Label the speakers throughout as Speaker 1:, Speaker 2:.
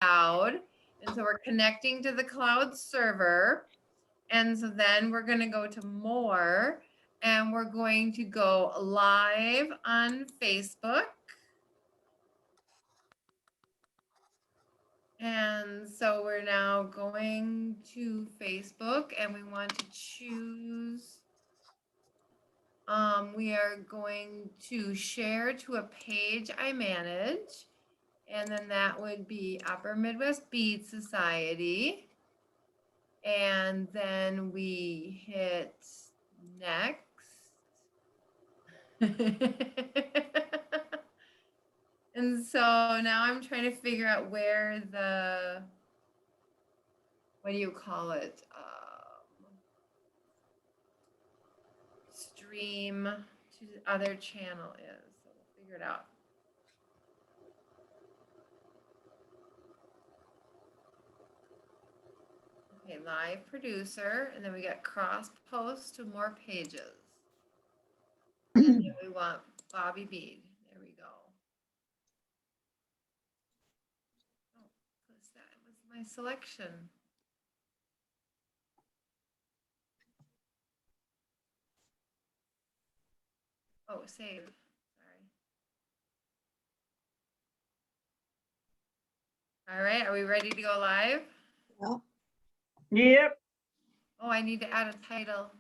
Speaker 1: cloud. And so we're connecting to the cloud server. And so then we're going to go to more, and we're going to go live on Facebook. And so we're now going to Facebook, and we want to choose, we are going to share to a page I manage, and then that would be Upper Midwest Bead Society. And then we hit next. And so now I'm trying to figure out where the, what do you call it? Stream to the other channel is. So we'll figure it out. Okay, live producer, and then we got cross post to more pages. And then we want Bobby Bead. There we go. Oh, what's that? Was my selection. Oh, save. Sorry. All right, are we ready to go live?
Speaker 2: Well,
Speaker 3: Yep.
Speaker 1: Oh, I need to add a title.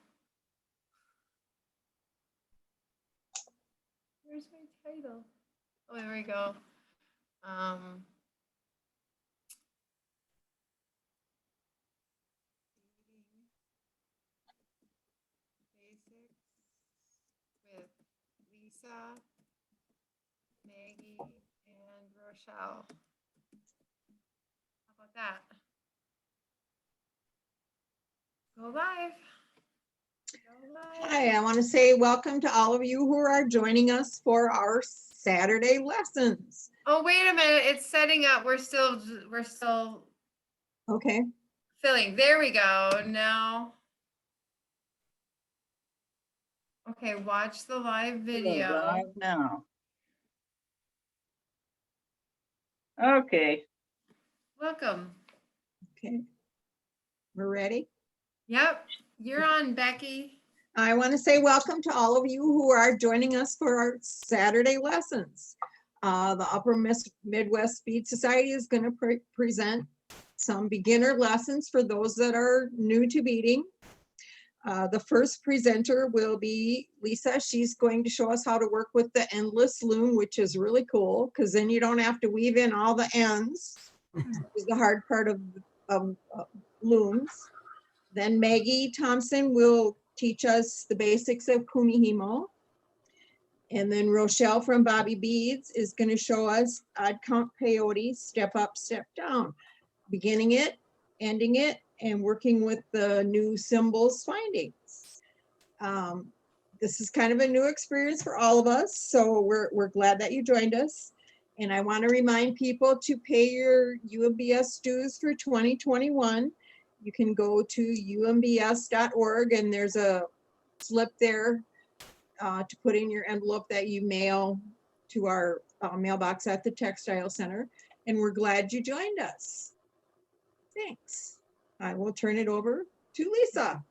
Speaker 1: Where's my title? Oh, there we go. Basics with Lisa, Maggie, and Rochelle. How about that? Go live. Go live.
Speaker 2: hi, I want to say welcome to all of you who are joining us for our Saturday lessons.
Speaker 1: Oh, wait a minute. It's setting up. We're still
Speaker 2: Okay,
Speaker 1: filling. There we go. Now. Okay, watch the live video.
Speaker 3: Live now. Okay.
Speaker 1: Welcome.
Speaker 2: okay. We're ready.
Speaker 1: Yep, you're on, Becky.
Speaker 2: I want to say welcome to all of you who are joining us for our Saturday lessons. The Upper Midwest Bead Society is going to present some beginner lessons for those that are new to beading. The first presenter will be Lisa. She's going to show us how to work with the endless loom, which is really cool because then you don't have to weave in all the ends, which is the hard part of looms. Then Maggie Thompson will teach us the basics of Kumihimo. And then Rochelle from Bobby Beads is going to show us odd count peyote, step up, step down, beginning it, ending it, and working with the new symbols findings. This is kind of a new experience for all of us, so we're glad that you joined us. And I want to remind people to pay your UMBS dues for 2021. You can go to umbs.org and there's a slip there to put in your envelope that you mail to our mailbox at the Textile Center. And we're glad you joined us. Thanks. I will turn it over to Lisa.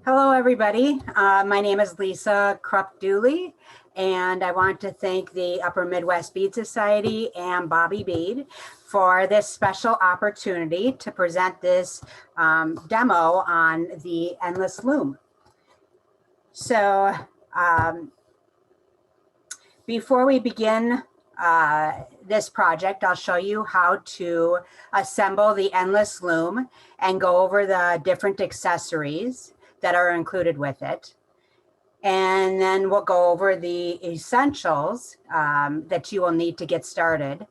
Speaker 4: Hello, everybody. My name is Lisa Krupp-Dooley, and I want to thank the Upper Midwest Bead Society and Bobby Bead for this special opportunity to present this demo on the endless loom. So before we begin this project, I'll show you how to assemble the endless loom and go over the different accessories that are included with it. And then we'll go over the essentials that you will need to get started.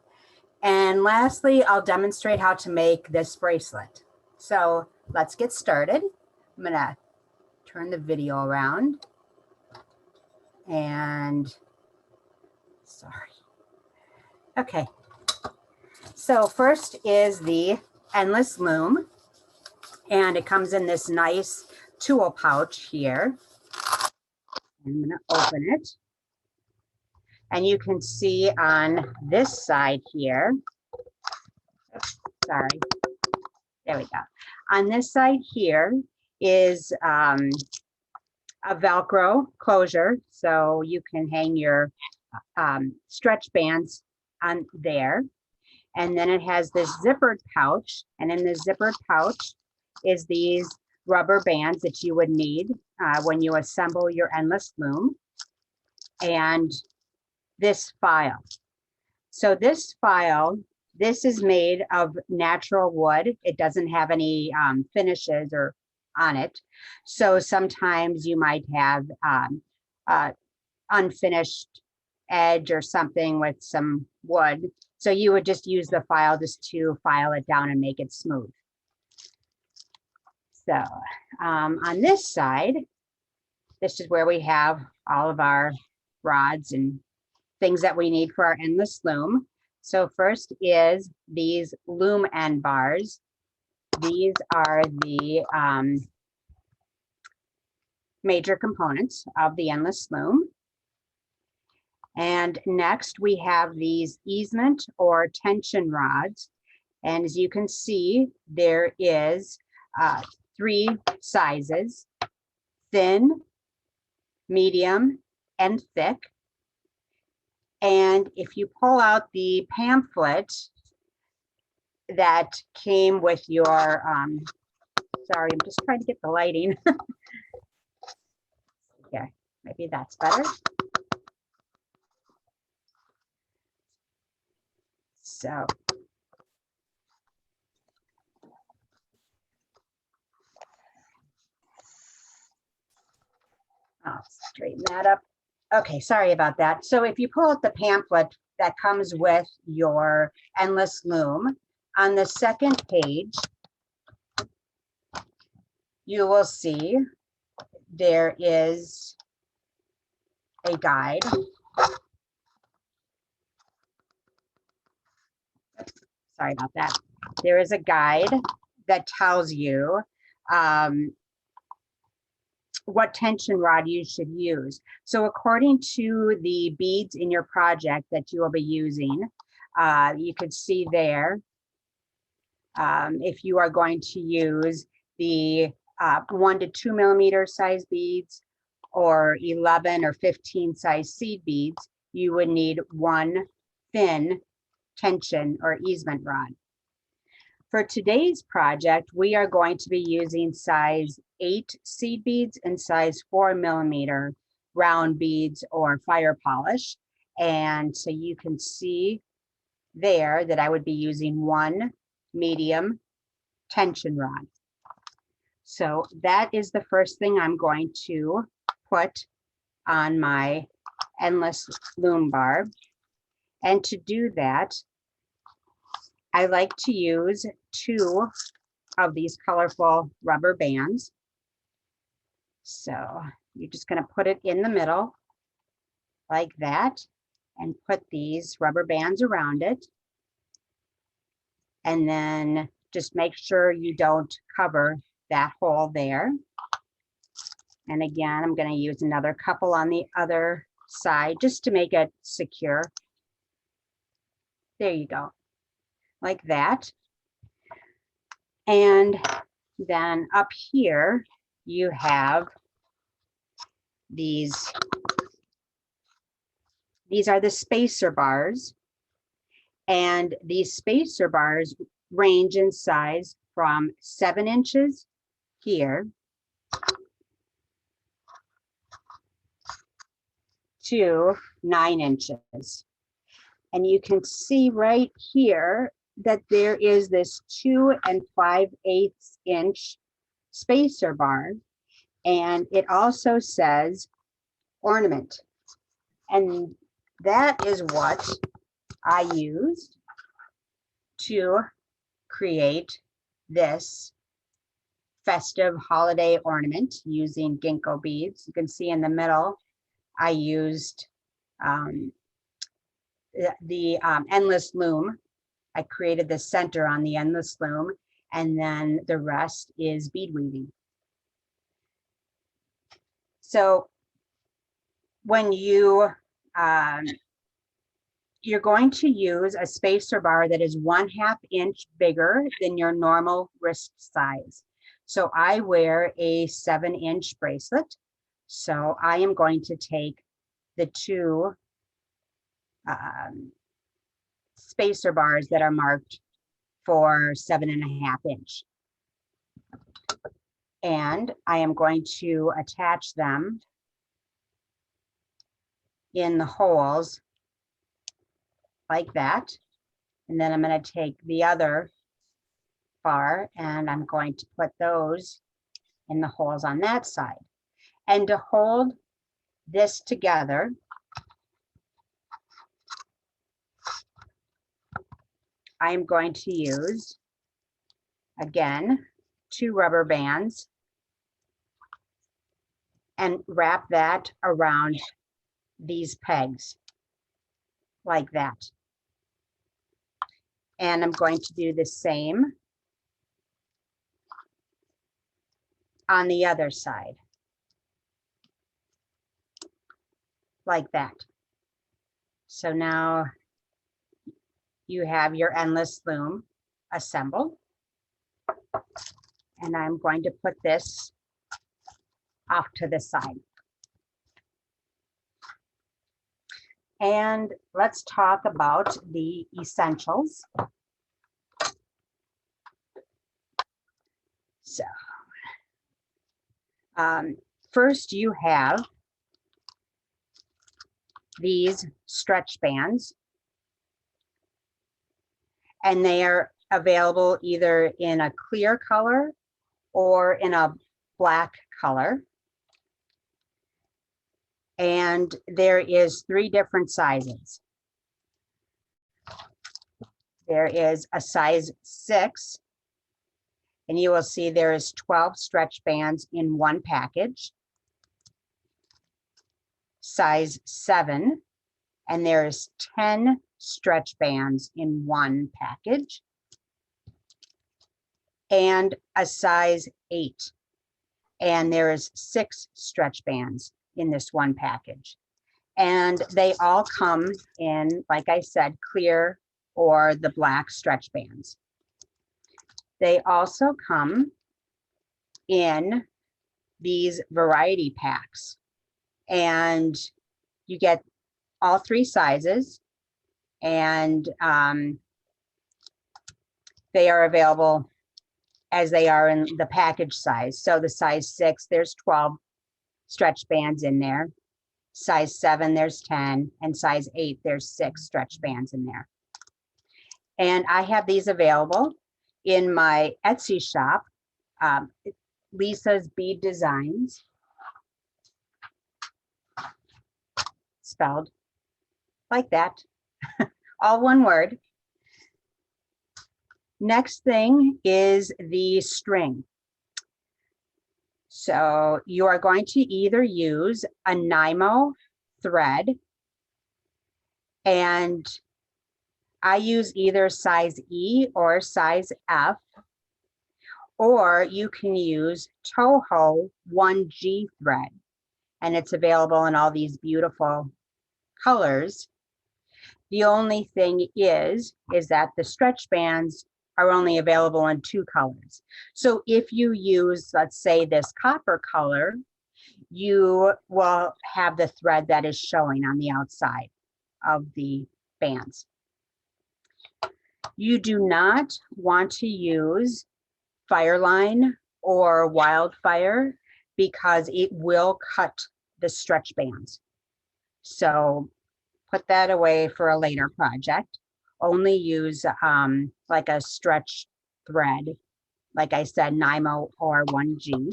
Speaker 4: And lastly, I'll demonstrate how to make this bracelet. So let's get started. I'm gonna turn the video around. And sorry. Okay. So first is the endless loom. And it comes in this nice tool pouch here. I'm going to open it. And you can see on this side here, oops, sorry, there we go. On this side here is a Velcro closure. So you can hang your stretch bands on there. And then it has this zippered pouch. And in the zippered pouch is these rubber bands that you would need when you assemble your endless loom. And this file. So this file, this is made of natural wood. It doesn't have any finishes or on it. So sometimes you might have unfinished edge or something with some wood. So you would just use the file just to file it down and make it smooth. So on this side, this is where we have all of our rods and things that we need for our endless loom. So first is these Loom End Bars. These are the major components of the endless loom. And next we have these easement or tension rods. And as you can see, there is 3 sizes: thin, medium, and thick. And if you pull out the pamphlet that came with your, sorry, I'm just trying to get the lighting. Okay, maybe that's better. So. I'll straighten that up. Okay, sorry about that. So if you pull out the pamphlet that comes with your endless loom, on the second page, you will see there is a guide. Sorry about that. There is a guide that tells you what tension rod you should use. So according to the beads in your project that you will be using, you could see there, if you are going to use the 1 to 2 millimeter size beads or 11 or 15 size seed beads, you would need 1 thin tension or easement rod. For today's project, we are going to be using size 8 seed beads and size 4 millimeter round beads or fire polish. And so you can see there that I would be using 1 medium tension rod. So that is the first thing I'm going to put on my endless loom bar. And to do that, I like to use 2 of these colorful rubber bands. So you're just going to put it in the middle like that and put these rubber bands around it. And then just make sure you don't cover that hole there. And again, I'm going to use another couple on the other side just to make it secure. There you go, like that. And then up here, you have these are the spacer bars. And these spacer bars range in size from 7 inches here to 9 inches. And you can see right here that there is this 2 5/8 inch spacer bar. And it also says ornament. And that is what I used to create this festive holiday ornament using ginkgo beads. You can see in the middle, I used the endless loom. I created the center on the endless loom, and then the rest is bead weaving. So when you you're going to use a spacer bar that is 1/2 inch bigger than your normal wrist size. So I wear a 7-inch bracelet. So I am going to take the two spacer bars that are marked for 7.5 inch. And I am going to attach them in the holes like that. And then I'm going to take the other bar and I'm going to put those in the holes on that side. And to hold this together, I'm going to use, again, 2 rubber bands and wrap that around these pegs like that. And I'm going to do the same on the other side, like that. So now you have your endless loom assembled. And I'm going to put this off to the side. And let's talk about the essentials. So, first you have these stretch bands, and they are available either in a clear color or in a black color. And there is 3 different sizes. There is a size 6, and you will see there is 12 stretch bands in one package. Size 7, and there's 10 stretch bands in one package. And a size 8, and there is 6 stretch bands in this one package. And they all come in, like I said, clear or the black stretch bands. They also come in these variety packs, and you get all 3 sizes, and they are available as they are in the package size. So the size 6, there's 12 stretch bands in there. Size 7, there's 10, and size 8, there's 6 stretch bands in there. And I have these available in my Etsy shop, Lisa's Bead Designs, spelled like that, all one word. Next thing is the string. So you are going to either use a Nymo thread, and I use either size E or size F, or you can use Toho 1G thread, and it's available in all these beautiful colors. The only thing is that the stretch bands are only available in 2 colors. So if you use, let's say, this copper color, you will have the thread that is showing on the outside of the bands. You do not want to use Fireline or Wildfire because it will cut the stretch bands. So put that away for a later project. Only use like a stretch thread, like I said, Nymo or 1G.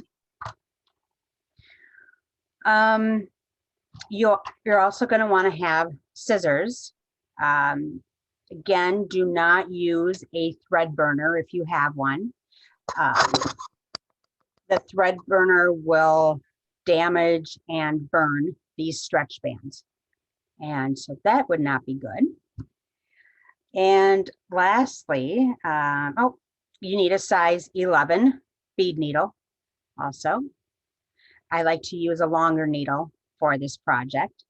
Speaker 4: You're also going to want to have scissors. Again, do not use a thread burner if you have one. The thread burner will damage and burn these stretch bands, and so that would not be good. And lastly, you need a size 11 bead needle also. I like to use a longer needle for this project.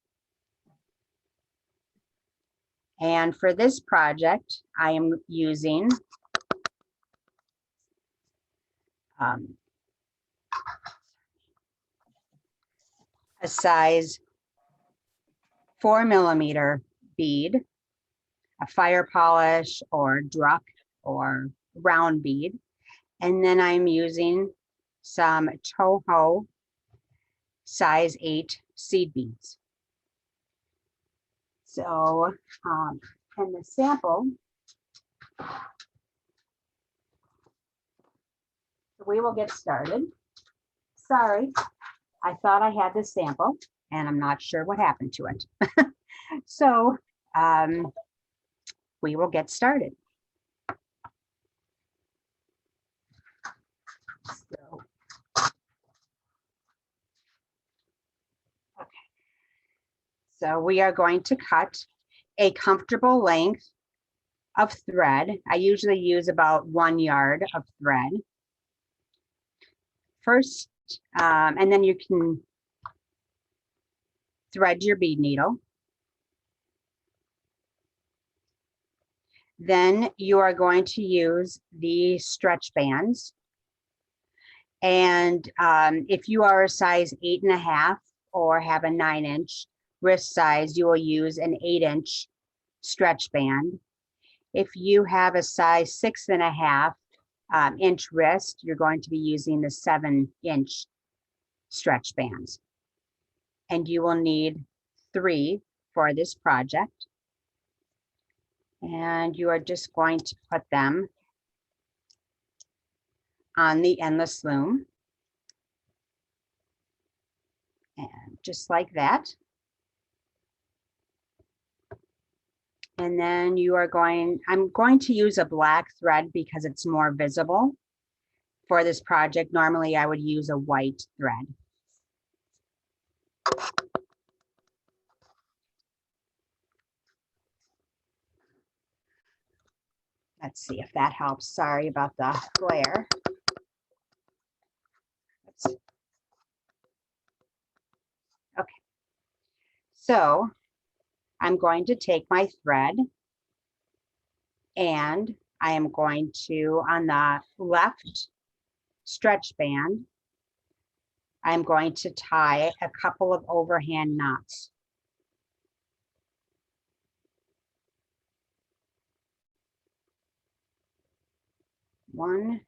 Speaker 4: And for this project, I am using a size 4mm bead, a fire polish or druck or round bead. And then I'm using some Toho size 8 seed beads. So, in the sample, we will get started. Sorry, I thought I had this sample and I'm not sure what happened to it. So, we will get started. So, okay. So we are going to cut a comfortable length of thread. I usually use about 1 yard of thread. First, and then you can thread your bead needle. Then you are going to use the stretch bands. And if you are a size 8.5 or have a 9-inch wrist size, you will use an 8-inch stretch band. If you have a size 6.5 inch wrist, you're going to be using the 7-inch stretch bands. And you will need 3 for this project. And you are just going to put them on the endless loom. And just like that. And then you are I'm going to use a black thread because it's more visible. For this project, normally I would use a white thread. Let's see if that helps. Sorry about the glare. Okay. So I'm going to take my thread and I am going to, on the left stretch band, I'm going to tie a couple of overhand knots. One.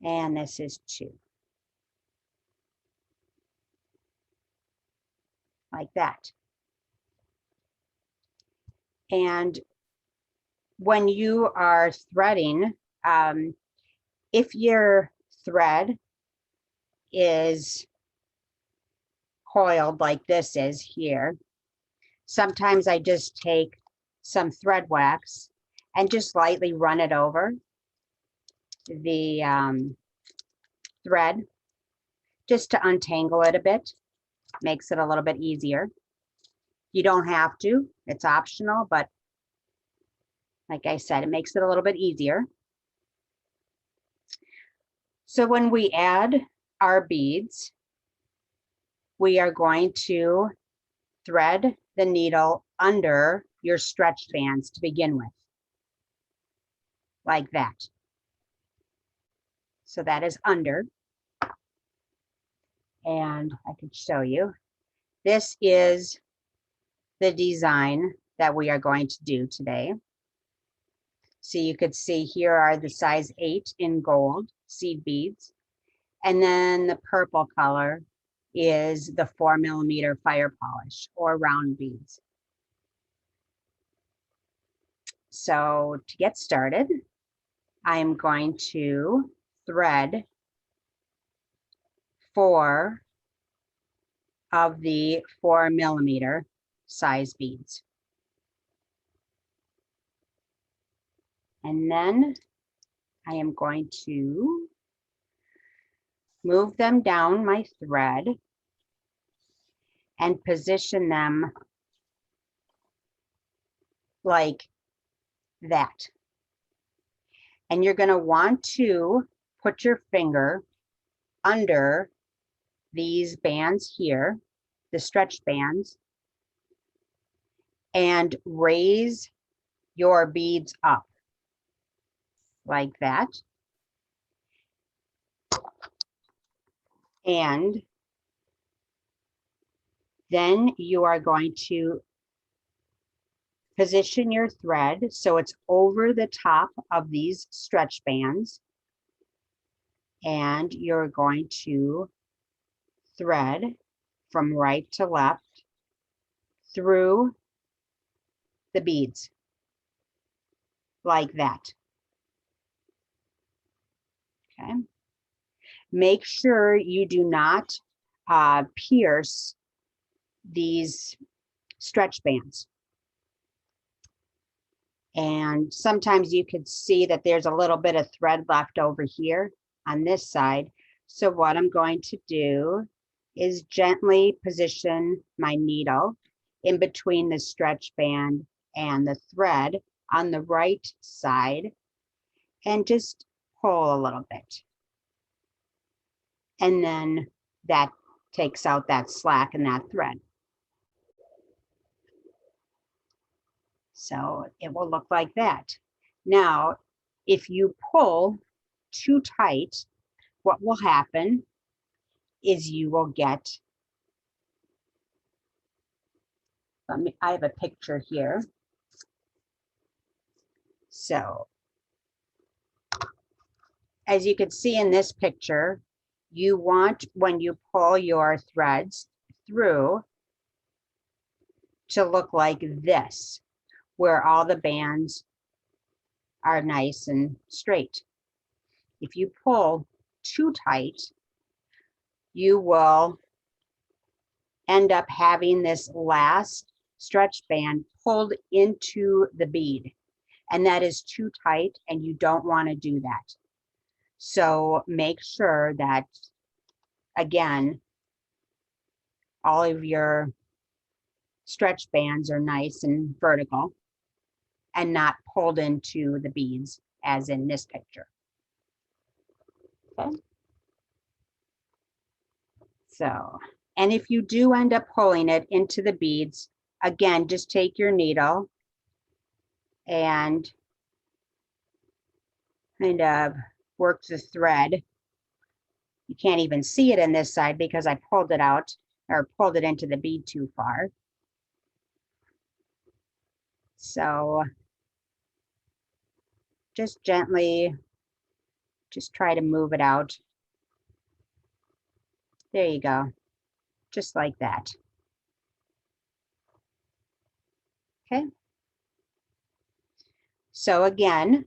Speaker 4: And this is 2. Like that. And when you are threading, if your thread is coiled like this is here, sometimes I just take some thread wax and just lightly run it over the thread just to untangle it a bit. Makes it a little bit easier. You don't have to, it's optional, but like I said, it makes it a little bit easier. So when we add our beads, we are going to thread the needle under your stretch bands to begin with, like that. So that is under. And I can show you. This is the design that we are going to do today. So you could see here are the size 8 in gold seed beads. And then the purple color is the 4mm fire polish or round beads. So to get started, I'm going to thread 4 of the 4mm size beads. And then I am going to move them down my thread and position them like that. And you're going to want to put your finger under these bands here the stretch bands and raise your beads up like that. And then you are going to position your thread so it's over the top of these stretch bands. And you're going to thread from right to left through the beads like that. Okay. Make sure you do not pierce these stretch bands. And sometimes you could see that there's a little bit of thread left over here on this side. So what I'm going to do is gently position my needle in between the stretch band and the thread on the right side and just pull a little bit. And then that takes out that slack in that thread. So it will look like that. Now, if you pull too tight, what will happen is you will get, I have a picture here. So as you can see in this picture, you want, when you pull your threads through, to look like this, where all the bands are nice and straight. If you pull too tight, you will end up having this last stretch band pulled into the bead, and that is too tight and you don't want to do that. So make sure that, again, all of your stretch bands are nice and vertical and not pulled into the beads as in this picture. Okay. So, and if you do end up pulling it into the beads, again, just take your needle and kind of work the thread. You can't even see it in this side because I pulled it out or pulled it into the bead too far. So just gently, just try to move it out. There you go, just like that. Okay. So again,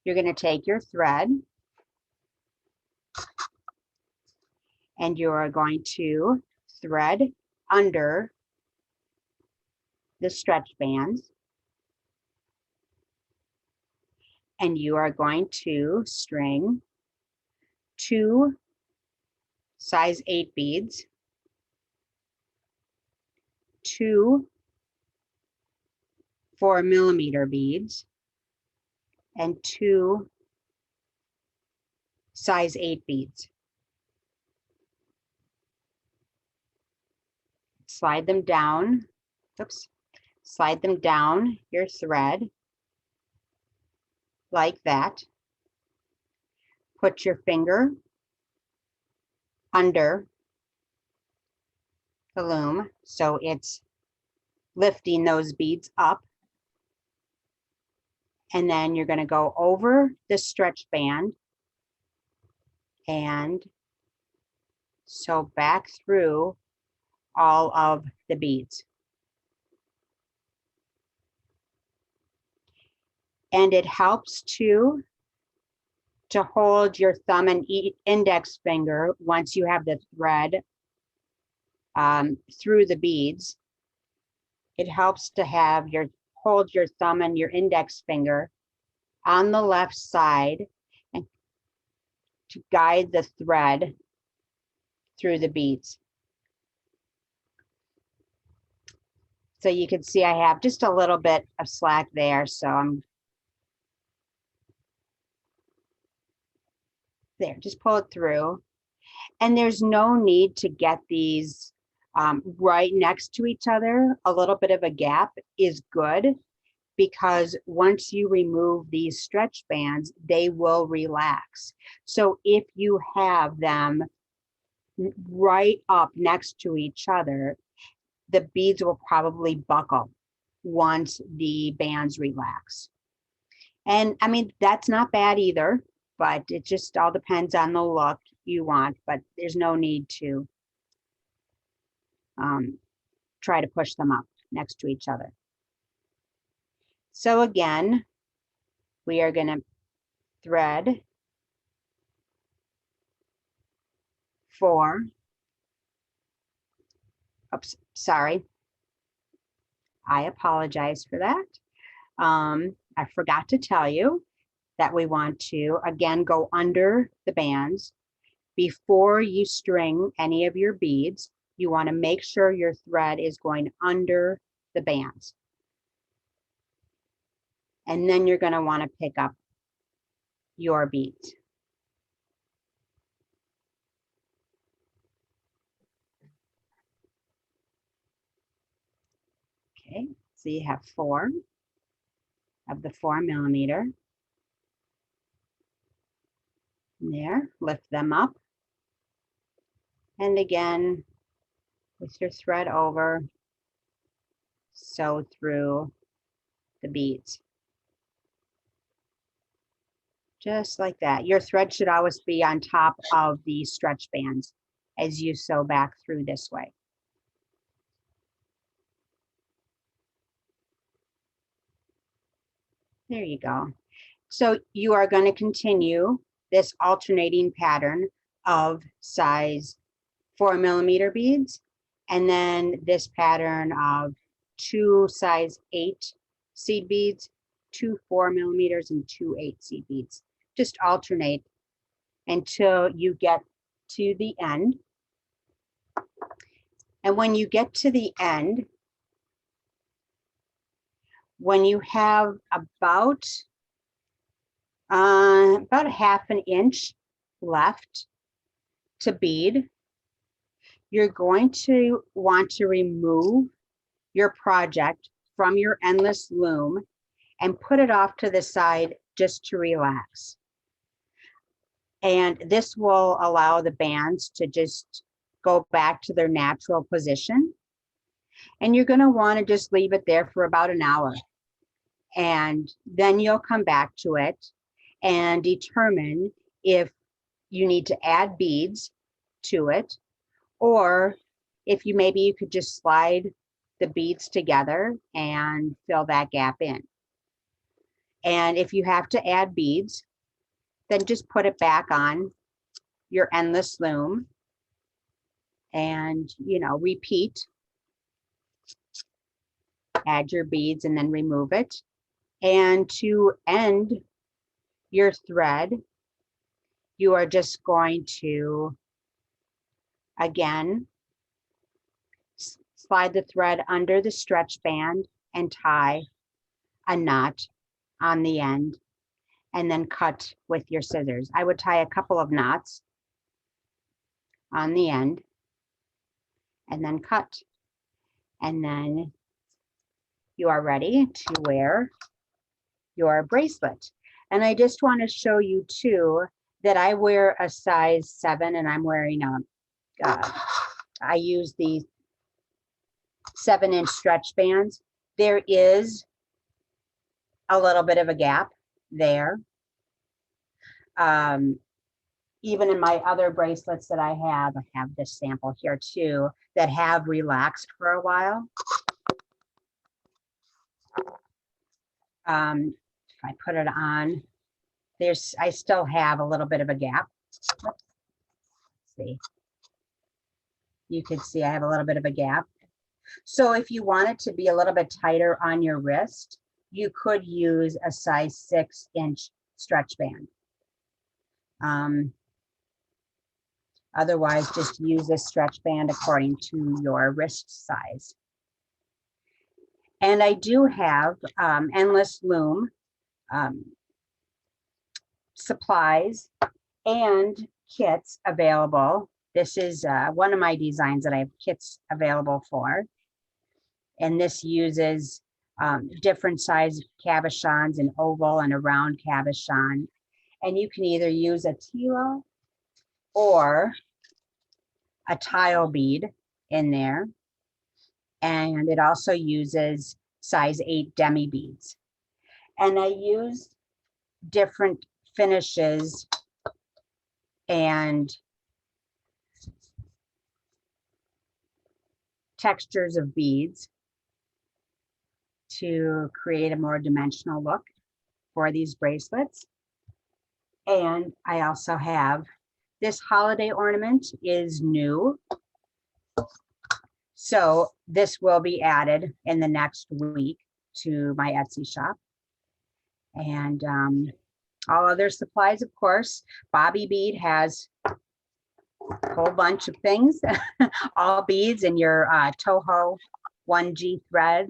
Speaker 4: you're going to take your thread and you are going to thread under the stretch bands. And you are going to string 2 size 8 beads, 2 4mm beads, and 2 size 8 beads. Slide them down, oops, slide them down your thread like that. Put your finger under the loom so it's lifting those beads up. And then you're going to go over the stretch band and sew back through all of the beads. And it helps to hold your thumb and index finger once you have the thread through the beads. It helps to have hold your thumb and your index finger on the left side and to guide the thread through the beads. So you can see I have just a little bit of slack there, so I'm there, just pull it through. And there's no need to get these right next to each other, a little bit of a gap is good, because once you remove these stretch bands, they will relax. So if you have them right up next to each other, the beads will probably buckle once the bands relax. And I mean, that's not bad either, but it just all depends on the look you want, but there's no need to try to push them up next to each other. So again, we are going to thread 4. Oops, sorry. I apologize for that. I forgot to tell you that we want to, again, go under the bands. Before you string any of your beads, you want to make sure your thread is going under the bands. And then you're going to want to pick up your beads. Okay, so you have 4 of the 4mm. There, lift them up. And again, with your thread over, sew through the beads. Just like that. Your thread should always be on top of the stretch bands as you sew back through this way. There you go. So you are going to continue this alternating pattern of size 4mm beads, and then this pattern of 2 size 8 seed beads, 2 4mm and 2 8 seed beads. Just alternate until you get to the end. And when you get to the end, when you have about a 1/2 inch left to bead, you're going to want to remove your project from your endless loom and put it off to the side just to relax. And this will allow the bands to just go back to their natural position. And you're going to want to just leave it there for about an hour. And then you'll come back to it and determine if you need to add beads to it, or if maybe you could just slide the beads together and fill that gap in. And if you have to add beads, then just put it back on your endless loom and, you know, repeat. Add your beads and then remove it. And to end your thread, you are just going to, again, slide the thread under the stretch band and tie a knot on the end, and then cut with your scissors. I would tie a couple of knots on the end and then cut. And then you are ready to wear your bracelet. And I just want to show you too that I wear a size 7, and I'm wearing I use the 7-inch stretch bands. There is a little bit of a gap there. Even in my other bracelets that I have this sample here too that have relaxed for a while. If I put it on, I still have a little bit of a gap. Let's see. You can see I have a little bit of a gap. So if you want it to be a little bit tighter on your wrist, you could use a size 6-inch stretch band. Otherwise, just use a stretch band according to your wrist size. And I do have endless loom supplies and kits available This is one of my designs that I have kits available for. And this uses different size cabochons, an oval and a round cabochon. And you can either use a tila or a tile bead in there. And it also uses size 8 demi beads. And I used different finishes and textures of beads to create a more dimensional look for these bracelets. And I also have this holiday ornament is new. So this will be added in the next week to my Etsy shop. And all other supplies, of course. Bobby Bead has a whole bunch of things, all beads in your Toho 1G thread.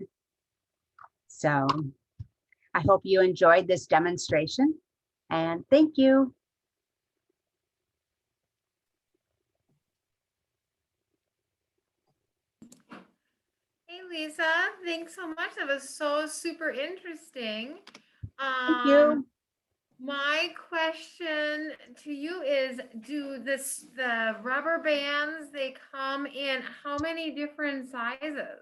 Speaker 4: So I hope you enjoyed this demonstration, and thank you.
Speaker 1: Hey, Lisa, thanks so much. That was so super interesting.
Speaker 4: Thank you.
Speaker 1: My question to you is, the rubber bands, they come in how many different sizes?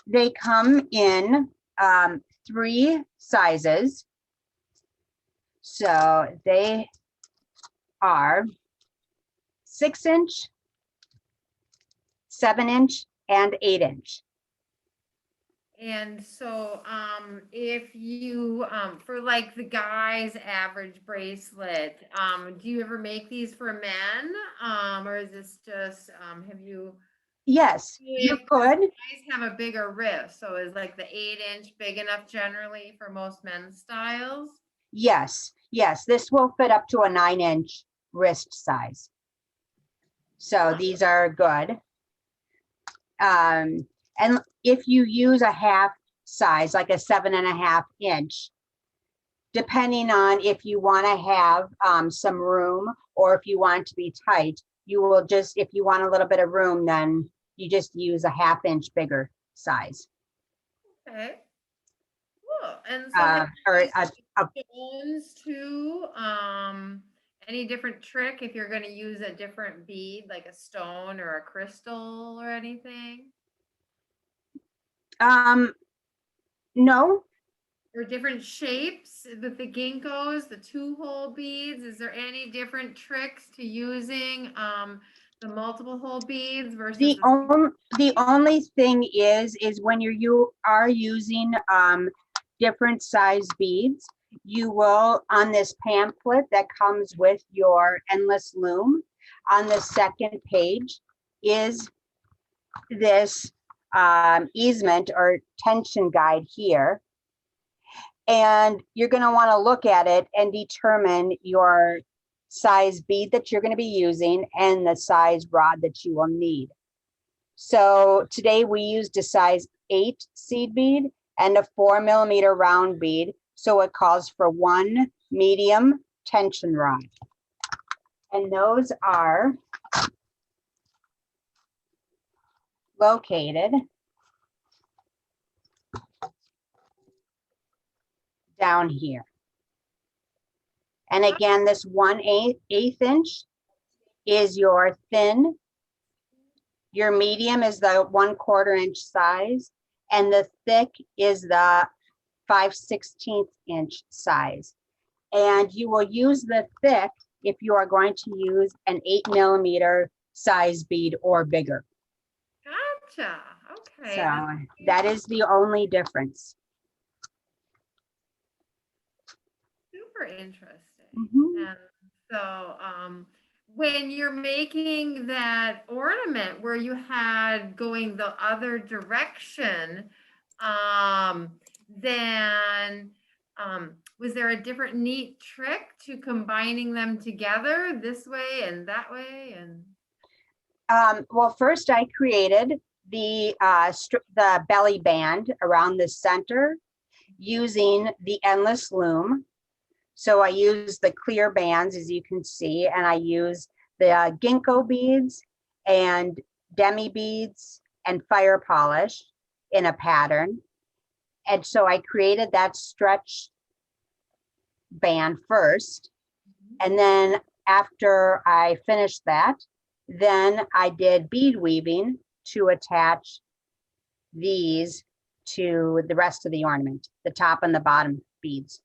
Speaker 4: They come in 3 sizes. So they are 6-inch, 7-inch, and 8-inch.
Speaker 1: And so if you for like the guy's average bracelet, do you ever make these for men? Or is this just have you
Speaker 4: Yes, you could.
Speaker 1: guys have a bigger wrist? So is like the 8-inch big enough generally for most men's styles?
Speaker 4: Yes, yes, this will fit up to a 9-inch wrist size. So these are good. And if you use a half size, like a 7.5 inch, depending on if you want to have some room or if you want it to be tight, you will just, if you want a little bit of room, then you just use a 1/2 inch bigger size.
Speaker 1: Okay. Cool. And so have
Speaker 4: Or
Speaker 1: you
Speaker 4: a
Speaker 1: stones too. Any different trick if you're going to use a different bead, like a stone or a crystal or anything?
Speaker 4: no,
Speaker 1: Or different shapes with the ginkgos, the 2-hole beads? Is there any different tricks to using the multiple hole beads versus
Speaker 4: the only thing is when you are using different size beads, you will, on this pamphlet that comes with your endless loom, on the second page is this easement or tension guide here. And you're going to want to look at it and determine your size bead that you're going to be using and the size rod that you will need. So today we used a size 8 seed bead and a 4mm round bead. So it calls for 1 medium tension rod. And those are located down here. And again, this 1/8 inch is your thin. Your medium is the 1/4 inch size, and the thick is the 5/16 inch size. And you will use the thick if you are going to use an 8mm size bead or bigger.
Speaker 1: Gotcha. Okay.
Speaker 4: So that is the only difference.
Speaker 1: Super interesting.
Speaker 4: Mhm.
Speaker 1: And so when you're making that ornament where you had going the other direction, then was there a different neat trick to combining them together this way and that way? And
Speaker 4: Well, first I created the belly band around the center using the endless loom. So I use the clear bands, as you can see, and I use the ginkgo beads and demi beads and fire polish in a pattern. And so I created that stretch band first. And then after I finished that, then I did bead weaving to attach these to the rest of the ornament, the top and the bottom beads.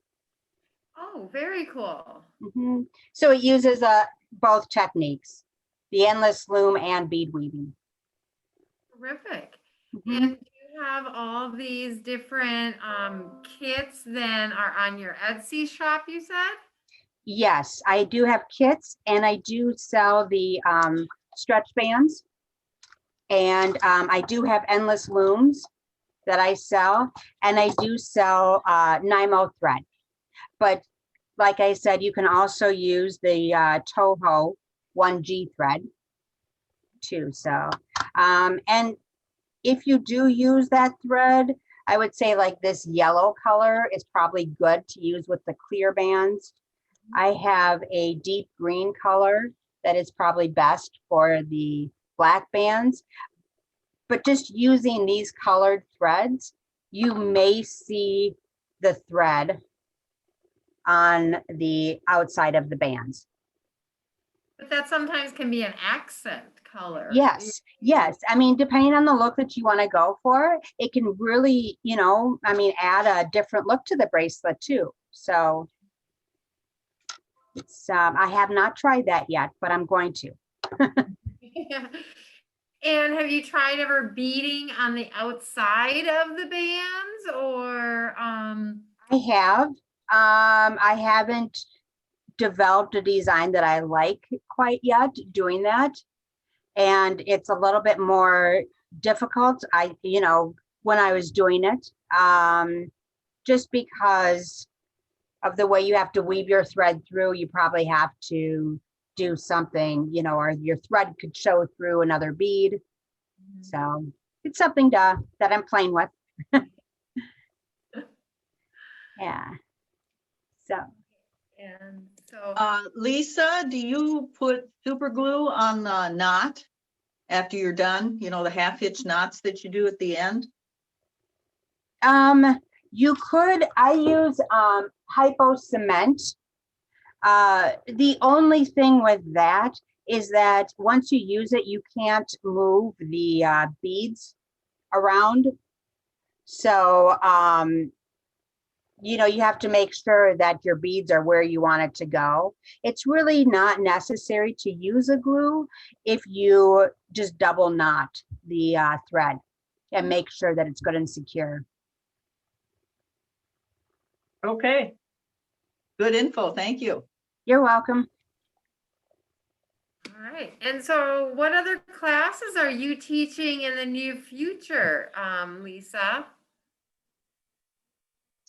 Speaker 1: Oh, very cool.
Speaker 4: Mhm. So it uses both techniques, the endless loom and bead weaving.
Speaker 1: Terrific.
Speaker 4: Mhm.
Speaker 1: And you have all these different kits then are on your Etsy shop, you said?
Speaker 4: Yes, I do have kits and I do sell the stretch bands. And I do have endless looms that I sell, and I do sell Nymo thread. But like I said, you can also use the Toho 1G thread too. So, and if you do use that thread, I would say like this yellow color is probably good to use with the clear bands. I have a deep green color that is probably best for the black bands. But just using these colored threads, you may see the thread on the outside of the bands.
Speaker 1: But that sometimes can be an accent color.
Speaker 4: Yes, yes. I mean, depending on the look that you want to go for, it can really, you know, I mean, add a different look to the bracelet too. So it's, I have not tried that yet, but I'm going to.
Speaker 1: Yeah. And have you tried ever beading on the outside of the bands or
Speaker 4: I have. I haven't developed a design that I like quite yet doing that. And it's a little bit more difficult. You know, when I was doing it, just because of the way you have to weave your thread through, you probably have to do something, you know, or your thread could show through another bead. So it's something that I'm playing with. Yeah. So.
Speaker 1: and so
Speaker 5: Lisa, do you put super glue on the knot after you're done? You know, the half-hitch knots that you do at the end?
Speaker 4: You could, I use hypo cement. The only thing with that is that once you use it, you can't move the beads around. So, you know, you have to make sure that your beads are where you want it to go. It's really not necessary to use a glue if you just double knot the thread and make sure that it's good and secure.
Speaker 5: Okay. Good info. Thank you.
Speaker 4: You're welcome.
Speaker 1: all right. And so what other classes are you teaching in the near future, Lisa?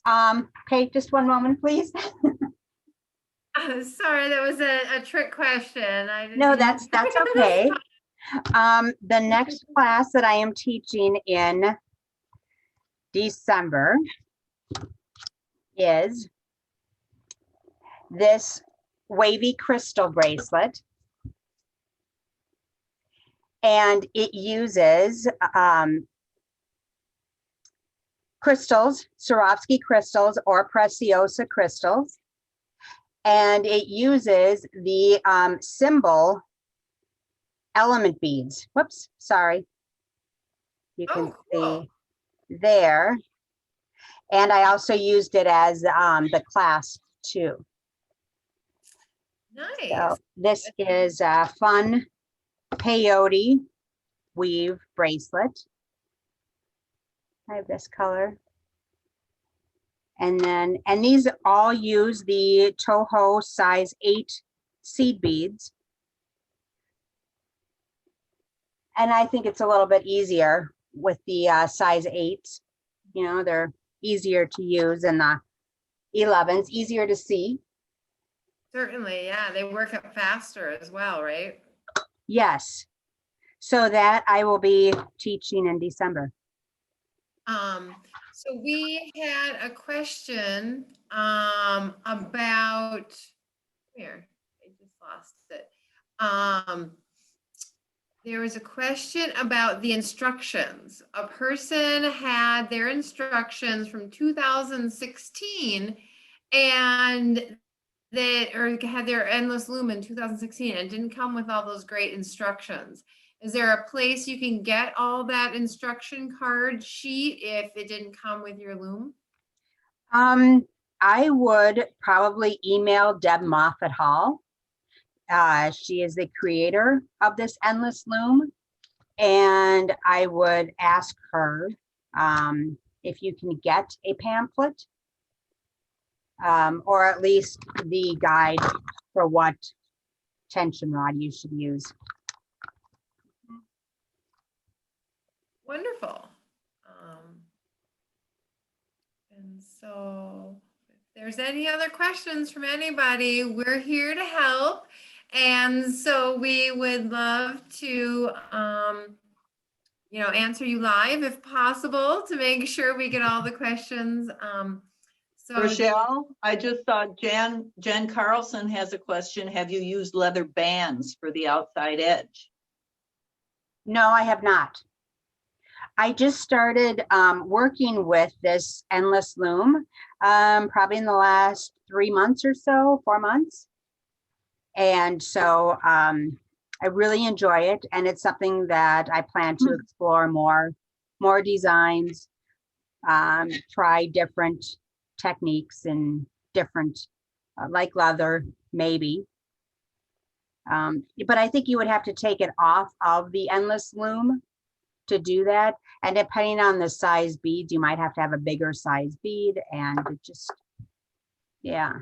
Speaker 4: Okay, just one moment, please.
Speaker 1: Sorry, that was a trick question. I didn't
Speaker 4: No,
Speaker 1: mean-
Speaker 4: that's okay. The next class that I am teaching in December is this wavy crystal bracelet. And it uses crystals, Swarovski crystals or Preciosa crystals. And it uses the symbol element beads. Whoops, sorry. You can
Speaker 1: Oh, cool.
Speaker 4: see there. And I also used it as the clasp too.
Speaker 1: Nice.
Speaker 4: So this is a fun peyote weave bracelet. I have this color. And then, and these all use the Toho size 8 seed beads. And I think it's a little bit easier with the size 8s. You know, they're easier to use, and the 11s easier to see.
Speaker 1: Certainly, yeah. They work up faster as well, right?
Speaker 4: Yes. So that I will be teaching in December.
Speaker 1: So we had a question about here. I just lost it. There was a question about the instructions. A person had their instructions from 2016 and or had their endless loom in 2016 and didn't come with all those great instructions. Is there a place you can get all that instruction card sheet if it didn't come with your loom?
Speaker 4: I would probably email Deb Moffat Hall. She is the creator of this endless loom. And I would ask her if you can get a pamphlet or at least the guide for what tension rod you should use.
Speaker 1: Wonderful. And so if there's any other questions from anybody, we're here to help. And so we would love to, answer you live if possible to make sure we get all the questions.
Speaker 5: Rochelle, I just saw Jen Carlson has a question. Have you used leather bands for the outside edge?
Speaker 4: No, I have not. I just started working with this endless loom probably in the last 3 months or so, 4 months. And so I really enjoy it. And it's something that I plan to explore more designs, try different techniques and different, like leather, maybe. But I think you would have to take it off of the endless loom to do that. And depending on the size beads, you might have to have a bigger size bead and it just, yeah.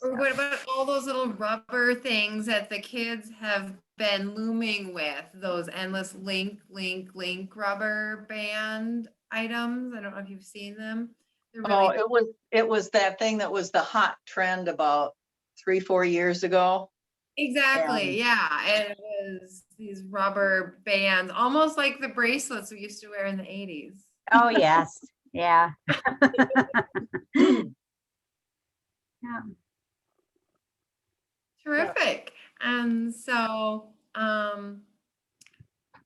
Speaker 1: Or what about all those little rubber things that the kids have been looming with, those endless link rubber band items? I don't know if you've seen them. They're really
Speaker 5: it was that thing that was the hot trend about 3-4 years ago.
Speaker 1: Exactly. Yeah. And it was these rubber bands, almost like the bracelets we used to wear in the 80s.
Speaker 4: Oh, yes. Yeah. Yeah.
Speaker 1: Terrific. And so,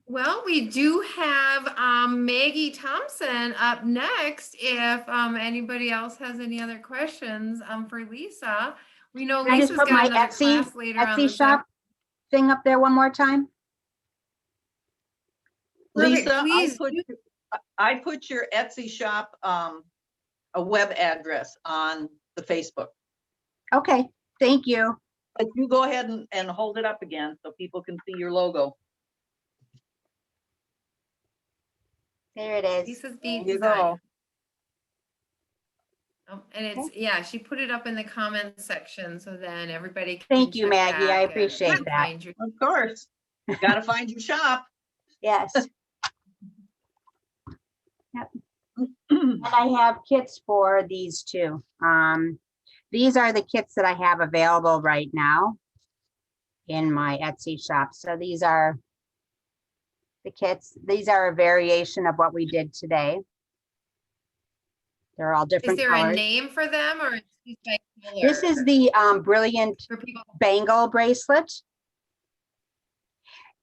Speaker 1: well, we do have Maggie Thompson up next. If anybody else has any other questions for Lisa, we know
Speaker 4: Can I just
Speaker 1: Lisa's
Speaker 4: put
Speaker 1: got
Speaker 4: my
Speaker 1: another
Speaker 4: Etsy
Speaker 1: class later on
Speaker 4: Etsy
Speaker 1: this
Speaker 4: shop thing up there one more time?
Speaker 1: Perfect.
Speaker 5: Lisa,
Speaker 1: Please
Speaker 5: I put your Etsy shop, a web address on the Facebook.
Speaker 4: Okay, thank you.
Speaker 5: But you go ahead and hold it up again so people can see your logo.
Speaker 4: There it is.
Speaker 1: Lisa's bead
Speaker 5: There you
Speaker 1: design.
Speaker 5: go.
Speaker 1: And it's, yeah, she put it up in the comments section so then everybody can
Speaker 4: Thank you,
Speaker 1: check
Speaker 4: Maggie. I
Speaker 1: back and
Speaker 4: appreciate that.
Speaker 1: find your-
Speaker 5: Of course. You gotta find your shop.
Speaker 4: Yes. Yep. And I have kits for these too. These are the kits that I have available right now in my Etsy shop. So these are the kits. These are a variation of what we did today. They're all
Speaker 1: Is
Speaker 4: different
Speaker 1: there
Speaker 4: colors.
Speaker 1: a name for them or it's just by color?
Speaker 4: This is the Brilliant
Speaker 1: for people.
Speaker 4: bangle bracelet.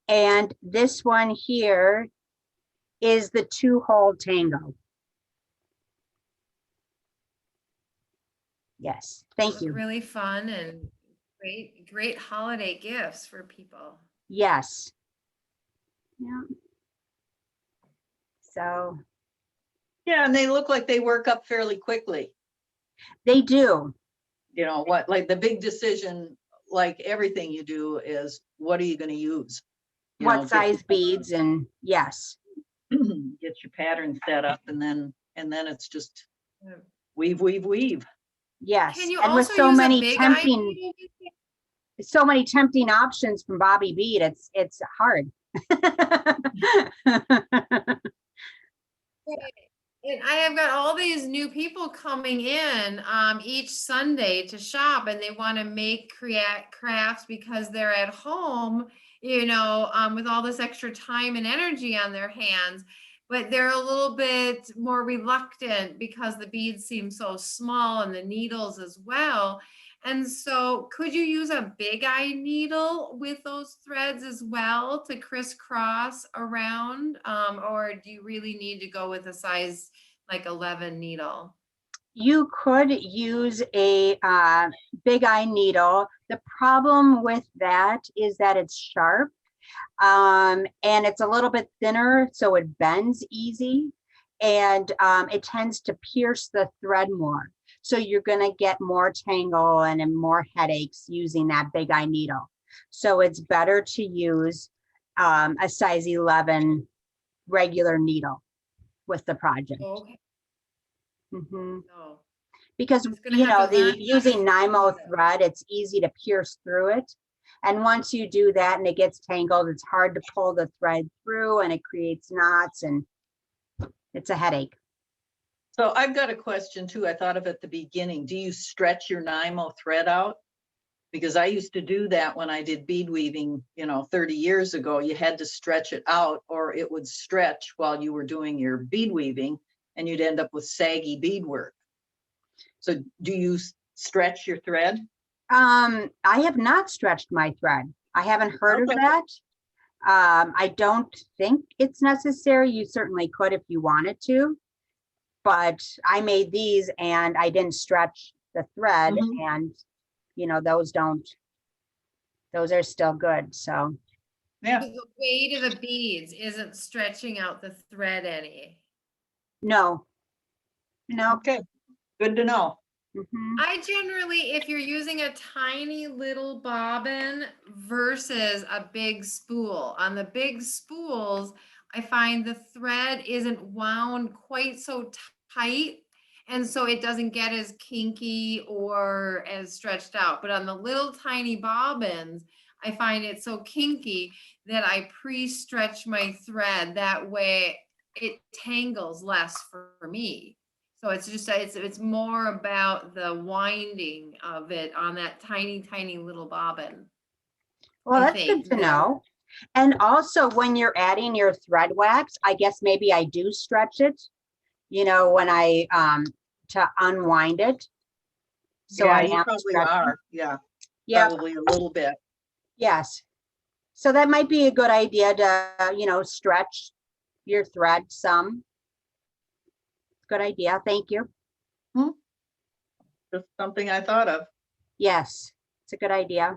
Speaker 4: And this one here is the 2-hole tango. Yes, thank
Speaker 1: Look
Speaker 4: you.
Speaker 1: really fun and great holiday gifts for people.
Speaker 4: Yes. Yeah. So
Speaker 5: Yeah, and they look like they work up fairly quickly.
Speaker 4: they do.
Speaker 5: You know, what, like the big decision, like everything you do is, what are you gonna use? You know,
Speaker 4: What size beads and yes.
Speaker 5: Get your pattern set up and then it's just weave.
Speaker 4: Yes.
Speaker 1: Can you
Speaker 4: And with
Speaker 1: also
Speaker 4: so
Speaker 1: use
Speaker 4: many
Speaker 1: a big
Speaker 4: tempting, so many tempting options from Bobby Bead, it's hard.
Speaker 1: And I have got all these new people coming in each Sunday to shop and they want to make crafts because they're at home, with all this extra time and energy on their hands, but they're a little bit more reluctant because the beads seem so small and the needles as well. And so could you use a big eye needle with those threads as well to crisscross around? Or do you really need to go with a size like 11 needle?
Speaker 4: You could use a big eye needle. The problem with that is that it's sharp, and it's a little bit thinner, so it bends easy, and it tends to pierce the thread more. So you're gonna get more tangle and more headaches using that big eye needle. So it's better to use a size 11 regular needle with the project.
Speaker 1: Okay.
Speaker 4: Mhm.
Speaker 1: So
Speaker 4: Because,
Speaker 1: Just gonna
Speaker 4: you
Speaker 1: have
Speaker 4: know,
Speaker 1: to learn
Speaker 4: the using
Speaker 1: how to do
Speaker 4: Nymo
Speaker 1: that.
Speaker 4: thread, it's easy to pierce through it. And once you do that and it gets tangled, it's hard to pull the thread through and it creates knots and it's a headache.
Speaker 5: So I've got a question too. I thought of at the beginning. Do you stretch your Nymo thread out? Because I used to do that when I did bead weaving, 30 years ago. You had to stretch it out or it would stretch while you were doing your bead weaving and you'd end up with saggy beadwork. So do you stretch your thread?
Speaker 4: I have not stretched my thread. I haven't heard of
Speaker 5: Okay.
Speaker 4: that. I don't think it's necessary. You certainly could if you wanted to. But I made these and I didn't stretch the thread
Speaker 5: Mhm.
Speaker 4: and, those are still good. So,
Speaker 5: Yeah.
Speaker 1: the weight of the beads isn't stretching out the thread any.
Speaker 4: no.
Speaker 5: Okay. Good to know.
Speaker 4: Mhm.
Speaker 1: I generally, if you're using a tiny little bobbin versus a big spool, on the big spools, I find the thread isn't wound quite so tight. And so it doesn't get as kinky or as stretched out. But on the little tiny bobbins, I find it so kinky that I pre-stretch my thread. That way it tangles less for me. So it's just, it's more about the winding of it on that tiny, tiny little bobbin.
Speaker 4: Well,
Speaker 1: I
Speaker 4: that's good
Speaker 1: think
Speaker 4: to
Speaker 1: that-
Speaker 4: know. And also when you're adding your thread wax, I guess maybe I do stretch it, when I, to unwind it. So
Speaker 5: Yeah,
Speaker 4: I
Speaker 5: you
Speaker 4: am
Speaker 5: probably
Speaker 4: stretching.
Speaker 5: are. Yeah,
Speaker 4: Yeah,
Speaker 5: probably a little bit.
Speaker 4: yes. So that might be a good idea to, stretch your thread some. Good idea. Thank you.
Speaker 5: Just something I thought of.
Speaker 4: Yes, it's a good idea.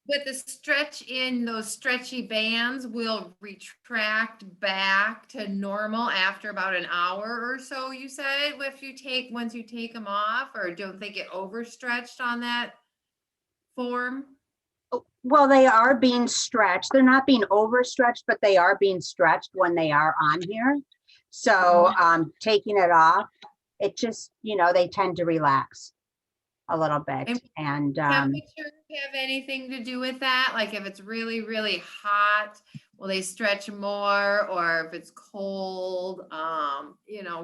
Speaker 1: With the stretch in, those stretchy bands will retract back to normal after about an hour or so, you said, once you take them off, or don't they get overstretched on that form?
Speaker 4: Well, they are being stretched. They're not being overstretched, but they are being stretched when they are on here. So taking it off, it just, they tend to relax a little bit. And
Speaker 1: Temperatures have anything to do with that? Like if it's really, really hot, will they stretch more? Or if it's cold,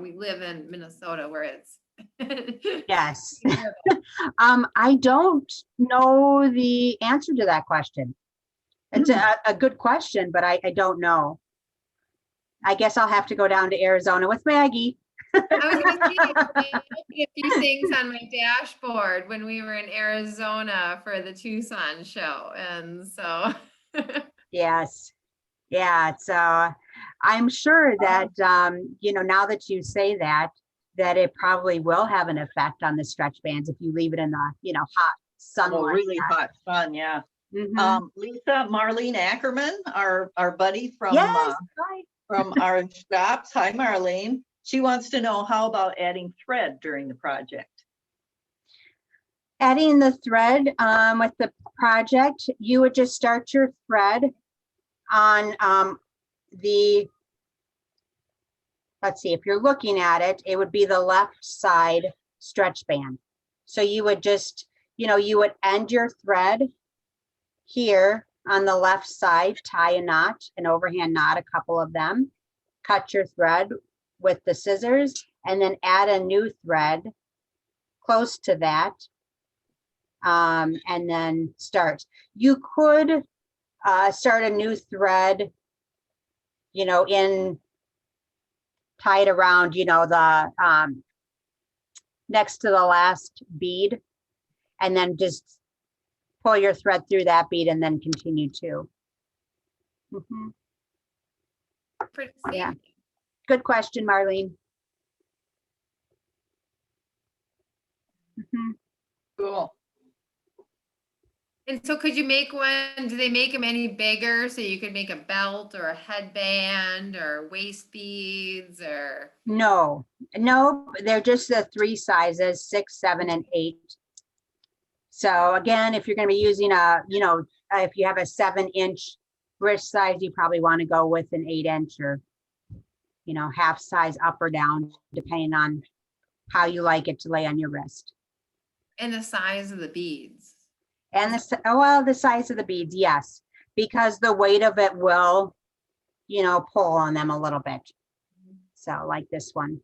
Speaker 1: we live in Minnesota where it's
Speaker 4: yes, I don't know the answer to that question. It's a good question, but I don't know. I guess I'll have to go down to Arizona with Maggie.
Speaker 1: I was gonna say, I did a few things on my dashboard when we were in Arizona for the Tucson show, and so.
Speaker 4: Yes. Yeah. So I'm sure that, now that you say that it probably will have an effect on the stretch bands if you leave it in the, hot sun.
Speaker 5: Oh,
Speaker 4: like
Speaker 5: really
Speaker 4: that.
Speaker 5: hot sun, yeah.
Speaker 4: Mhm.
Speaker 5: Lisa, Marlene Ackerman, our buddy from
Speaker 4: Yes. Right.
Speaker 5: from our shops. Hi, Marlene. She wants to know how about adding thread during the project?
Speaker 4: Adding the thread with the project, you would just start your thread on let's see, if you're looking at it, it would be the left side stretch band. So you would just, you would end your thread here on the left side, tie a knot, an overhand knot, a couple of them, cut your thread with the scissors, and then add a new thread close to that, and then start. You could start a new thread, tied around, the next to the last bead, and then just pull your thread through that bead and then continue to. Mhm.
Speaker 1: Pretty
Speaker 4: Yeah.
Speaker 1: simple.
Speaker 4: Good question, Marlene. Mhm.
Speaker 5: Cool.
Speaker 1: And so could you make one, do they make them any bigger so you could make a belt or a headband or waist beads or?
Speaker 4: No, they're just the 3 sizes, 6, 7, and 8. So again, if you're going to be using if you have a 7-inch wrist size, you probably want to go with an 8-inch or, half size up or down, depending on how you like it to lay on your wrist.
Speaker 1: And the size of the beads.
Speaker 4: And the size of the beads, yes, because the weight of it will, pull on them a little bit. So like this one.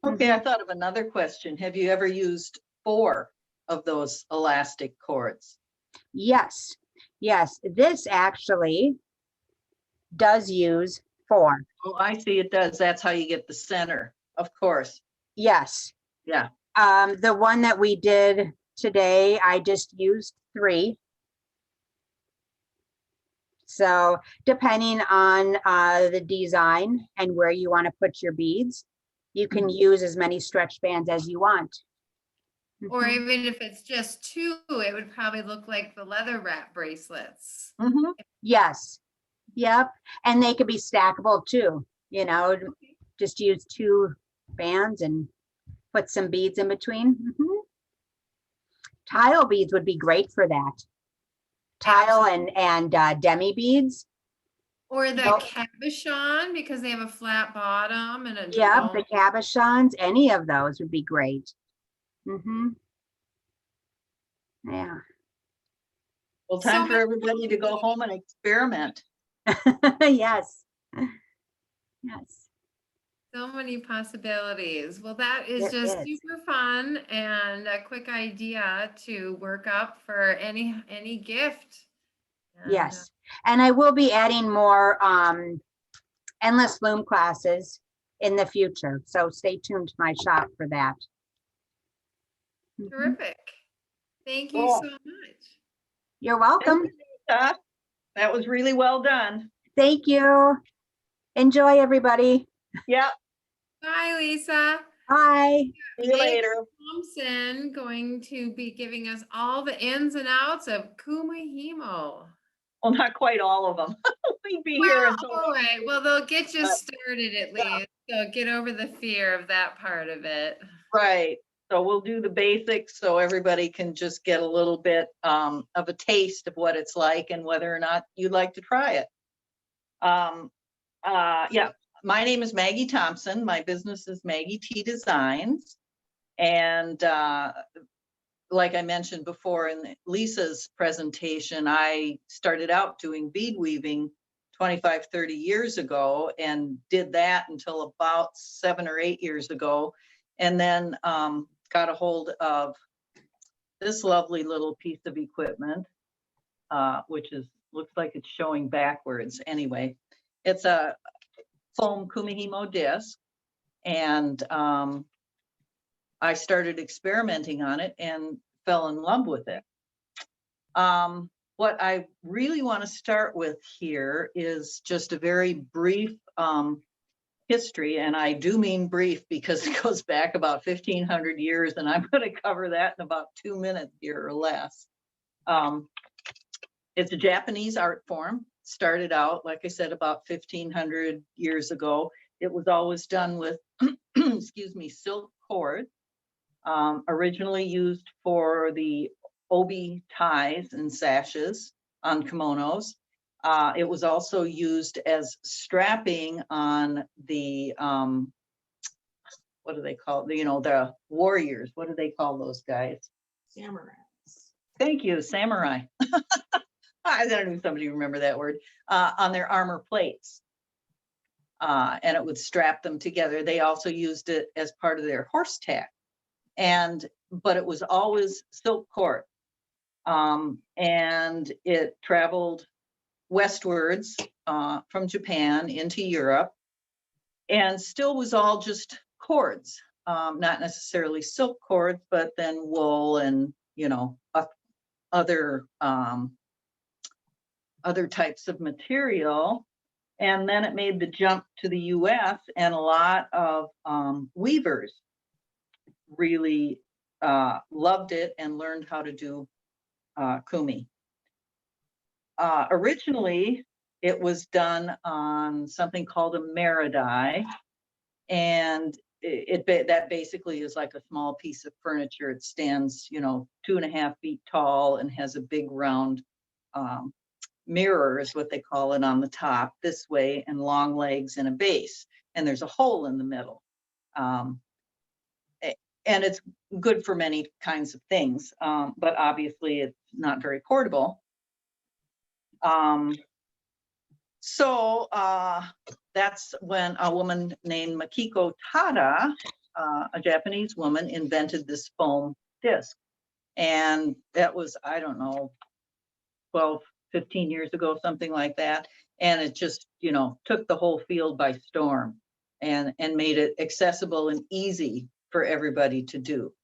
Speaker 5: Okay, I thought of another question. Have you ever used 4 of those elastic cords?
Speaker 4: Yes, this actually does use 4.
Speaker 5: Oh, I see it does. That's how you get the center, of course.
Speaker 4: Yes.
Speaker 5: Yeah.
Speaker 4: The one that we did today, I just used 3. So depending on the design and where you want to put your beads, you can use as many stretch bands as you want.
Speaker 1: Or
Speaker 4: Mhm.
Speaker 1: even if it's just 2, it would probably look like the leather wrap bracelets.
Speaker 5: Mhm.
Speaker 4: Yes. Yep. And they could be stackable too, just use 2 bands and put some beads in between. Mhm. Tile beads would be great for that. Tile and demi beads.
Speaker 1: Or the
Speaker 4: Nope.
Speaker 1: cabochon, because they have a flat bottom and a
Speaker 4: Yep, the
Speaker 1: dome.
Speaker 4: cabochons, any of those would be great. Yeah.
Speaker 5: Well,
Speaker 1: So
Speaker 5: time for
Speaker 1: many
Speaker 5: everybody to go home and experiment.
Speaker 4: Yes. Yes.
Speaker 1: So many possibilities. Well, that is
Speaker 4: There
Speaker 1: just
Speaker 4: is.
Speaker 1: super fun and a quick idea to work up for any gift. And,
Speaker 4: Yes. And I will be adding more endless loom classes in the future. So stay tuned to my shop for that. Mhm.
Speaker 1: terrific. Thank you
Speaker 5: Cool.
Speaker 1: so much.
Speaker 4: You're
Speaker 5: Thank
Speaker 4: welcome.
Speaker 5: you, Lisa. That was really well done.
Speaker 4: Thank you. Enjoy, everybody.
Speaker 5: Yep.
Speaker 1: Bye, Lisa.
Speaker 4: Bye.
Speaker 5: See you
Speaker 1: Meg
Speaker 5: later.
Speaker 1: Thompson going to be giving us all the ins and outs of Kumihimo.
Speaker 5: Well, not quite all of them. We'd be here
Speaker 1: Well,
Speaker 5: until,
Speaker 1: all right. Well, they'll get you
Speaker 5: Uh,
Speaker 1: started at
Speaker 5: yeah.
Speaker 1: least. So get over the fear of that part of it.
Speaker 5: right. So we'll do the basics so everybody can just get a little bit of a taste of what it's like and whether or not you'd like to try it. Yeah, my name is Maggie Thompson. My business is Maggie T Designs. And like I mentioned before in Lisa's presentation, I started out doing bead weaving 25, 30 years ago and did that until about 7 or 8 years ago. And then got a hold of this lovely little piece of equipment, which looks like it's showing backwards. Anyway, it's a foam Kumihimo disc. And I started experimenting on it and fell in love with it. What I really want to start with here is just a very brief history, and I do mean brief because it goes back about 1,500 years, and I'm going to cover that in about 2 minutes here or less. It's a Japanese art form. Started out, like I said, about 1,500 years ago. It was always done with, excuse me, silk cord. Originally used for the obi ties and sashes on kimonos. It was also used as strapping on the, what do they call, the warriors? What do they call those guys?
Speaker 2: Samurais.
Speaker 5: Thank you, samurai. I don't know if somebody remember that word. On their armor plates. And it would strap them together. They also used it as part of their horse tack. But it was always silk cord. And it traveled westwards from Japan into Europe and still was all just cords, not necessarily silk cords, but then wool and other other types of material. And then it made the jump to the US, and a lot of weavers really loved it and learned how to do kumi. Originally, it was done on something called a meridai, and that basically is like a small piece of furniture. It stands, 2.5 feet tall and has a big round mirror, is what they call it, on the top this way, and long legs and a base, and there's a hole in the middle. And it's good for many kinds of things, but obviously it's not very portable. So that's when a woman named Makiko Tada, a Japanese woman, invented this foam disc. And that was, I don't know, 12, 15 years ago, something like that. And it just, took the whole field by storm, and made it accessible and easy for everybody to do.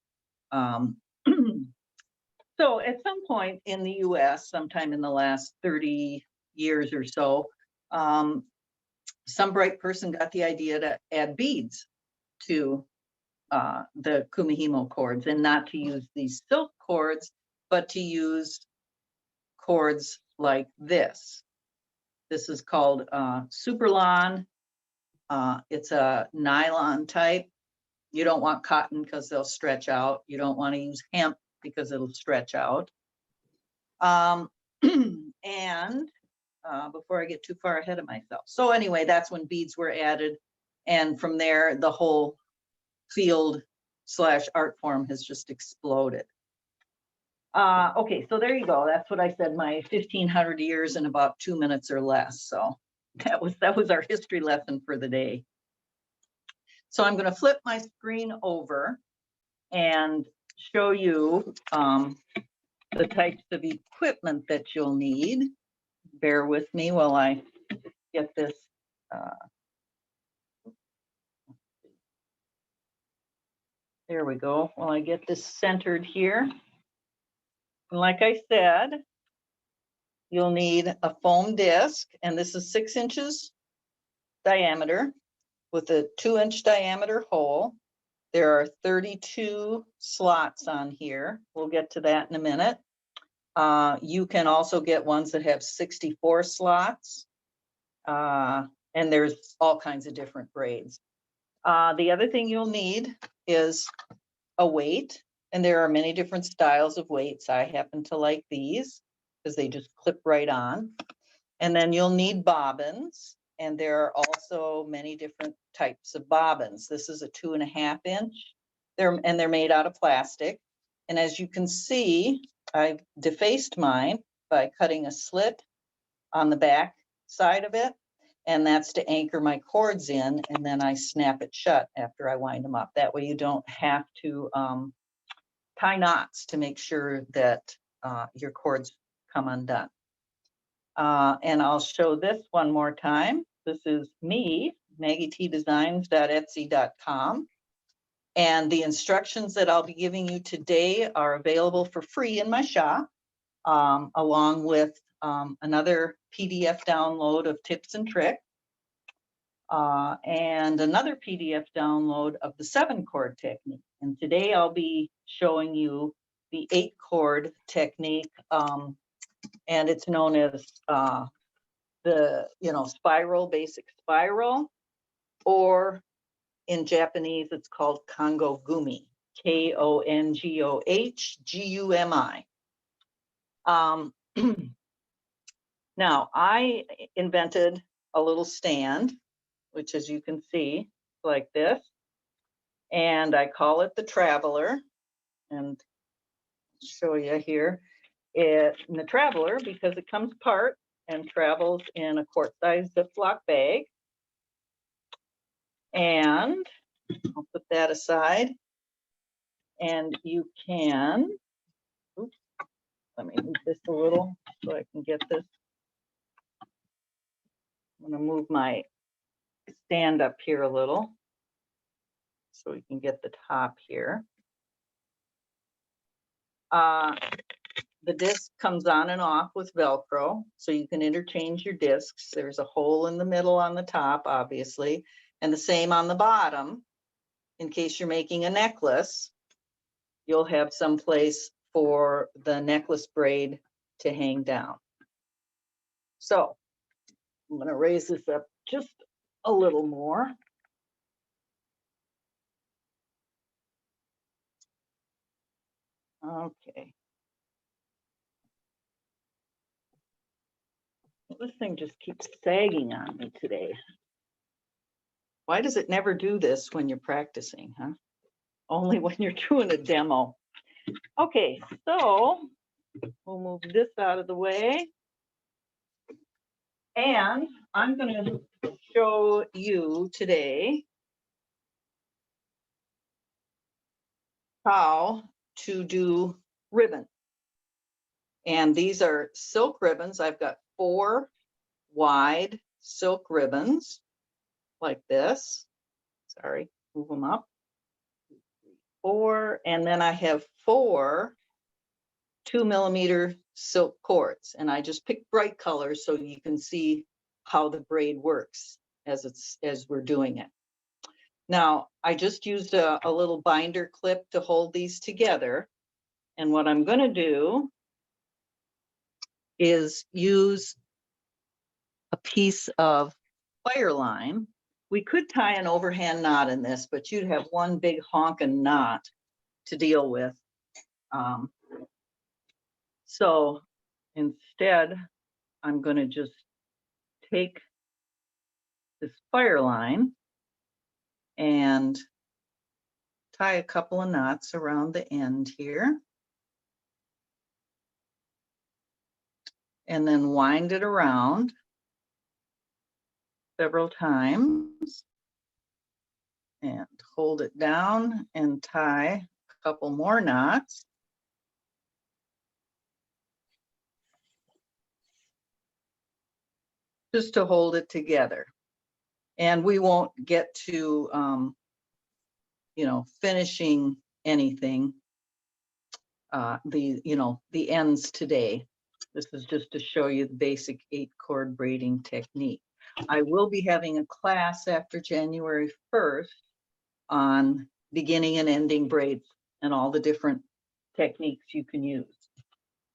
Speaker 5: So at some point in the US, sometime in the last 30 years or so, some bright person got the idea to add beads to the Kumihimo cords, and not to use these silk cords, but to use cords like this. This is called Superlon. It's a nylon type. You don't want cotton because they'll stretch out. You don't want to use hemp because it'll stretch out. And before I get too far ahead of myself. So anyway, that's when beads were added. And from there, the whole field / art form has just exploded. Okay, so there you go. That's what I said, my 1,500 years in about 2 minutes or less. So that was our history lesson for the day. So I'm going to flip my screen over and show you the types of equipment that you'll need. Bear with me while I get this. There we go. While I get this centered here. And like I said, you'll need a foam disc, and this is 6 inches diameter with a 2-inch diameter hole. There are 32 slots on here. We'll get to that in a minute. You can also get ones that have 64 slots, and there's all kinds of different grades. The other thing you'll need is a weight, and there are many different styles of weights. I happen to like these because they just clip right on. And then you'll need bobbins, and there are also many different types of bobbins. This is a 2.5 inch. They're made out of plastic. And as you can see, I've defaced mine by cutting a slit on the back side of it. And that's to anchor my cords in, and then I snap it shut after I wind them up. That way you don't have to tie knots to make sure that your cords come undone. And I'll show this one more time. This is me, MaggieTDesigns.etsy.com. And the instructions that I'll be giving you today are available for free in my shop, along with another PDF download of tips and tricks, and another PDF download of the 7-chord technique. And today I'll be showing you the 8-chord technique, and it's known as the spiral, basic spiral, or in Japanese it's called Kongo Gumi, KONGOHGUMI. Now, I invented a little stand, which, as you can see, like this, and I call it the Traveler, and I'll show you here. It's the Traveler because it comes apart and travels in a quart-sized Ziploc bag. And I'll put that aside, and you can, oops, let me move this a little so I can get this. I'm going to move my stand up here a little so we can get the top here. The disc comes on and off with Velcro, so you can interchange your discs. There's a hole in the middle on the top, obviously, and the same on the bottom. In case you're making a necklace, you'll have some place for the necklace braid to hang down. So I'm going to raise this up just a little more. Okay. Well, this thing just keeps sagging on me today. Why does it never do this when you're practicing, huh? Only when you're doing a demo. Okay, so we'll move this out of the way. And I'm going to show you today how to do ribbon. And these are silk ribbons. I've got 4 wide silk ribbons like this. Sorry, move them up. 4, and then I have 4 2mm silk cords, and I just picked bright colors so you can see how the braid works as we're doing it. Now, I just used a little binder clip to hold these together, and what I'm going to do is use a piece of wire line. We could tie an overhand knot in this, but you'd have one big honking knot to deal with. So instead, I'm going to just take this fire line and tie a couple of knots around the end here. And then wind it around several times and hold it down and tie a couple more knots. Just to hold it together. And we won't get to, finishing anything, the ends today. This is just to show you the basic 8-cord braiding technique. I will be having a class after January 1st on beginning and ending braids and all the different techniques you can use.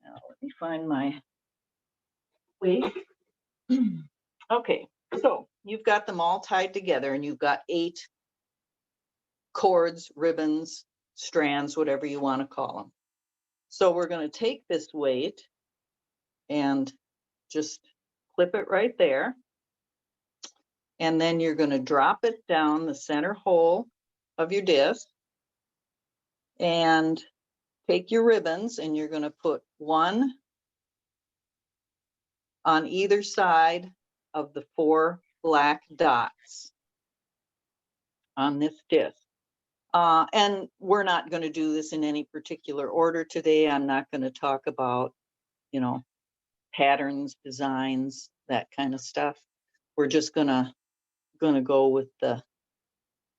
Speaker 5: Now, let me find my weight. Okay, so you've got them all tied together and you've got 8 cords, ribbons, strands, whatever you want to call them. So we're going to take this weight and just clip it right there. And then you're going to drop it down the center hole of your disc and take your ribbons and you're going to put 1 on either side of the 4 black dots on this disc. And we're not going to do this in any particular order today. I'm not going to talk about, patterns, designs, that kind of stuff. We're just gonna go with the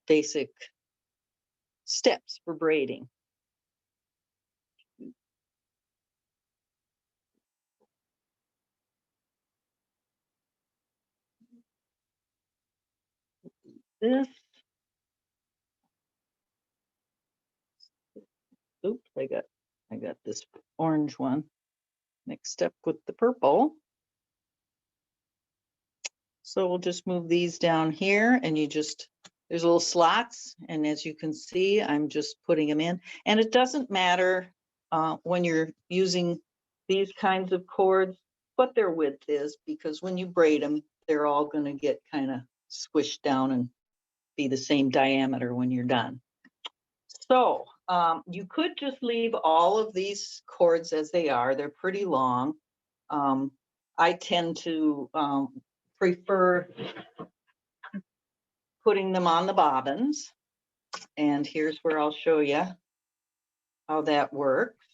Speaker 5: basic steps for braiding. This. Oops, I got this orange one mixed up with the purple. So we'll just move these down here and there's little slots. And as you can see, I'm just putting them in. And it doesn't matter when you're using these kinds of cords, what their width is, because when you braid them, they're all going to get kind of squished down and be the same diameter when you're done. So you could just leave all of these cords as they are. They're pretty long. I tend to prefer putting them on the bobbins. And here's where I'll show you how that works.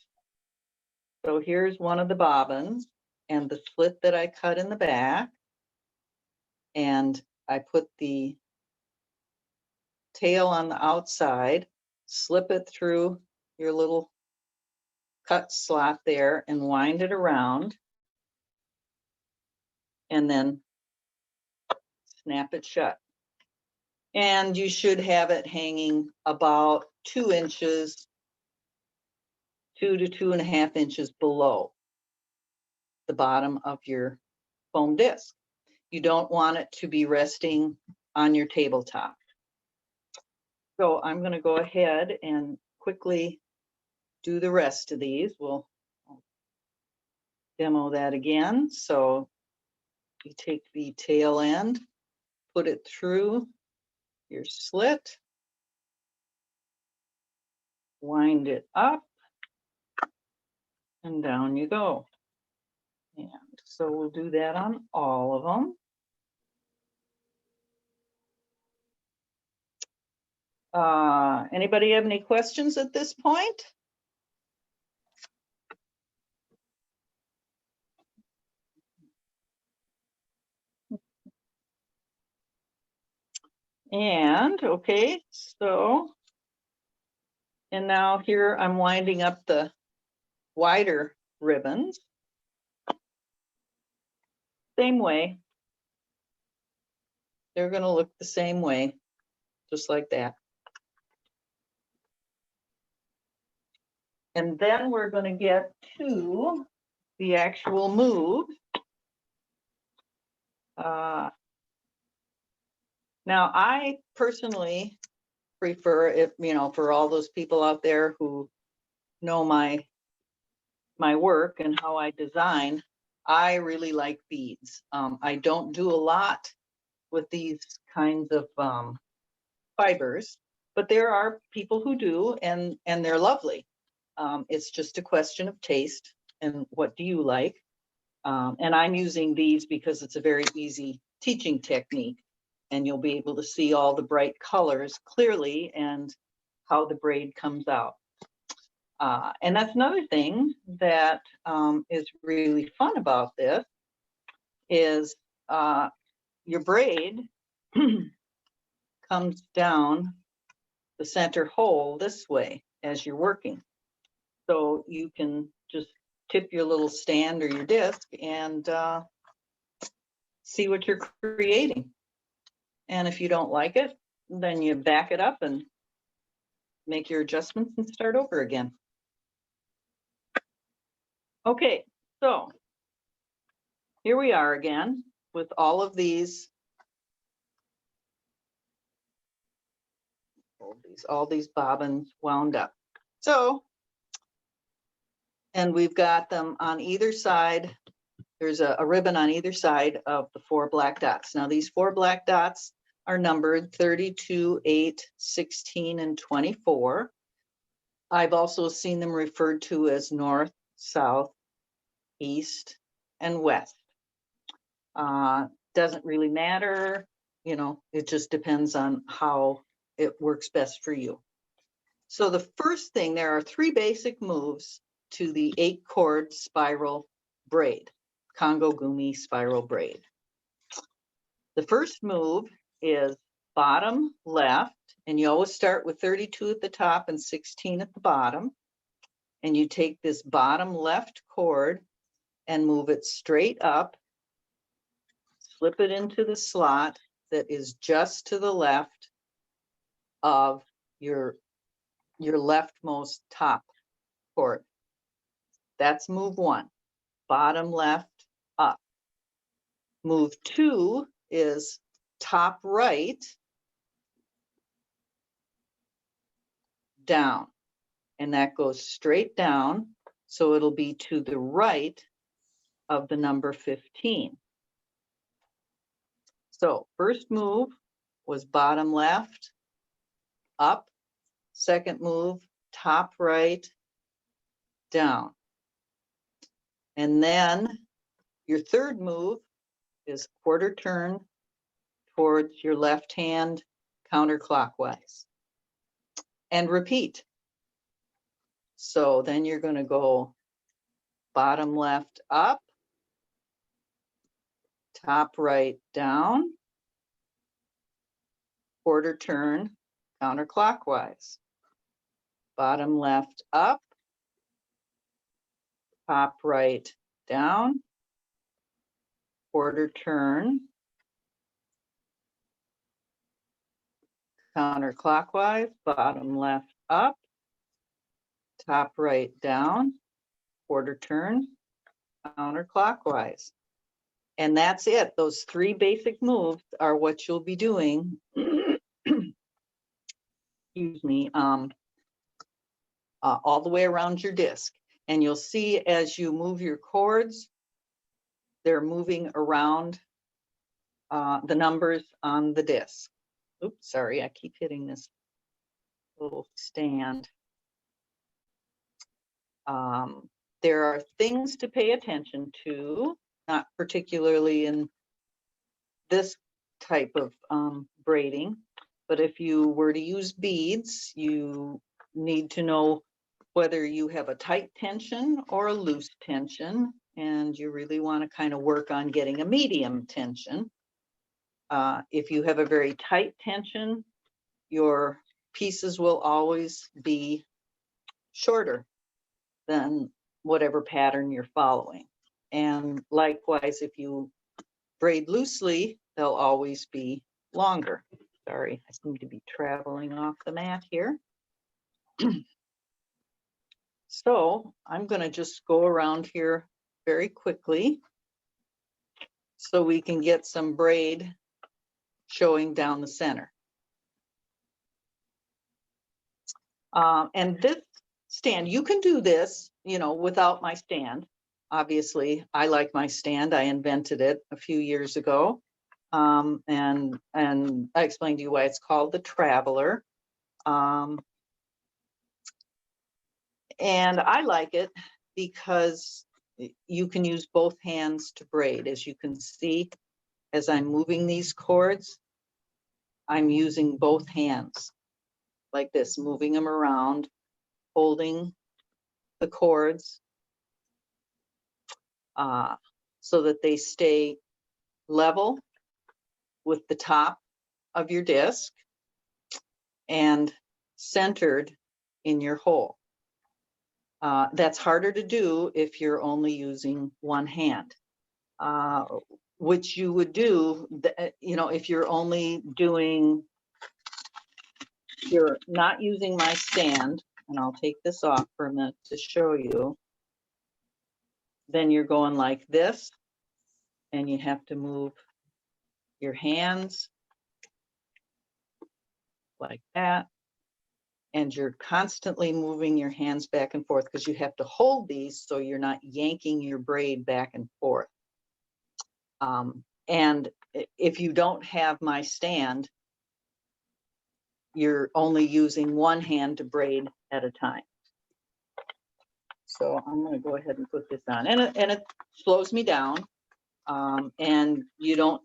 Speaker 5: So here's one of the bobbins and the slit that I cut in the back. And I put the tail on the outside, slip it through your little cut slot there and wind it around. And then snap it shut. And you should have it hanging about 2 inches, 2 to 2.5 inches below the bottom of your foam disc. You don't want it to be resting on your tabletop. So I'm going to go ahead and quickly do the rest of these. We'll demo that again. So you take the tail end, put it through your slit, wind it up, and down you go. And so we'll do that on all of them. Anybody have any questions at this point? And okay, so, and now here I'm winding up the wider ribbons. Same way. They're going to look the same way, just like that. And then we're going to get to the actual move. Now, I personally prefer, if you know, for all those people out there who know my work and how I design, I really like beads. I don't do a lot with these kinds of fibers, but there are people who do, and they're lovely. It's just a question of taste and what do you like. And I'm using these because it's a very easy teaching technique, and you'll be able to see all the bright colors clearly and how the braid comes out. And that's another thing that is really fun about this is your braid comes down the center hole this way as you're working. So you can just tip your little stand or your disc and see what you're creating. And if you don't like it, then you back it up and make your adjustments and start over again. Okay, so here we are again with all of these, all these bobbins wound up. So, and we've got them on either side. There's a ribbon on either side of the 4 black dots. Now these 4 black dots are numbered 32, 8, 16, and 24. I've also seen them referred to as north, south, east, and west. Doesn't really matter, you know, it just depends on how it works best for you. So the first thing, there are 3 basic moves to the 8-cord spiral braid, Congo Gumi spiral braid. The first move is bottom left, and you always start with 32 at the top and 16 at the bottom. And you take this bottom left cord and move it straight up, slip it into the slot that is just to the left of your leftmost top cord. That's move 1, bottom left up. Move 2 is top right down, and that goes straight down, so it'll be to the right of the number 15. So first move was bottom left up, second move top right down, and then your third move is quarter turn towards your left hand counterclockwise, and repeat. So then you're going to go bottom left up, top right down, quarter turn counterclockwise, bottom left up, top right down, quarter turn, counterclockwise, bottom left up, top right down, quarter turn, counterclockwise. And that's it. Those 3 basic moves are what you'll be doing. Excuse me, all the way around your disc. And you'll see as you move your cords, they're moving around the numbers on the disc. Oops, sorry, I keep hitting this little stand. There are things to pay attention to, not particularly in this type of braiding, but if you were to use beads, you need to know whether you have a tight tension or a loose tension, and you really want to kind of work on getting a medium tension. If you have a very tight tension, your pieces will always be shorter than whatever pattern you're following. And likewise, if you braid loosely, they'll always be longer. Sorry, I seem to be traveling off the mat here. So I'm going to just go around here very quickly so we can get some braid showing down the center. And this stand, you can do this, you know, without my stand. Obviously, I like my stand. I invented it a few years ago. And I explained to you why it's called the Traveler. And I like it because you can use both hands to braid. As you can see, as I'm moving these cords, I'm using both hands like this, moving them around, holding the cords so that they stay level with the top of your disc and centered in your hole. That's harder to do if you're only using one hand, which you would do, you know, if you're only doing, you're not using my stand, and I'll take this off for a minute to show you, then you're going like this, and you have to move your hands like that. And you're constantly moving your hands back and forth because you have to hold these so you're not yanking your braid back and forth. And if you don't have my stand, you're only using one hand to braid at a time. So I'm going to go ahead and put this on, and it slows me down, and you don't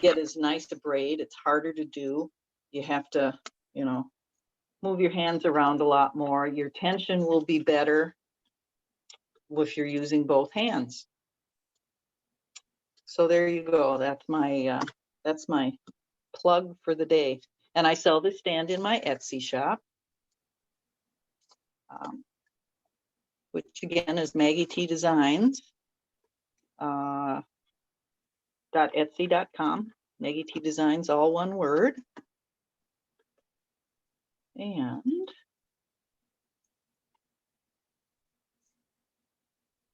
Speaker 5: get as nice a braid. It's harder to do. You have to, you know, move your hands around a lot more. Your tension will be better if you're using both hands. So there you go. That's my plug for the day. And I sell this stand in my Etsy shop, which again is Maggie T Designs. .etsy.com. Maggie T Designs, all one word. And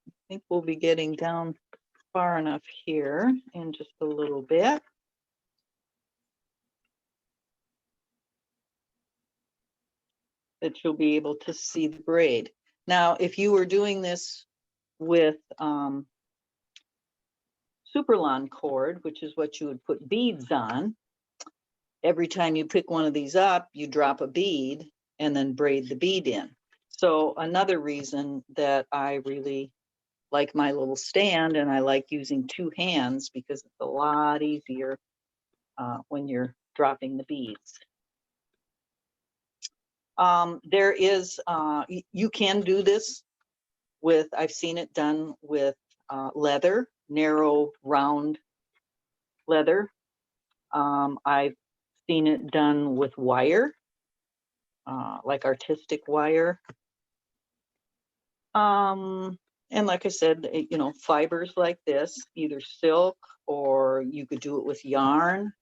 Speaker 5: I think we'll be getting down far enough here in just a little bit. That you'll be able to see the braid. Now, if you were doing this with Superlon cord, which is what you would put beads on, every time you pick one of these up, you drop a bead and then braid the bead in. So another reason that I really like my little stand, and I like using two hands because it's a lot easier when you're dropping the beads. There is, you can do this with, I've seen it done with leather, narrow, round leather. I've seen it done with wire, like artistic wire. And like I said, you know, fibers like this, either silk or you could do it with yarn.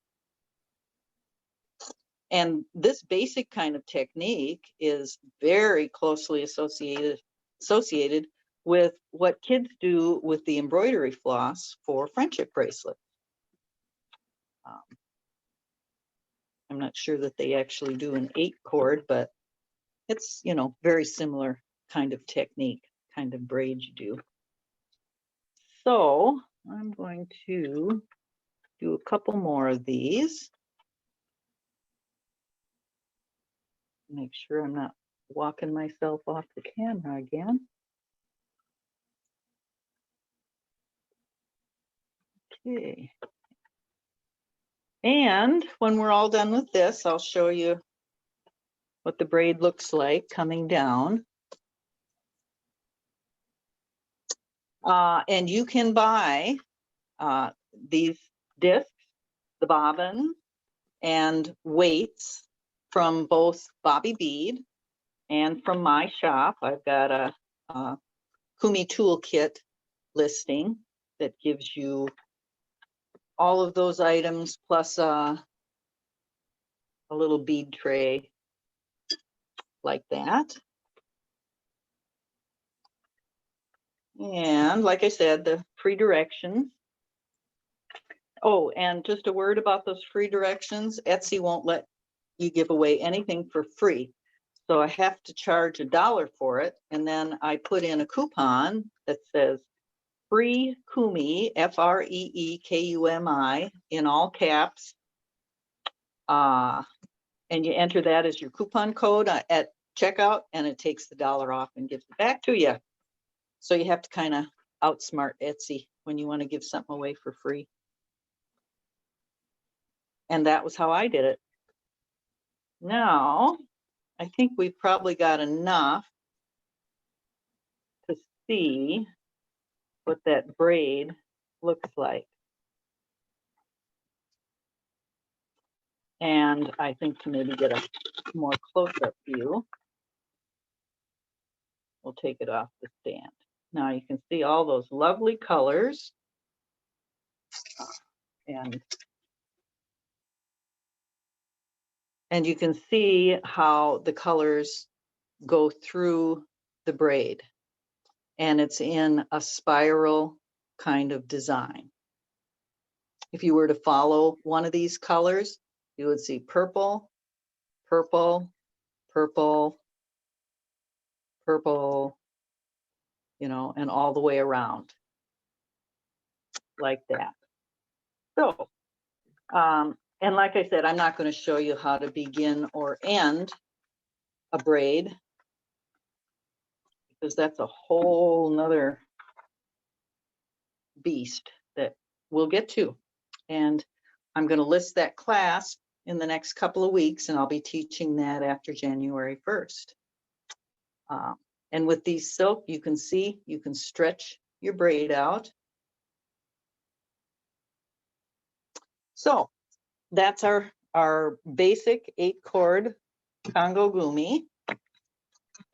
Speaker 5: And this basic kind of technique is very closely associated with what kids do with the embroidery floss for friendship bracelets. I'm not sure that they actually do an 8-cord, but it's, you know, very similar kind of technique, kind of braid you do. So I'm going to do a couple more of these. Make sure I'm not walking myself off the camera again. Okay. And when we're all done with this, I'll show you what the braid looks like coming down. And you can buy these discs, the bobbin, and weights from both Bobby Bead and from my shop. I've got a Kumi toolkit listing that gives you all of those items plus a little bead tray like that. And like I said, the free directions. Oh, and just a word about those free directions. Etsy won't let you give away anything for free. So I have to charge $1 for it. And then I put in a coupon that says free Kumi, FREEKUMI, in all caps. And you enter that as your coupon code at checkout, and it takes the $1 off and gives it back to you. So you have to kind of outsmart Etsy when you want to give something away for free. And that was how I did it. Now, I think we've probably got enough to see what that braid looks like. And I think to maybe get a more close-up view, we'll take it off the stand. Now you can see all those lovely colors. And you can see how the colors go through the braid. And it's in a spiral kind of design. If you were to follow one of these colors, you would see purple, purple, purple, purple, you know, and all the way around like that. So, and like I said, I'm not going to show you how to begin or end a braid, because that's a whole nother beast that we'll get to. And I'm going to list that class in the next couple of weeks, and I'll be teaching that after January 1st. And with these silk, you can see, you can stretch your braid out. So that's our basic 8-cord Congo Gumi.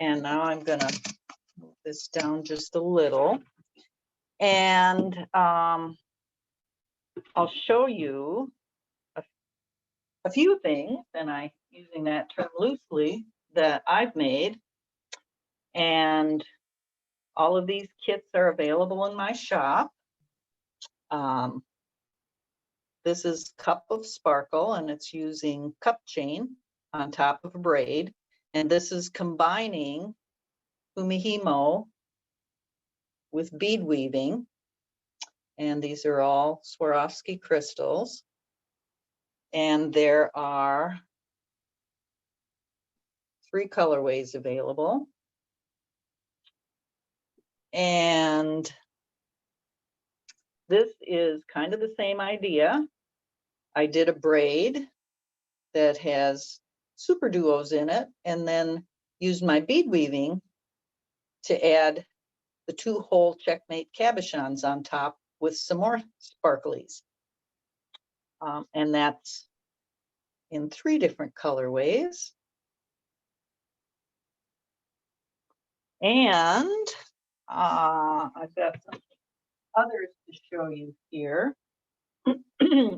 Speaker 5: And now I'm going to move this down just a little. And I'll show you a few things, and I'm using that term loosely, that I've made. And all of these kits are available in my shop. This is Cup of Sparkle, and it's using cup chain on top of a braid. And this is combining Kumihimo with bead weaving. And these are all Swarovski crystals. And there are 3 colorways available. And this is kind of the same idea. I did a braid that has super duos in it, and then used my bead weaving to add the 2-hole checkmate cabochons on top with some more sparklies. And that's in 3 different colorways. And I've got some others to show you here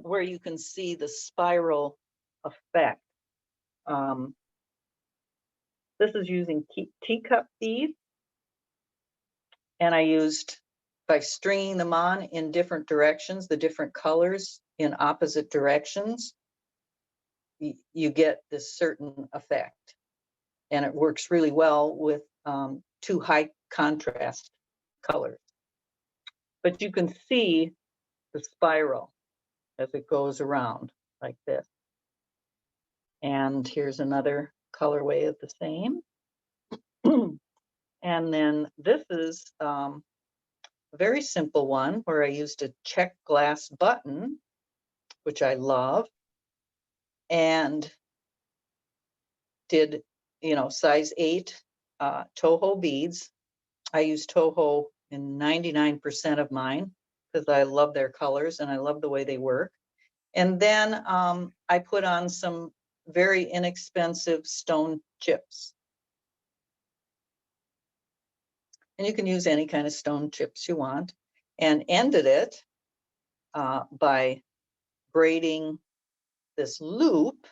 Speaker 5: where you can see the spiral effect. This is using teacup beads, and I used, by stringing them on in different directions, the different colors in opposite directions, you get this certain effect. And it works really well with two high contrast colors. But you can see the spiral as it goes around like this. And here's another colorway of the same. And then this is a very simple one where I used a check glass button, which I love, and did, size 8 Toho beads. I use Toho in 99% of mine because I love their colors and I love the way they work. And then I put on some very inexpensive stone chips. And you can use any kind of stone chips you want, and ended it by braiding this loop.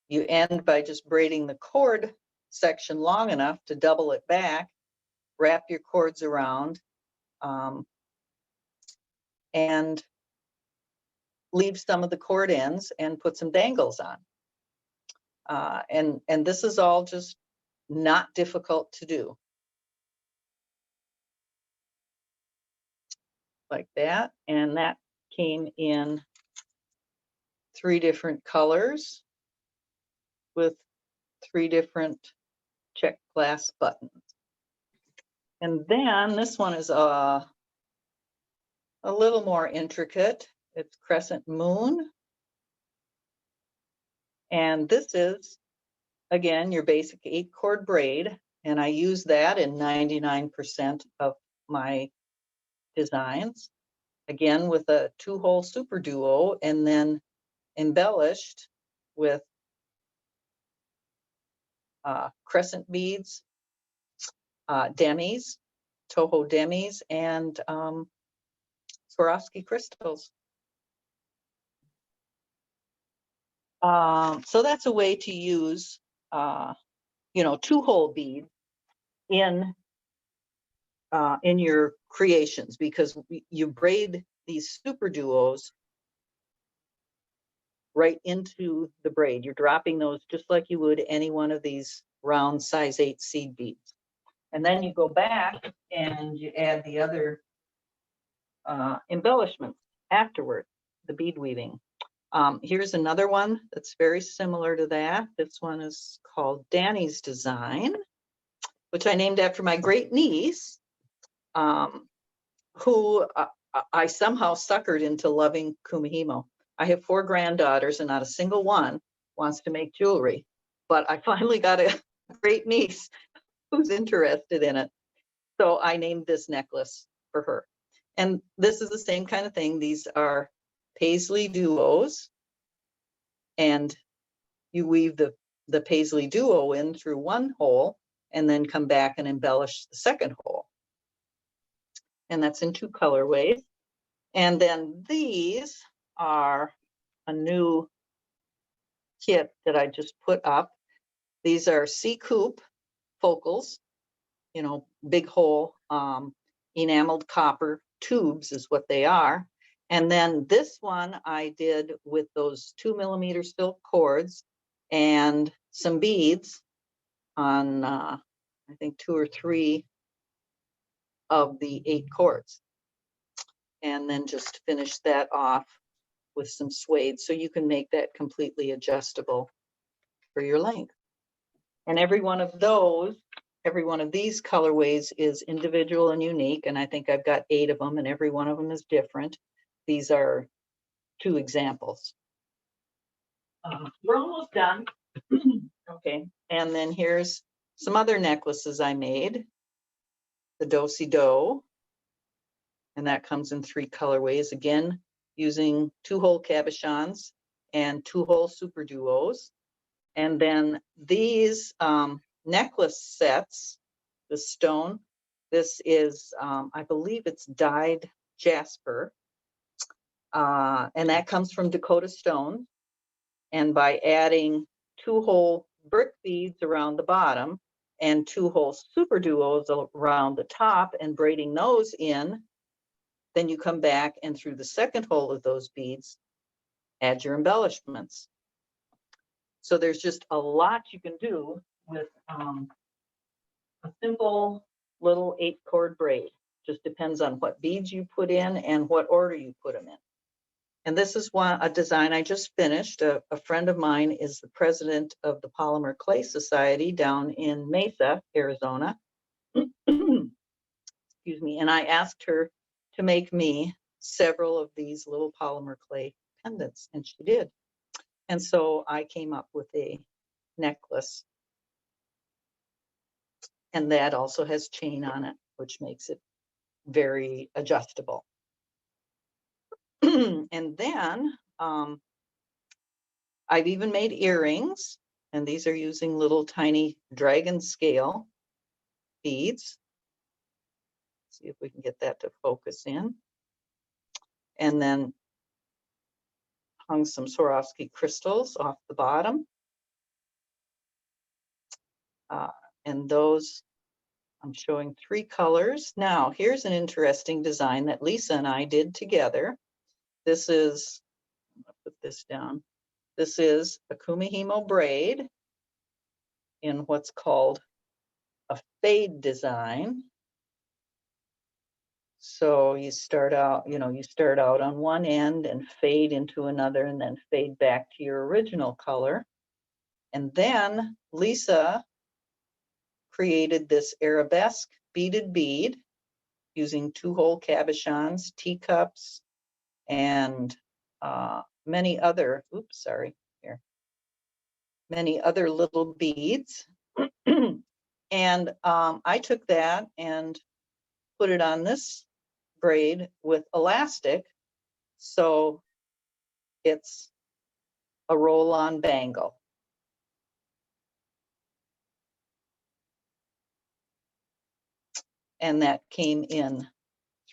Speaker 5: You end by just braiding the cord section long enough to double it back, wrap your cords around, and leave some of the cord ends and put some dangles on. And this is all just not difficult to do. Like that. And that came in 3 different colors with 3 different check glass buttons. And then this one is a little more intricate. It's Crescent Moon. And this is, again, your basic 8-cord braid. And I use that in 99% of my designs. Again, with a 2-hole super duo, and then embellished with crescent beads, demis, Toho demis, and Swarovski crystals. So that's a way to use, 2-hole bead in your creations, because you braid these super duos right into the braid. You're dropping those just like you would any one of these round size 8 seed beads. And then you go back and you add the other embellishments afterward, the bead weaving. Here's another one that's very similar to that. This one is called Danny's Design, which I named after my great niece, who I somehow suckered into loving Kumihimo. I have 4 granddaughters and not a single one wants to make jewelry, but I finally got a great niece who's interested in it. So I named this necklace for her. And this is the same kind of thing. These are Paisley Duos, and you weave the Paisley Duo in through 1 hole and then come back and embellish the 2nd hole. And that's in 2 colorways. And then these are a new kit that I just put up. These are C-coupe focals, big hole, enameled copper tubes is what they are. And then this one I did with those 2mm silk cords and some beads on, I think 2 or 3 of the 8 cords. And then just finish that off with some suede, so you can make that completely adjustable for your length. And every one of these colorways is individual and unique, and I think I've got 8 of them, and every one of them is different. These are 2 examples. We're almost done. Okay, and then here's some other necklaces I made. The Do-si-do, and that comes in 3 colorways, again, using 2-hole cabochons and 2-hole super duos. And then these necklace sets, the stone, This is, I believe it's dyed jasper. And that comes from Dakota Stone. And by adding 2-hole brick beads around the bottom and 2-hole super duos around the top and braiding those in, then you come back and through the second hole of those beads, add your embellishments. So there's just a lot you can do with a simple little 8-cord braid. Just depends on what beads you put in and what order you put them in. And this is a design I just finished. A friend of mine is the president of the Polymer Clay Society down in Mesa, Arizona. Excuse me. And I asked her to make me several of these little polymer clay pendants, and she did. And so I came up with a necklace. And that also has chain on it, which makes it very adjustable. And then I've even made earrings, and these are using little tiny dragon scale beads. See if we can get that to focus in. And then hung some Swarovski crystals off the bottom. And those, I'm showing 3 colors. Now, here's an interesting design that Lisa and I did together. This is, I'm gonna put this down. This is a Kumihimo braid in what's called a fade design. So you start out, you start out on one end and fade into another and then fade back to your original color. And then Lisa created this arabesque beaded bead using 2-hole cabochons, teacups, and many other, many other little beads. And I took that and put it on this braid with elastic. So it's a roll-on bangle. And that came in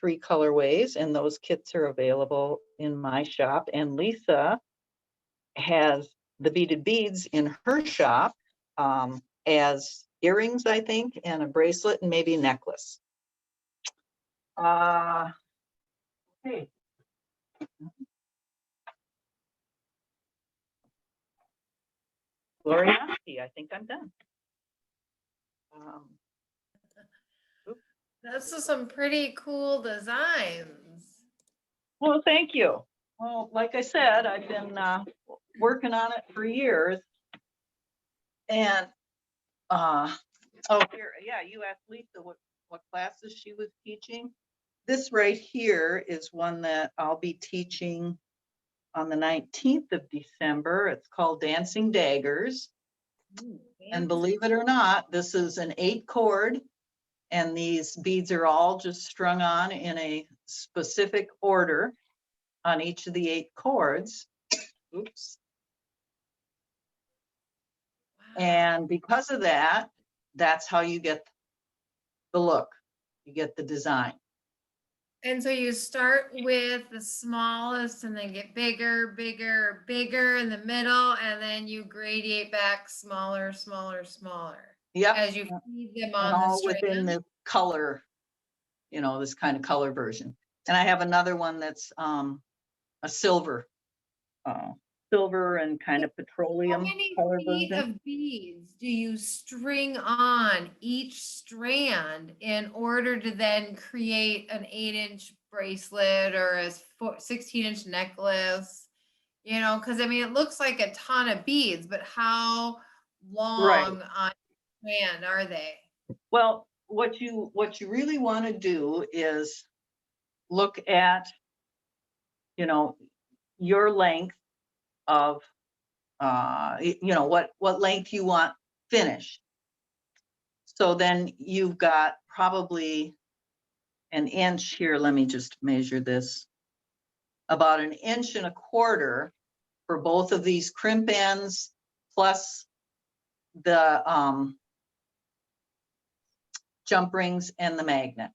Speaker 5: 3 colorways, and those kits are available in my shop. And Lisa has the beaded beads in her shop as earrings, I think, and a bracelet and maybe a necklace. Okay. Gloriosity, I think I'm done.
Speaker 1: This is some pretty cool designs.
Speaker 5: Well, thank you. Well, like I said, I've been working on it for years. And, oh, here, yeah, you asked Lisa what classes she was teaching. This right here is one that I'll be teaching on the 19th of December. It's called Dancing Daggers. And believe it or not, this is an 8-cord, and these beads are all just strung on in a specific order on each of the 8 cords. Oops.
Speaker 1: Wow.
Speaker 5: And because of that, that's how you get the look. You get the design.
Speaker 1: And so you start with the smallest and then get bigger, bigger, bigger in the middle, and then you gradiate back smaller, smaller, smaller.
Speaker 5: Yep.
Speaker 1: As you feed them
Speaker 5: And
Speaker 1: on the
Speaker 5: all within
Speaker 1: strand.
Speaker 5: the color, this kind of color version. And I have another one that's a silver and kind of
Speaker 1: How
Speaker 5: petroleum
Speaker 1: many
Speaker 5: color
Speaker 1: feet
Speaker 5: version.
Speaker 1: of beads do you string on each strand in order to then create an 8-inch bracelet or a 16-inch necklace? Because I mean, it looks like a ton of beads, but how long on strand are they?
Speaker 5: Well, what you really want to do is look at, your length of, what length you want finished. So then you've got probably an inch here. Let me just measure this. About 1.25 inches for both of these crimp ends, plus the jump rings and the magnet,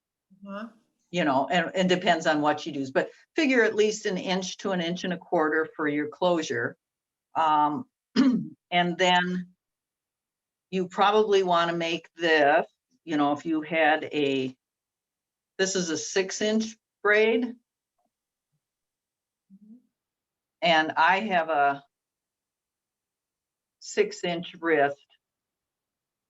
Speaker 1: Uh-huh.
Speaker 5: you know, and depends on what you do, but figure at least 1 inch to 1.25 inches for your closure. And then you probably want to make this, you know, if you had this is a 6-inch braid,
Speaker 1: Mhm.
Speaker 5: and I have a 6-inch wrist,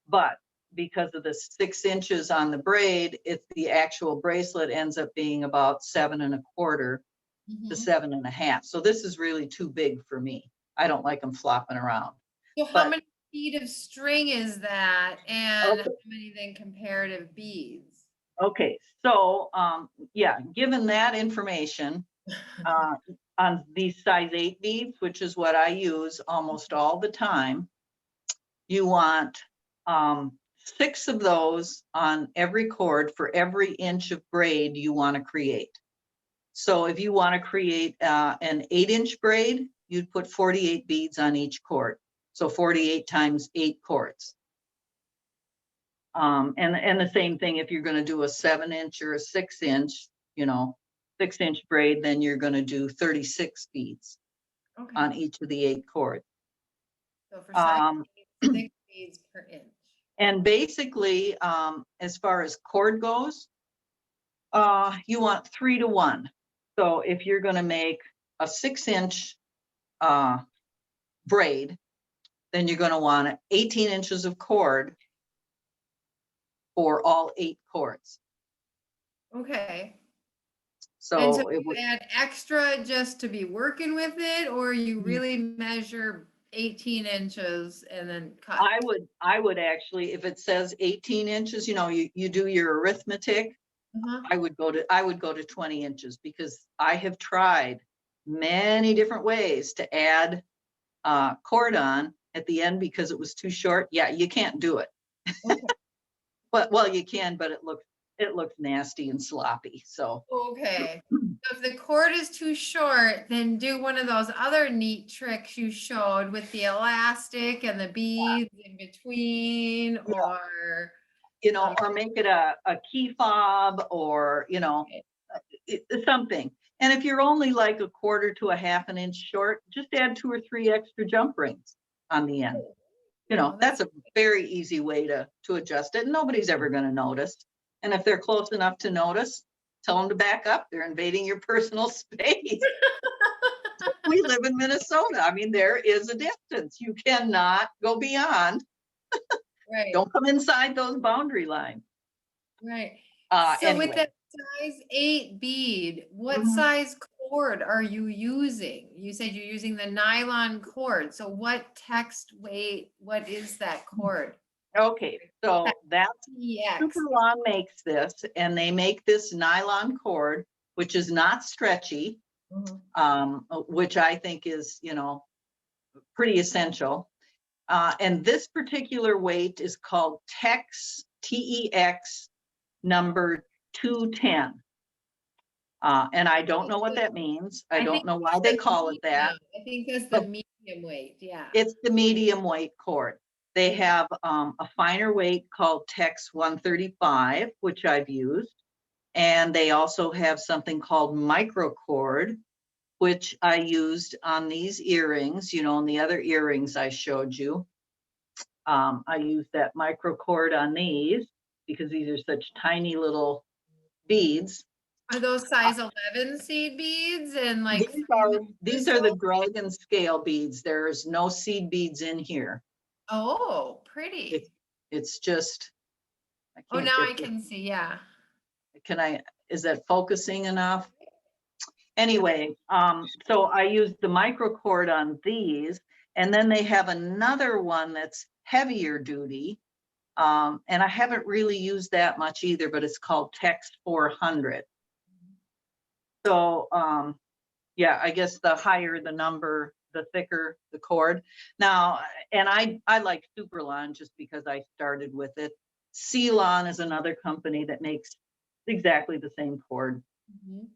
Speaker 5: but because of the 6 inches on the braid, it's the actual bracelet ends up being about 7.25 to
Speaker 1: Mhm.
Speaker 5: 7.5. So this is really too big for me. I don't like them flopping around.
Speaker 1: So how
Speaker 5: But-
Speaker 1: many feet of string is that, and
Speaker 5: Okay.
Speaker 1: how many then comparative beads?
Speaker 5: Okay, so yeah, given that information, on these size 8 beads, which is what I use almost all the time, you want 6 of those on every cord for every inch of braid you want to create. So if you want to create an 8-inch braid, you'd put 48 beads on each cord. So 48 times 8 cords. And the same thing if you're going to do a 7-inch or a 6-inch, you know, 6-inch braid, then you're going to do 36 beads
Speaker 1: Okay,
Speaker 5: on each of the 8 cords.
Speaker 1: so for size
Speaker 5: Um,
Speaker 1: 8, 6 beads per inch.
Speaker 5: and basically, as far as cord goes, you want 3 to 1. So if you're going to make a 6-inch braid, then you're going to want 18 inches of cord for all 8 cords.
Speaker 1: Okay.
Speaker 5: So
Speaker 1: And so
Speaker 5: it
Speaker 1: you
Speaker 5: would,
Speaker 1: add extra just to be working with it, or you
Speaker 5: Mhm.
Speaker 1: really measure 18 inches and then cut?
Speaker 5: I would actually, if it says 18 inches, you know, you do your arithmetic,
Speaker 1: Uh-huh.
Speaker 5: I would go to 20 inches because I have tried many different ways to add cord on at the end because it was too short. Yeah, you can't do it.
Speaker 1: Okay.
Speaker 5: But well, you can, but it looks nasty and sloppy. So
Speaker 1: Okay. So if the cord is too short, then do one of those other neat tricks you showed with the elastic and the beads in between,
Speaker 5: Yeah.
Speaker 1: or
Speaker 5: you know, or make it a key fob, or you know, something. And if you're only like 1/4 to 1/2 inch short, just add 2 or 3 extra jump rings on the end. You know,
Speaker 1: Oh,
Speaker 5: that's a very easy way to adjust it. Nobody's ever going to notice. And if they're close enough to notice, tell them to back up. They're invading your personal space. We live in Minnesota. I mean, there is a distance. You cannot go beyond.
Speaker 1: right,
Speaker 5: Don't come inside those boundary lines.
Speaker 1: right. So with
Speaker 5: Anyway,
Speaker 1: that size 8 bead, what
Speaker 5: Mhm.
Speaker 1: size cord are you using? You said you're using the nylon cord. So what text weight, what is that cord?
Speaker 5: okay, so that's
Speaker 1: EX.
Speaker 5: Superlon makes this, and they make this nylon cord, which is not stretchy, which I think is, you know, pretty essential. And this particular weight is called TEX number 210. And I don't know what that means. I don't
Speaker 1: think
Speaker 5: know why
Speaker 1: that's
Speaker 5: they
Speaker 1: the
Speaker 5: call it that.
Speaker 1: medium. I think that's the medium weight. Yeah.
Speaker 5: It's the medium weight cord. They have a finer weight called TEX 135, which I've used. And they also have something called microcord, which I used on these earrings, you know, and the other earrings I showed you. I used that microcord on these because these are such tiny little beads.
Speaker 1: Are those size 11 seed beads and like
Speaker 5: These are the dragon scale beads. There's no seed beads in here.
Speaker 1: oh, pretty.
Speaker 5: It's just, I
Speaker 1: Oh,
Speaker 5: can't
Speaker 1: now I
Speaker 5: get this.
Speaker 1: can see. Yeah.
Speaker 5: Is that focusing enough? Anyway, so I used the microcord on these, and then they have another one that's heavier duty. And I haven't really used that much either, but it's called TEX 400. So, yeah, I guess the higher the number, the thicker the cord. Now, and I like Superlon just because I started with it. Celon is another company that makes exactly the same cord.
Speaker 1: Mhm.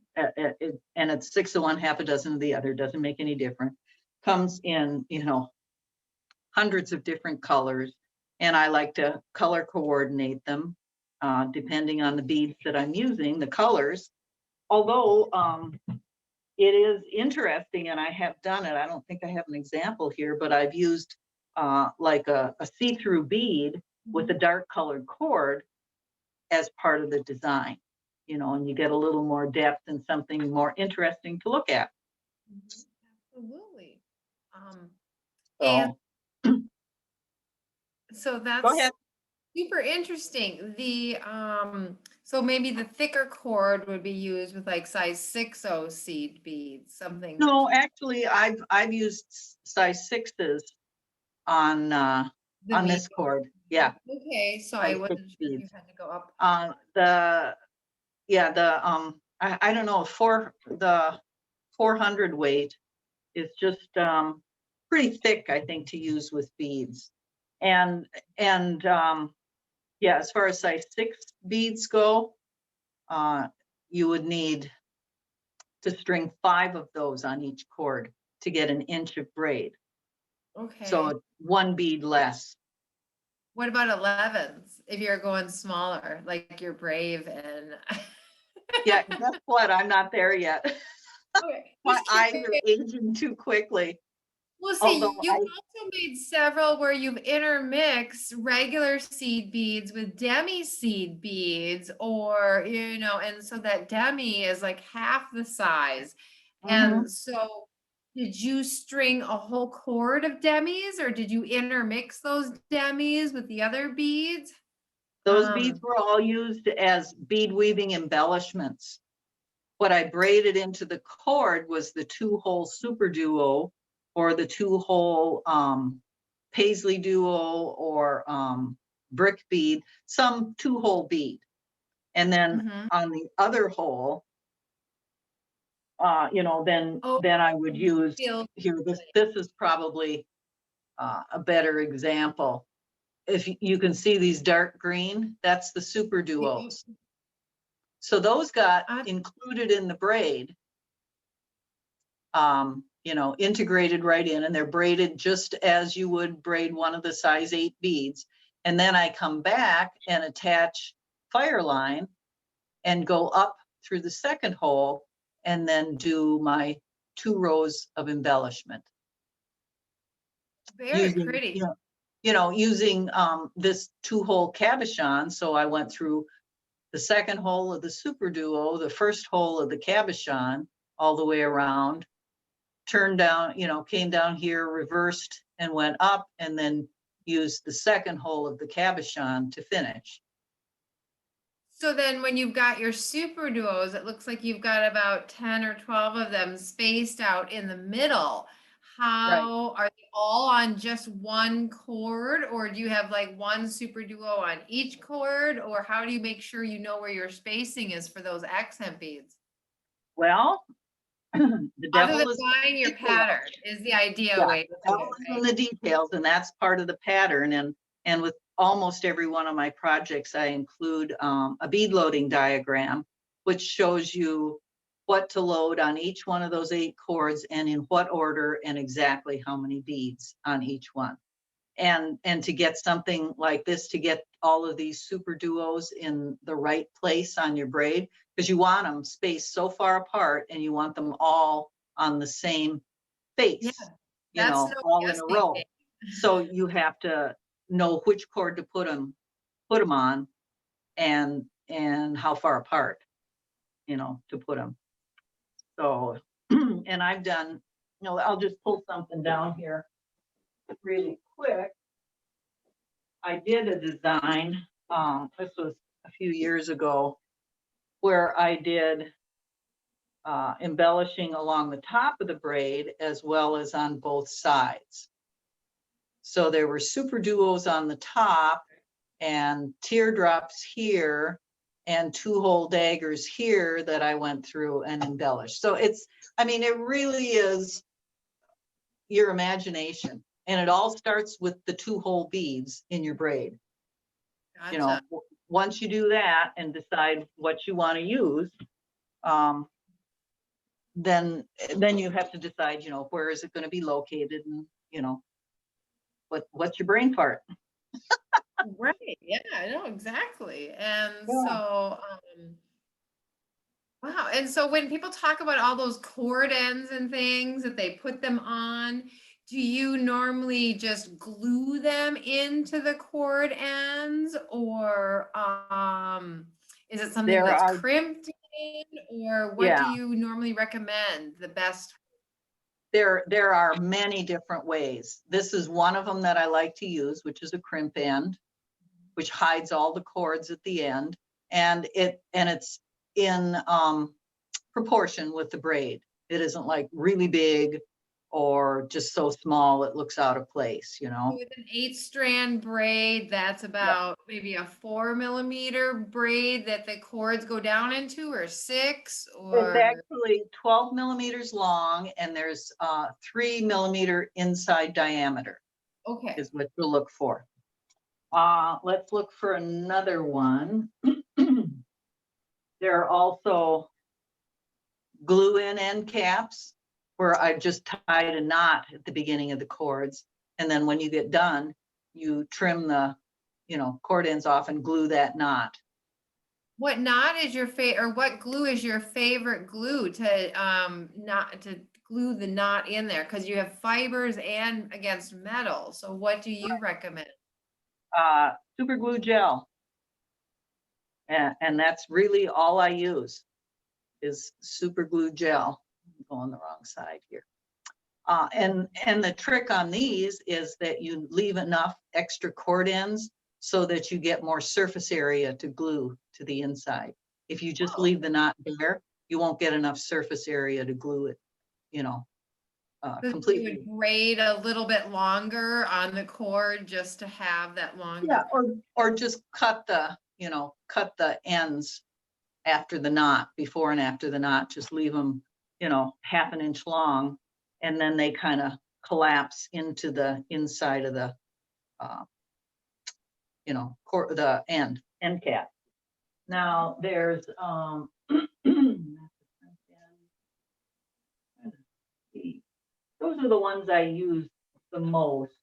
Speaker 5: And it's 6 of one, half a dozen of the other, doesn't make any difference. Comes in, you know, hundreds of different colors, and I like to color coordinate them. depending on the beads that I'm using, the colors. Although it is interesting, and I have done it. I don't think I have an example here, but I've used like a see-through bead with a dark colored cord as part of the design, you know, and you get a little more depth and something more interesting to look at.
Speaker 1: Absolutely.
Speaker 5: So,
Speaker 1: And so that's
Speaker 5: go ahead.
Speaker 1: super interesting. So maybe the thicker cord would be used with like size 6/0 seed beads, something.
Speaker 5: No, actually, I've used size 6s on
Speaker 1: the
Speaker 5: this
Speaker 1: medium.
Speaker 5: cord. Yeah.
Speaker 1: Okay, so
Speaker 5: Size
Speaker 1: I wasn't
Speaker 5: 6
Speaker 1: sure if you
Speaker 5: beads.
Speaker 1: had to go up.
Speaker 5: I don't know, the 400 weight is just pretty thick, I think, to use with beads. And yeah, as far as size 6 beads go, you would need to string 5 of those on each cord to get an inch of braid.
Speaker 1: Okay.
Speaker 5: So 1 bead less.
Speaker 1: What about 11s? If you're going smaller, like you're brave and.
Speaker 5: Yeah, guess what? I'm not there yet.
Speaker 1: Okay,
Speaker 5: My
Speaker 1: just
Speaker 5: eyes
Speaker 1: curious.
Speaker 5: are aging too quickly.
Speaker 1: Well, see,
Speaker 5: Although
Speaker 1: you've also made several where you've intermixed regular seed beads with demi seed beads, or, you know, and so that demi is like half the size. And so did you string a whole cord of demis, or did you intermix those demis with the other beads?
Speaker 5: Those beads were all used as bead weaving embellishments. What I braided into the cord was the 2-hole super duo, or the 2-hole Paisley Duo, or brick bead, some 2-hole bead. And then on the other hole, you know, then I would use here, this is probably a better example. If you can see these dark green, that's the super duos. So those got included in the braid, you know, integrated right in, and they're braided just as you would braid one of the size 8 beads. And then I come back and attach fire line and go up through the second hole and then do my 2 rows of embellishment.
Speaker 1: Very pretty.
Speaker 5: Using this 2-hole cabochon. So I went through the second hole of the super duo, the first hole of the cabochon, all the way around, turned down, you know, came down here, reversed and went up, and then used the second hole of the cabochon to finish.
Speaker 1: So then when you've got your super duos, it looks like you've got about 10 or 12 of them spaced out in the middle. How are they all on just one cord, or do you have like one super duo on each cord, or how do you make sure you know where your spacing is for those accent beads?
Speaker 5: Well, the
Speaker 1: Other
Speaker 5: devil
Speaker 1: than
Speaker 5: is
Speaker 1: buying your pattern is the idea way to do
Speaker 5: devil
Speaker 1: it,
Speaker 5: is
Speaker 1: right?
Speaker 5: in the details, and that's part of the pattern. And with almost every one of my projects, I include a bead loading diagram, which shows you what to load on each one of those 8 cords and in what order and exactly how many beads on each one. And to get something like this, to get all of these super duos in the right place on your braid, because you want them spaced so far apart and you want them all on the same face, you know, all in a row. So you have to know which cord to put them on and how far apart, you know, to put them. So, and I've done, you know, I'll just pull something down here really quick. I did a design, this was a few years ago, where I did embellishing along the top of the braid as well as on both sides. So there were super duos on the top and teardrops here and 2-hole daggers here that I went through and embellished. So it's, I mean, it really is your imagination. And it all starts with the 2-hole beads in your braid.
Speaker 1: Gotcha.
Speaker 5: You know, once you do that and decide what you want to use, then you have to decide, you know, where is it going to be located, and, you know, what's your brain part?
Speaker 1: Right, yeah, I know, exactly. And
Speaker 3: Yeah.
Speaker 1: so, wow. And so when people talk about all those cord ends and things that they put them on, do you normally just glue them into the cord ends, or is it something
Speaker 3: There
Speaker 1: that's
Speaker 3: are,
Speaker 1: crimped in, or what do
Speaker 3: yeah,
Speaker 1: you normally recommend the best?
Speaker 5: there are many different ways. This is one of them that I like to use, which is a crimp end, which hides all the cords at the end. And it's in proportion with the braid. It isn't like really big or just so small it looks out of place, you know?
Speaker 1: With an 8-strand braid, that's about maybe a 4 millimeter braid that the cords go down into, or 6,
Speaker 5: It's
Speaker 1: or
Speaker 5: actually 12 millimeters long and there's 3 millimeter inside diameter
Speaker 1: okay.
Speaker 5: is what you'll look for. Let's look for another one. There are also glue-in end caps where I just tied a knot at the beginning of the cords. And then when you get done, you trim the, cord ends off and glue that knot.
Speaker 1: What knot is your favorite, or what glue is your favorite glue to not to glue the knot in there? Because you have fibers and against metal. So what do you recommend?
Speaker 5: Super glue gel. And that's really all I use is super glue gel. I'm going the wrong side here. And the trick on these is that you leave enough extra cord ends so that you get more surface area to glue to the inside. If you just
Speaker 1: Oh.
Speaker 5: leave the knot bare, you won't get enough surface area to glue it,
Speaker 1: So you
Speaker 5: completely.
Speaker 1: would braid a little bit longer on the cord just to have that longer.
Speaker 5: Yeah, or just cut the ends after the knot, before and after the knot, just leave them, half an inch long, and then they kind of collapse into the inside of the, the end cap. Now there's, those are the ones I use the most.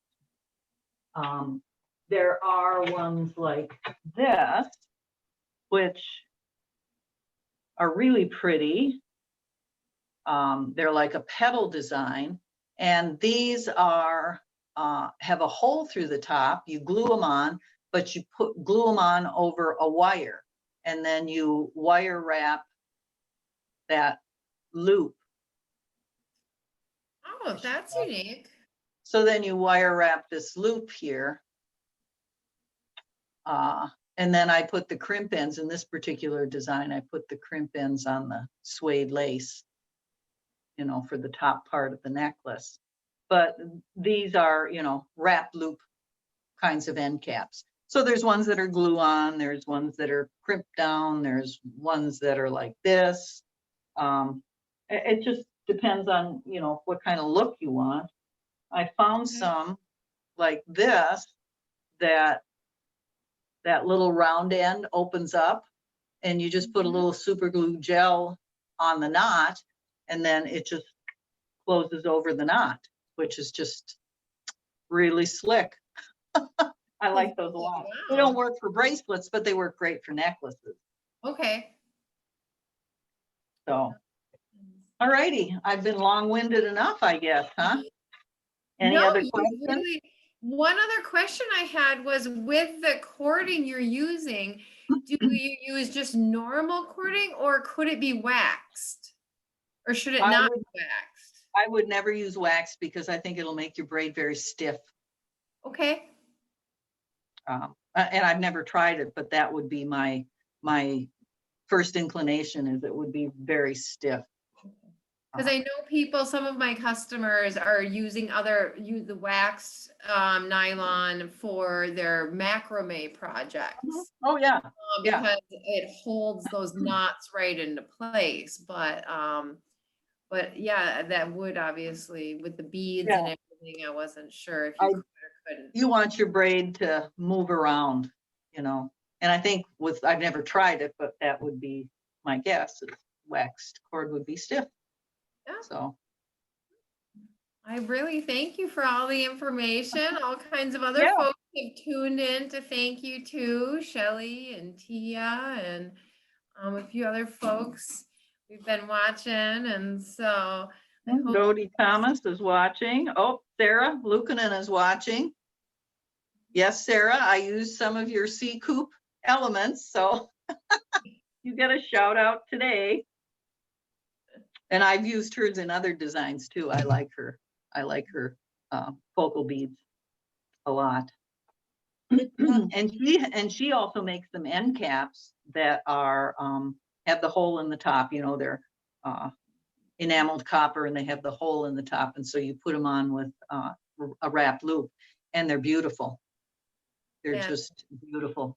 Speaker 5: There are ones like this, which are really pretty. They're like a petal design, and these are have a hole through the top. You glue them on, but you glue them on over a wire, and then you wire wrap that loop.
Speaker 1: Oh, that's unique.
Speaker 5: So then you wire wrap this loop here. And then I put the crimp ends in this particular design. I put the crimp ends on the suede lace, for the top part of the necklace. But these are, wrap loop kinds of end caps. So there's ones that are glue on, there's ones that are crimped down, there's ones that are like this. It just depends on, what kind of look you want. I found some like this, that little round end opens up and you just put a little super glue gel on the knot, and then it just closes over the knot, which is just really slick. I like those a lot. They don't work for bracelets, but they work great for necklaces.
Speaker 1: Okay.
Speaker 5: So, all righty. I've been long-winded enough, I guess, huh? Any other questions?
Speaker 1: One other question I had was, with the cording you're using, do you use just normal cording, or could it be waxed? Or should it not be waxed?
Speaker 5: I would never use wax because I think it'll make your braid very stiff.
Speaker 1: Okay.
Speaker 5: And I've never tried it, but that would be my first inclination, is it would be very stiff.
Speaker 1: Because I know some of my customers are using the wax nylon for their macrame projects.
Speaker 5: Oh yeah. Yeah.
Speaker 1: Because it holds those knots right into place. But yeah, that would obviously, with the beads and everything, I wasn't sure if you could or couldn't.
Speaker 5: You want your braid to move around, and I think I've never tried it, but that would be my guess, is waxed cord would be stiff.
Speaker 1: Yeah.
Speaker 5: So.
Speaker 1: I really thank you for all the information. All kinds of other
Speaker 3: Yeah.
Speaker 1: folks have tuned in to thank you too, Shelley and Tia and a few other folks we've been watching. And so I hope
Speaker 3: Dodie Thomas is watching. Oh, Sarah Lukanen is watching. Yes, Sarah, I used some of your C Coop elements, so you get a shout out today. And I've used hers in other designs too. I like her. I like her focal beads a lot. And she also makes them end caps that are have the hole in the top. You know, they're enameled copper and they have the hole in the top, and so you put them on with a wrap loop, and they're beautiful. They're
Speaker 1: Yeah.
Speaker 3: just beautiful.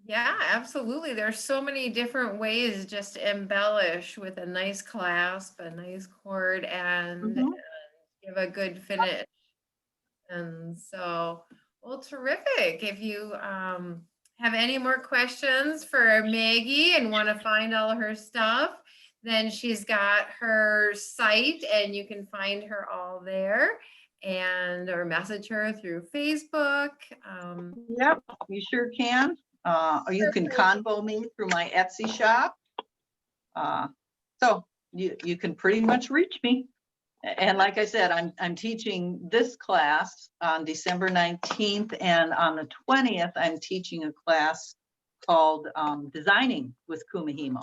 Speaker 1: Yeah, absolutely. There's so many different ways just to embellish with a nice clasp, a nice cord, and
Speaker 3: Mhm.
Speaker 1: give a good finish. And so, well, terrific. If you have any more questions for Maggie and want to find all her stuff, then she's got her site and you can find her all there, and or message her through Facebook.
Speaker 3: Yep, you sure can. Or you can convo me through my Etsy shop. So you can pretty much reach me. And like I said, I'm teaching this class on December 19th, and on the 20th, I'm teaching a class called Designing with Kumihimo,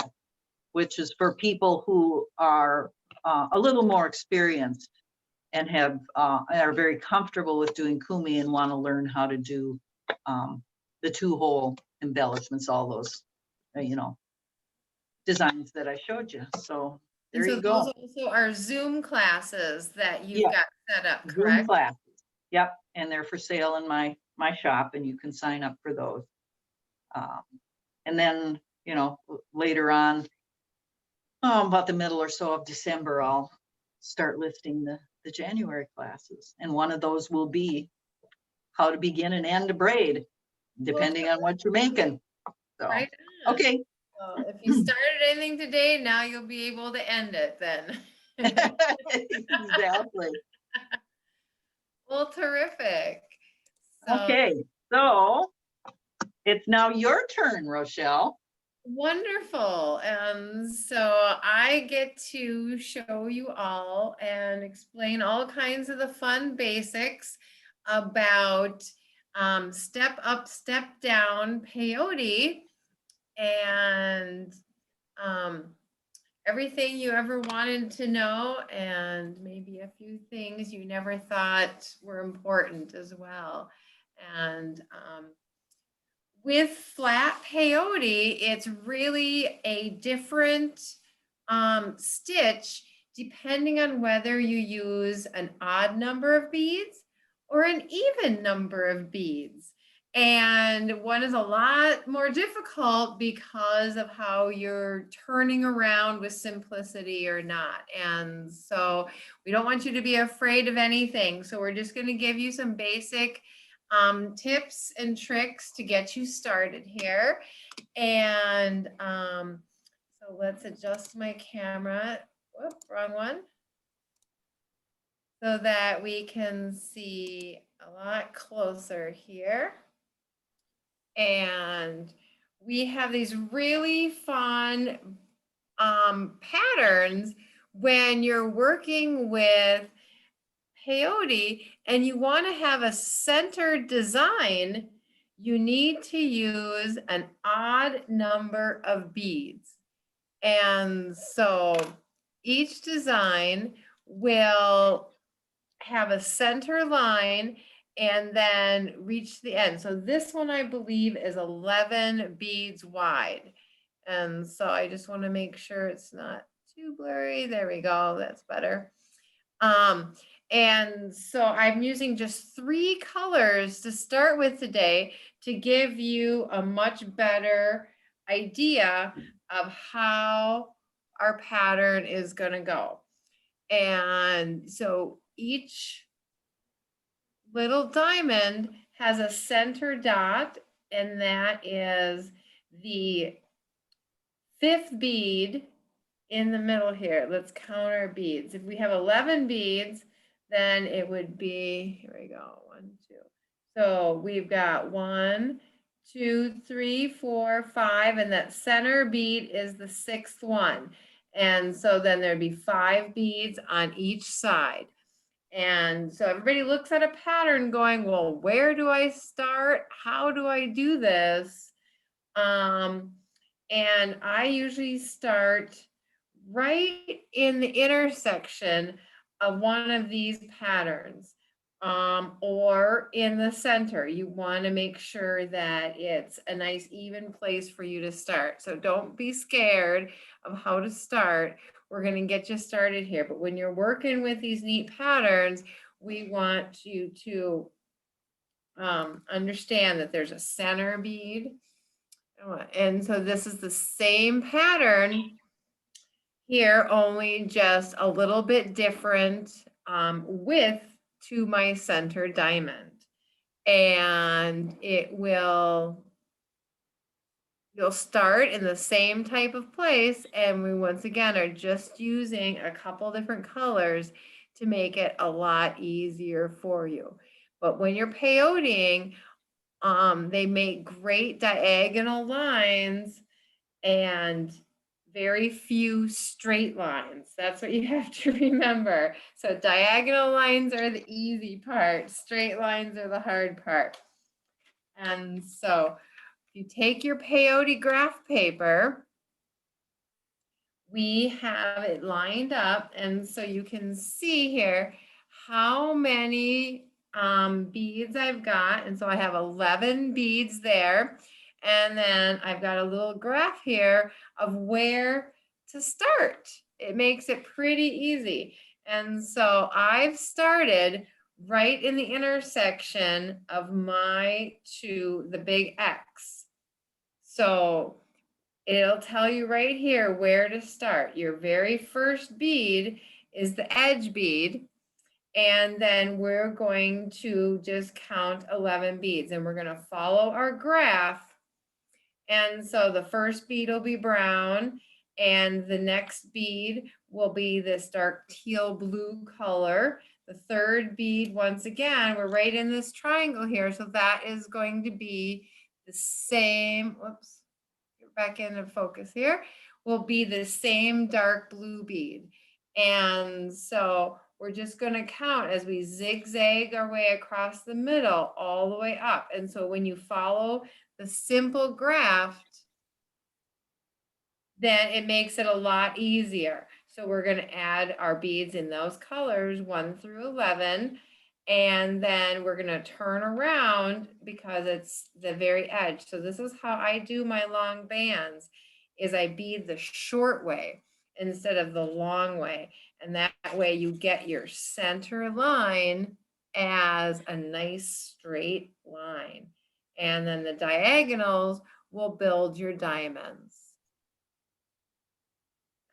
Speaker 3: which is for people who are a little more experienced and are very comfortable with doing kumi and want to learn how to do the two-hole embellishments, all those, designs that I showed you. So there
Speaker 1: And so
Speaker 3: you go.
Speaker 1: those also are Zoom classes that you've
Speaker 3: Yeah.
Speaker 1: got set up,
Speaker 3: Zoom
Speaker 1: correct?
Speaker 3: classes. Yep, and they're for sale in my shop, and you can sign up for those. And then, later on, about the middle or so of December, I'll start listing the January classes. And one of those will be how to begin and end a braid, depending on what you're making. So,
Speaker 1: Right on.
Speaker 3: okay.
Speaker 1: So if you started anything today, now you'll be able to end it then.
Speaker 3: Exactly.
Speaker 1: Well, terrific. So
Speaker 3: Okay, so it's now your turn, Rochelle.
Speaker 1: wonderful. And so I get to show you all and explain all kinds of the fun basics about step up, step down peyote, and everything you ever wanted to know, and maybe a few things you never thought were important as well. And with flat peyote, it's really a different stitch depending on whether you use an odd number of beads or an even number of beads. And one is a lot more difficult because of how you're turning around with simplicity or not. And so we don't want you to be afraid of anything. So we're just going to give you some basic tips and tricks to get you started here. And so let's adjust my camera. Whoop, wrong one. So that we can see a lot closer here. And we have these really fun patterns when you're working with peyote and you want to have a centered design. You need to use an odd number of beads. And so each design will have a center line and then reach the end. So this one, I believe, is 11 beads wide. And so I just want to make sure it's not too blurry. There we go. That's better. And so I'm using just 3 colors to start with today to give you a much better idea of how our pattern is going to go. And so each little diamond has a center dot, and that is the 5th bead in the middle here. Let's count our beads. If we have 11 beads, then it would be, here we go, 1, 2. So we've got 1, 2, 3, 4, 5, and that center bead is the 6th one. And so then there'd be 5 beads on each side. And so everybody looks at a pattern going, well, where do I start? How do I do this? And I usually start right in the intersection of one of these patterns, or in the center. You want to make sure that it's a nice even place for you to start. So don't be scared of how to start. We're going to get you started here. But when you're working with these neat patterns, we want you to understand that there's a center bead. And so this is the same pattern here, only just a little bit different width to my center diamond. And you'll start in the same type of place, and we once again are just using a couple different colors to make it a lot easier for you. But when you're peyoting, they make great diagonal lines and very few straight lines. That's what you have to remember. So diagonal lines are the easy part. Straight lines are the hard part. And so if you take your peyote graph paper, we have it lined up. And so you can see here how many beads I've got. And so I have 11 beads there. And then I've got a little graph here of where to start. It makes it pretty easy. And so I've started right in the intersection of the big X. So it'll tell you right here where to start. Your very first bead is the edge bead. And then we're going to just count 11 beads, and we're going to follow our graph. And so the first bead will be brown, and the next bead will be this dark teal blue color. The third bead, once again, we're right in this triangle here. So that is going to be the same, whoops, get back into focus here, will be the same dark blue bead. And so we're just going to count as we zigzag our way across the middle all the way up. And so when you follow the simple graph, then it makes it a lot easier. So we're going to add our beads in those colors 1 through 11. And then we're going to turn around because it's the very edge. So this is how I do my long bands, is I bead the short way instead of the long way. And that way you get your center line as a nice straight line. And then the diagonals will build your diamonds.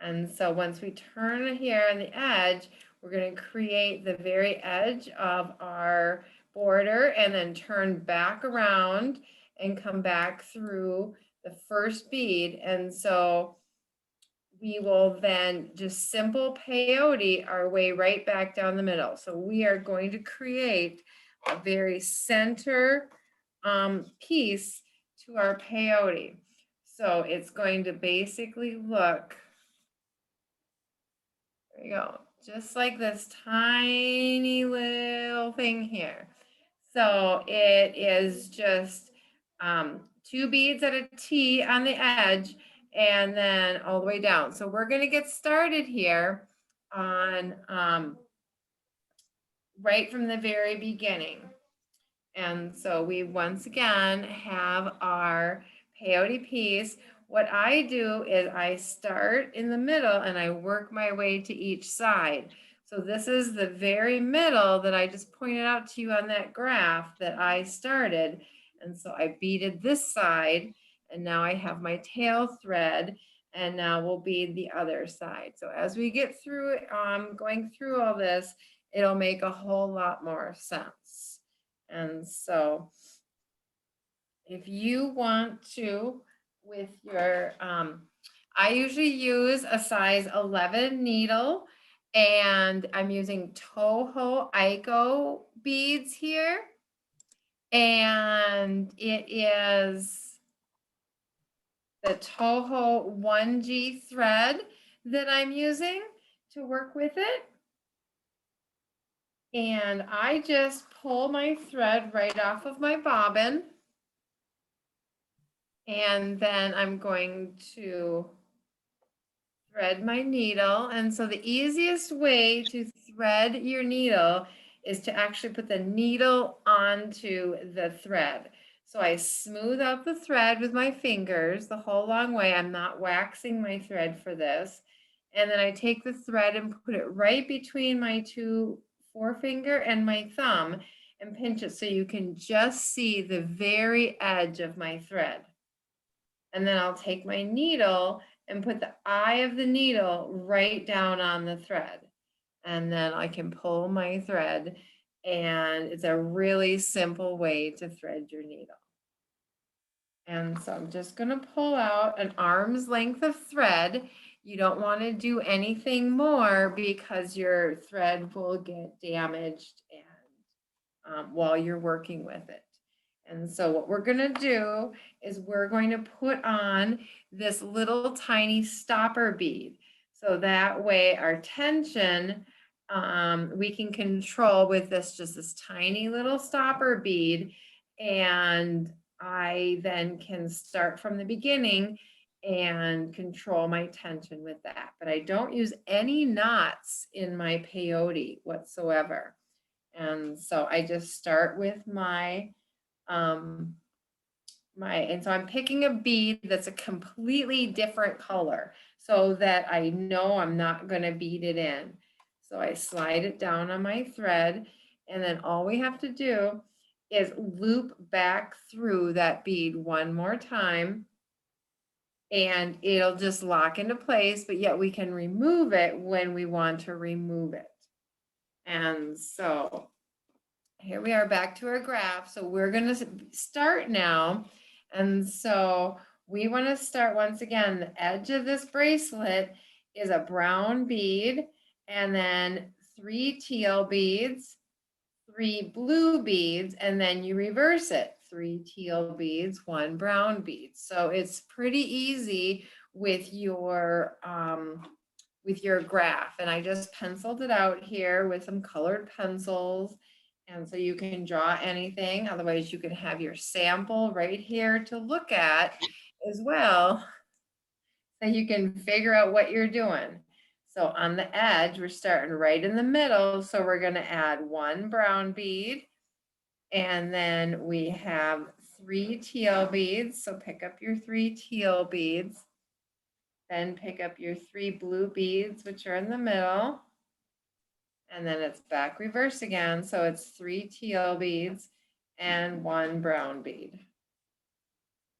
Speaker 1: And so once we turn here on the edge, we're going to create the very edge of our border and then turn back around and come back through the first bead. And so we will then just simple peyote our way right back down the middle. So we are going to create a very center piece to our peyote. So it's going to basically look, there you go, just like this tiny little thing here. So it is just 2 beads at a T on the edge and then all the way down. So we're going to get started here on right from the very beginning. And so we once again have our peyote piece. What I do is I start in the middle and I work my way to each side. So this is the very middle that I just pointed out to you on that graph that I started. And so I beaded this side, and now I have my tail thread, and now we'll bead the other side. So as we get through going through all this, it'll make a whole lot more sense. And so if you want to, with your, I usually use a size 11 needle, And I'm using Toho Aiko beads here. And it is the Toho 1G thread that I'm using to work with it. And I just pull my thread right off of my bobbin. And then I'm going to thread my needle. And so the easiest way to thread your needle is to actually put the needle onto the thread. So I smooth out the thread with my fingers the whole long way. I'm not waxing my thread for this. And then I take the thread and put it right between my two forefinger and my thumb and pinch it so you can just see the very edge of my thread. And then I'll take my needle and put the eye of the needle right down on the thread. And then I can pull my thread, and it's a really simple way to thread your needle. And so I'm just going to pull out an arm's length of thread. You don't want to do anything more because your thread will get damaged and while you're working with it. And so what we're going to do is we're going to put on this little tiny stopper bead. So that way our tension we can control with just this tiny little stopper bead. And I then can start from the beginning and control my tension with that. But I don't use any knots in my peyote whatsoever. And so I just start with my and so I'm picking a bead that's a completely different color so that I know I'm not going to bead it in. So I slide it down on my thread, and then all we have to do is loop back through that bead one more time, and it'll just lock into place, but yet we can remove it when we want to remove it. And so here we are back to our graph. So we're going to start now. And so we want to start once again, the edge of this bracelet is a brown bead, and then 3 teal beads, 3 blue beads, and then you reverse it, 3 teal beads, 1 brown bead. So it's pretty easy with your graph. And I just penciled it out here with some colored pencils. And so you can draw anything. Otherwise, you can have your sample right here to look at as well. So you can figure out what you're doing. So on the edge, we're starting right in the middle. So we're going to add 1 brown bead. And then we have 3 teal beads. So pick up your 3 teal beads. Then pick up your 3 blue beads, which are in the middle. And then it's back reverse again. So it's 3 teal beads and 1 brown bead.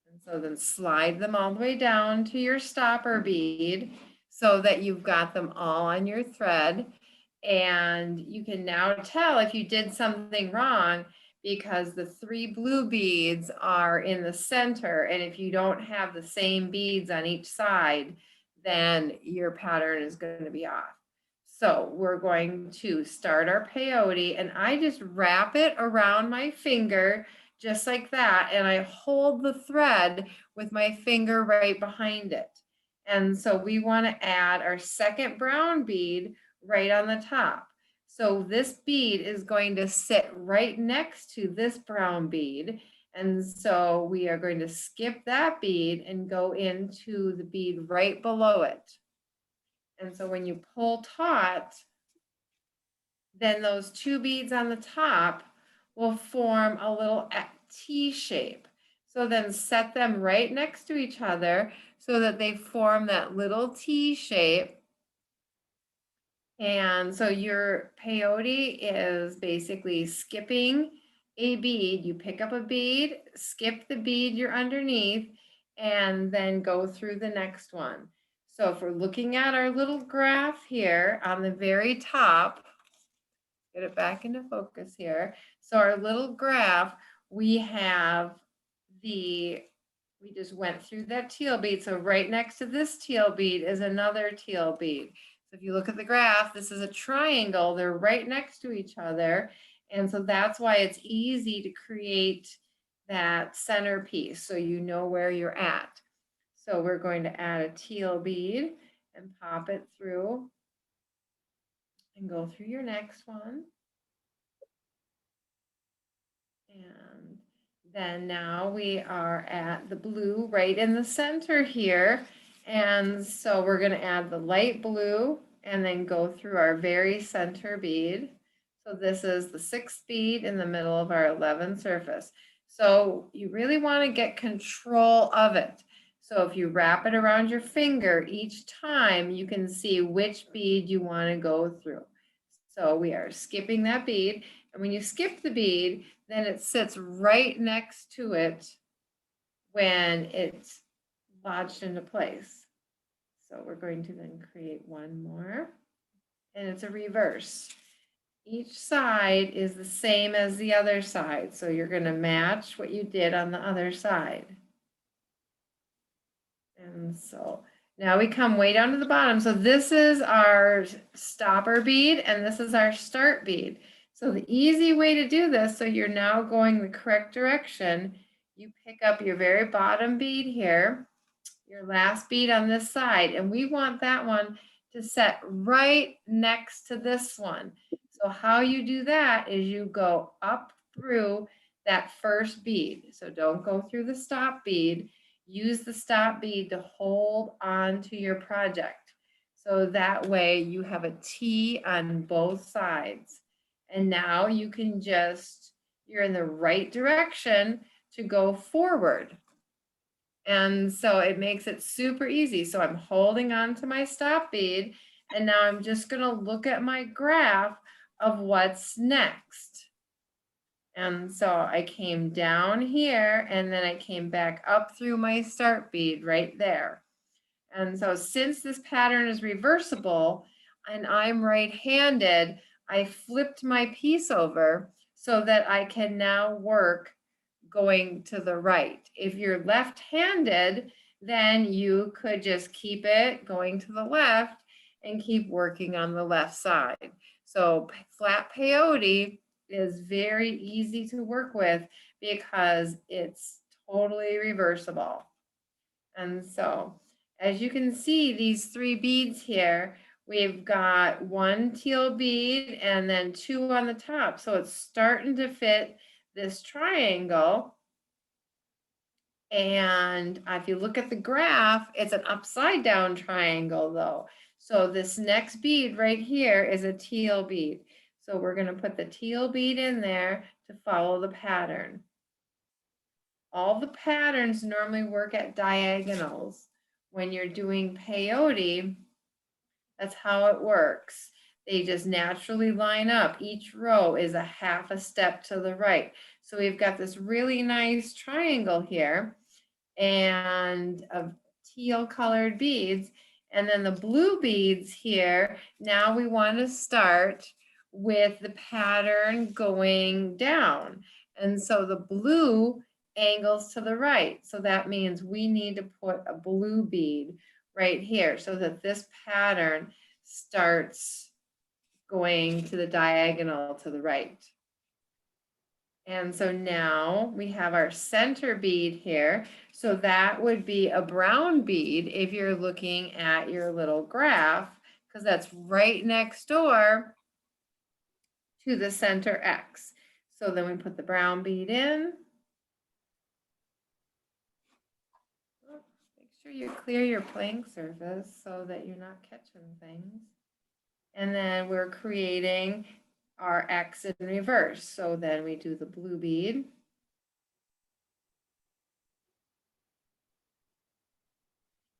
Speaker 1: And so then slide them all the way down to your stopper bead so that you've got them all on your thread. And you can now tell if you did something wrong because the 3 blue beads are in the center. And if you don't have the same beads on each side, then your pattern is going to be off. So we're going to start our peyote, and I just wrap it around my finger just like that. And I hold the thread with my finger right behind it. And so we want to add our second brown bead right on the top. So this bead is going to sit right next to this brown bead. And so we are going to skip that bead and go into the bead right below it. And so when you pull taut, then those 2 beads on the top will form a little T shape. So then set them right next to each other so that they form that little T shape. And so your peyote is basically skipping a bead. You pick up a bead, skip the bead you're underneath, and then go through the next one. So if we're looking at our little graph here on the very top, get it back into focus here. So our little graph, we just went through that teal bead. So right next to this teal bead is another teal bead. So So if you look at the graph, this is a triangle. They're right next to each other. And so that's why it's easy to create that centerpiece so you know where you're at. So we're going to add a teal bead and pop it through and go through your next one. And then now we are at the blue right in the center here. And so we're going to add the light blue and then go through our very center bead. So this is the 6th bead in the middle of our 11th surface. So you really want to get control of it. So if you wrap it around your finger each time, you can see which bead you want to go through. So we are skipping that bead. And when you skip the bead, then it sits right next to it when it's lodged into place. So we're going to then create one more, and it's a reverse. Each side is the same as the other side. So you're going to match what you did on the other side. And so now we come way down to the bottom. So this is our stopper bead and this is our start bead. So the easy way to do this, so you're now going the correct direction, you pick up your very bottom bead here, your last bead on this side, and we want that one to set right next to this one. So how you do that is you go up through that first bead. So don't go through the stop bead. Use the stop bead to hold on to your project. So that way you have a T on both sides. And now you can just, you're in the right direction to go forward. And so it makes it super easy. So I'm holding on to my stop bead and now I'm just going to look at my graph of what's next. And so I came down here and then I came back up through my start bead right there. And so since this pattern is reversible and I'm right-handed, I flipped my piece over so that I can now work going to the right. If you're left-handed, then you could just keep it going to the left and keep working on the left side. So flat peyote is very easy to work with because it's totally reversible. And so as you can see, these 3 beads here, we've got 1 teal bead and then 2 on the top. So it's starting to fit this triangle. And if you look at the graph, it's an upside down triangle though. So this next bead right here is a teal bead. So we're going to put the teal bead in there to follow the pattern. All the patterns normally work at diagonals. When you're doing peyote, that's how it works. They just naturally line up. Each row is a half a step to the right. So we've got this really nice triangle here and of teal colored beads. And then the blue beads here, now we want to start with the pattern going down. And so the blue angles to the right. So that means we need to put a blue bead right here so that this pattern starts going to the diagonal to the right. And so now we have our center bead here. So that would be a brown bead if you're looking at your little graph, because that's right next door to the center X. So then we put the brown bead in. Make sure you clear your plank surface so that you're not catching things. And then we're creating our X in reverse. So then we do the blue bead.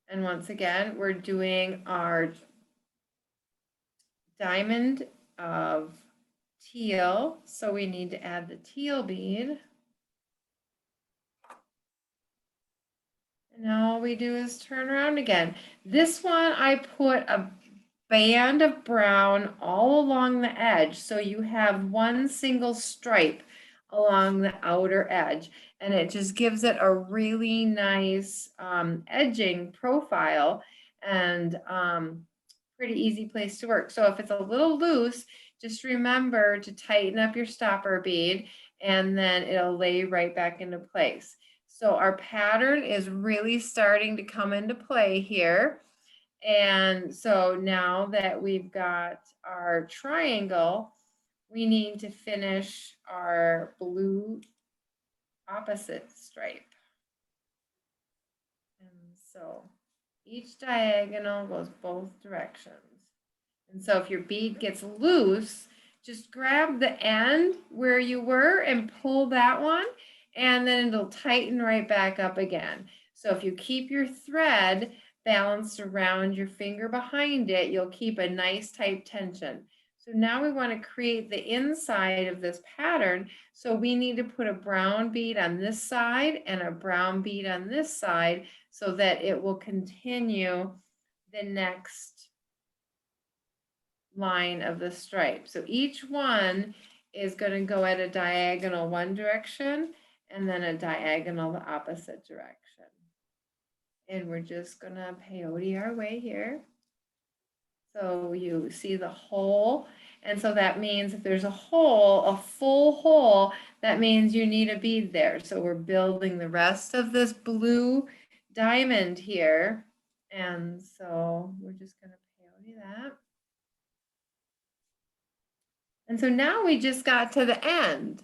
Speaker 1: And once again, we're doing our diamond of teal. So we need to add the teal bead. And now all we do is turn around again. This one, I put a band of brown all along the edge. So you have one single stripe along the outer edge. And it just gives it a really nice edging profile. And pretty easy place to work. So if it's a little loose, just remember to tighten up your stopper bead and then it'll lay right back into place. So our pattern is really starting to come into play here. And so now that we've got our triangle, we need to finish our blue opposite stripe. And so each diagonal goes both directions. And so if your bead gets loose, just grab the end where you were and pull that one, and then it'll tighten right back up again. So if you keep your thread balanced around your finger behind it, you'll keep a nice tight tension. So now we want to create the inside of this pattern. So we need to put a brown bead on this side and a brown bead on this side so that it will continue the next line of the stripe. So each one is going to go at a diagonal one direction and then a diagonal the opposite direction. And we're just going to peyote our way here. So you see the hole. And so that means if there's a hole, a full hole, that means you need a bead there. So we're building the rest of this blue diamond here. And so we're just going to peyote that. And so now we just got to the end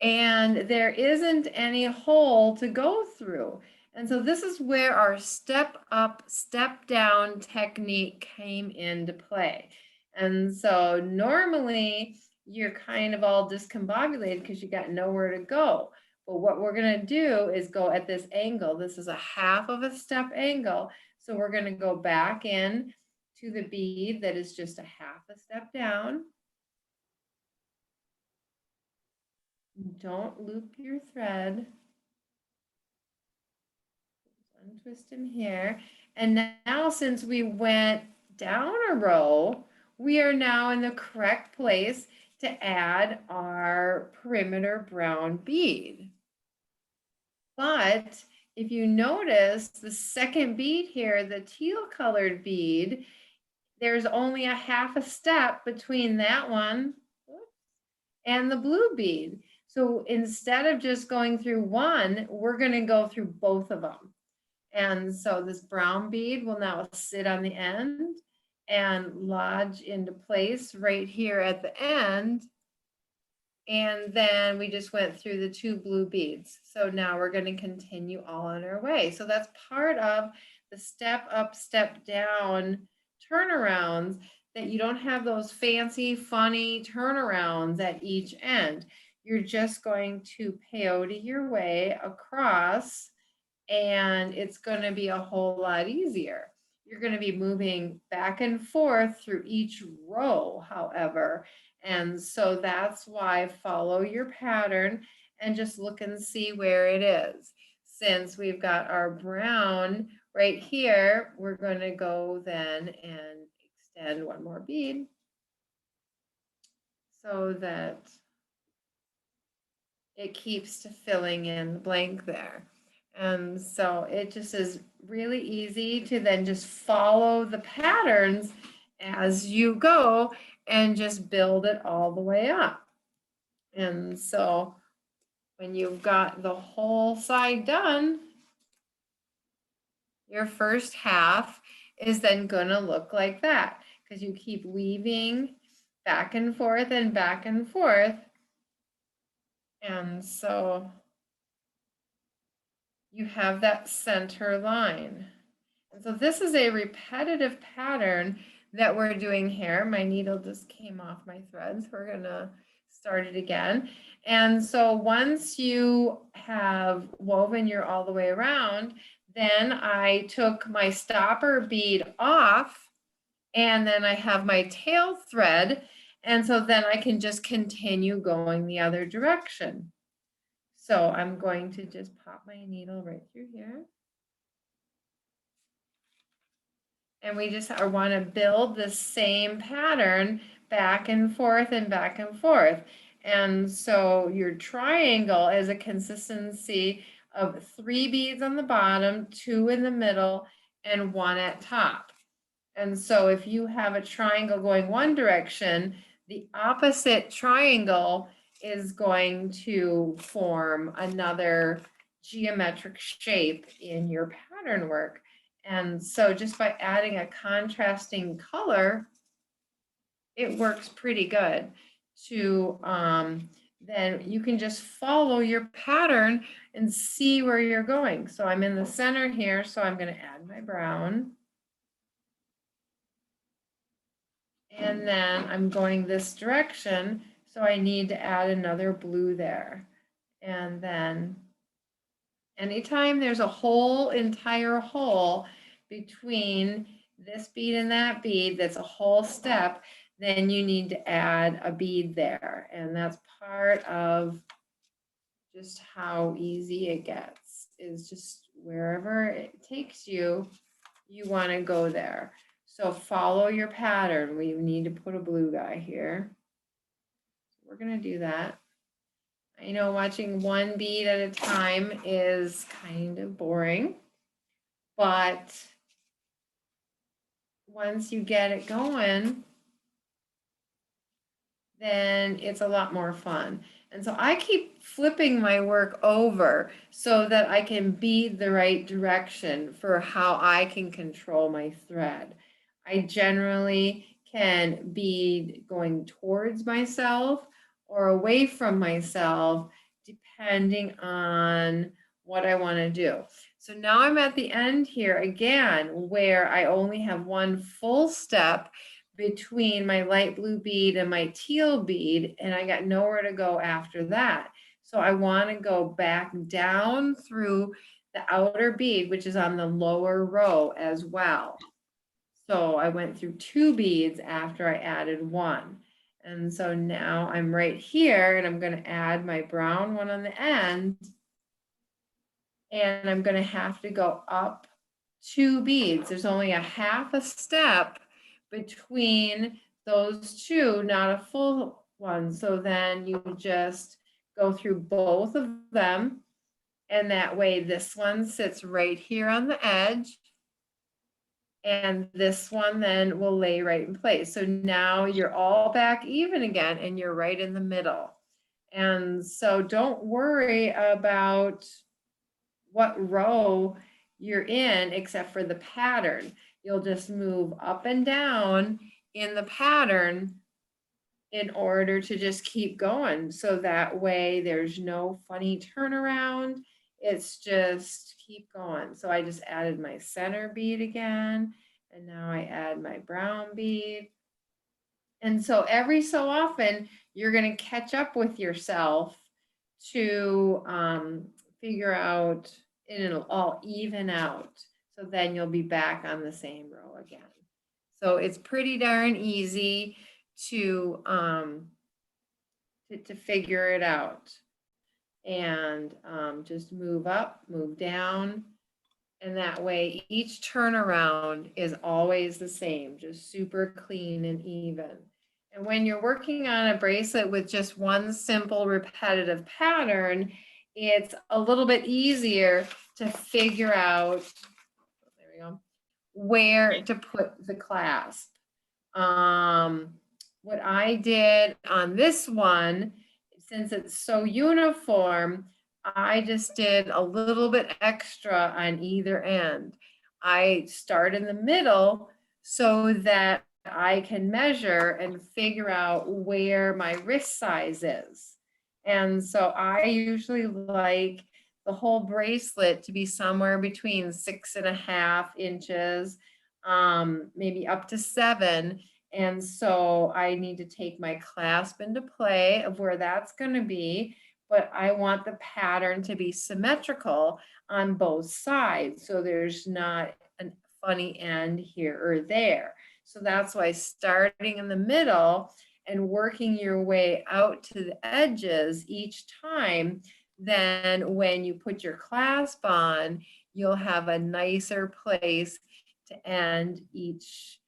Speaker 1: and there isn't any hole to go through. And so this is where our step up, step down technique came into play. And so normally you're kind of all discombobulated because you got nowhere to go. But what we're going to do is go at this angle. This is a half of a step angle. So we're going to go back in to the bead that is just a half a step down. Don't loop your thread. Untwist him here. And now since we went down a row, we are now in the correct place to add our perimeter brown bead. But if you notice the second bead here, the teal colored bead, there's only a half a step between that one and the blue bead. So instead of just going through one, we're going to go through both of them. And so this brown bead will now sit on the end and lodge into place right here at the end. And then we just went through the two blue beads. So now we're going to continue all on our way. So that's part of the step up, step down turnarounds, that you don't have those fancy, funny turnarounds at each end. You're just going to peyote your way across and it's going to be a whole lot easier. You're going to be moving back and forth through each row, however. And so that's why follow your pattern and just look and see where it is. Since we've got our brown right here, we're going to go then and extend one more bead so that it keeps to filling in the blank there. And so it just is really easy to then just follow the patterns as you go and just build it all the way up. And so when you've got the whole side done, your first half is then going to look like that because you keep weaving back and forth and back and forth. And so you have that center line. And so this is a repetitive pattern that we're doing here. My needle just came off my thread, so we're gonna start it again. And so once you have woven your all the way around, then I took my stopper bead off and then I have my tail thread. And so then I can just continue going the other direction. So I'm going to just pop my needle right through here. And we just want to build the same pattern back and forth and back and forth. And so your triangle is a consistency of 3 beads on the bottom, 2 in the middle, and 1 at top. And so if you have a triangle going one direction, the opposite triangle is going to form another geometric shape in your pattern work. And so just by adding a contrasting color, it works pretty good to, then you can just follow your pattern and see where you're going. So I'm in the center here, so I'm going to add my brown. And then I'm going this direction, so I need to add another blue there. And then anytime there's a whole entire hole between this bead and that bead, that's a whole step, then you need to add a bead there. And that's part of just how easy it gets, is just wherever it takes you, you want to go there. So follow your pattern. We need to put a blue guy here. We're going to do that. I know watching one bead at a time is kind of boring, but once you get it going, then it's a lot more fun. And so I keep flipping my work over so that I can bead the right direction for how I can control my thread. I generally can bead going towards myself or away from myself, depending on what I want to do. So now I'm at the end here again, where I only have one full step between my light blue bead and my teal bead, and I got nowhere to go after that. So I want to go back down through the outer bead, which is on the lower row as well. So I went through 2 beads after I added 1. And so now I'm right here, and I'm going to add my brown one on the end, and I'm going to have to go up 2 beads. There's only a half a step between those 2, not a full one. So then you just go through both of them, and that way this one sits right here on the edge, and this one then will lay right in place. So now you're all back even again, and you're right in the middle. And so don't worry about what row you're in except for the pattern. You'll just move up and down in the pattern in order to just keep going. So that way there's no funny turnaround. It's just keep going. So I just added my center bead again, and now I add my brown bead. And so every so often you're going to catch up with yourself to figure out, and it'll all even out. So then you'll be back on the same row again. So it's pretty darn easy to figure it out. And just move up, move down. And that way each turnaround is always the same, just super clean and even. And when you're working on a bracelet with just one simple repetitive pattern, it's a little bit easier to figure out, there we go, where to put the clasp. What I did on this one, since it's so uniform, I just did a little bit extra on either end. I start in the middle so that I can measure and figure out where my wrist size is. And so I usually like the whole bracelet to be somewhere between 6.5 inches, maybe up to 7. And so I need to take my clasp into play of where that's going to be, but I want the pattern to be symmetrical on both sides. So there's not a funny end here or there. So that's why starting in the middle and working your way out to the edges each time, then when you put your clasp on, you'll have a nicer place to end each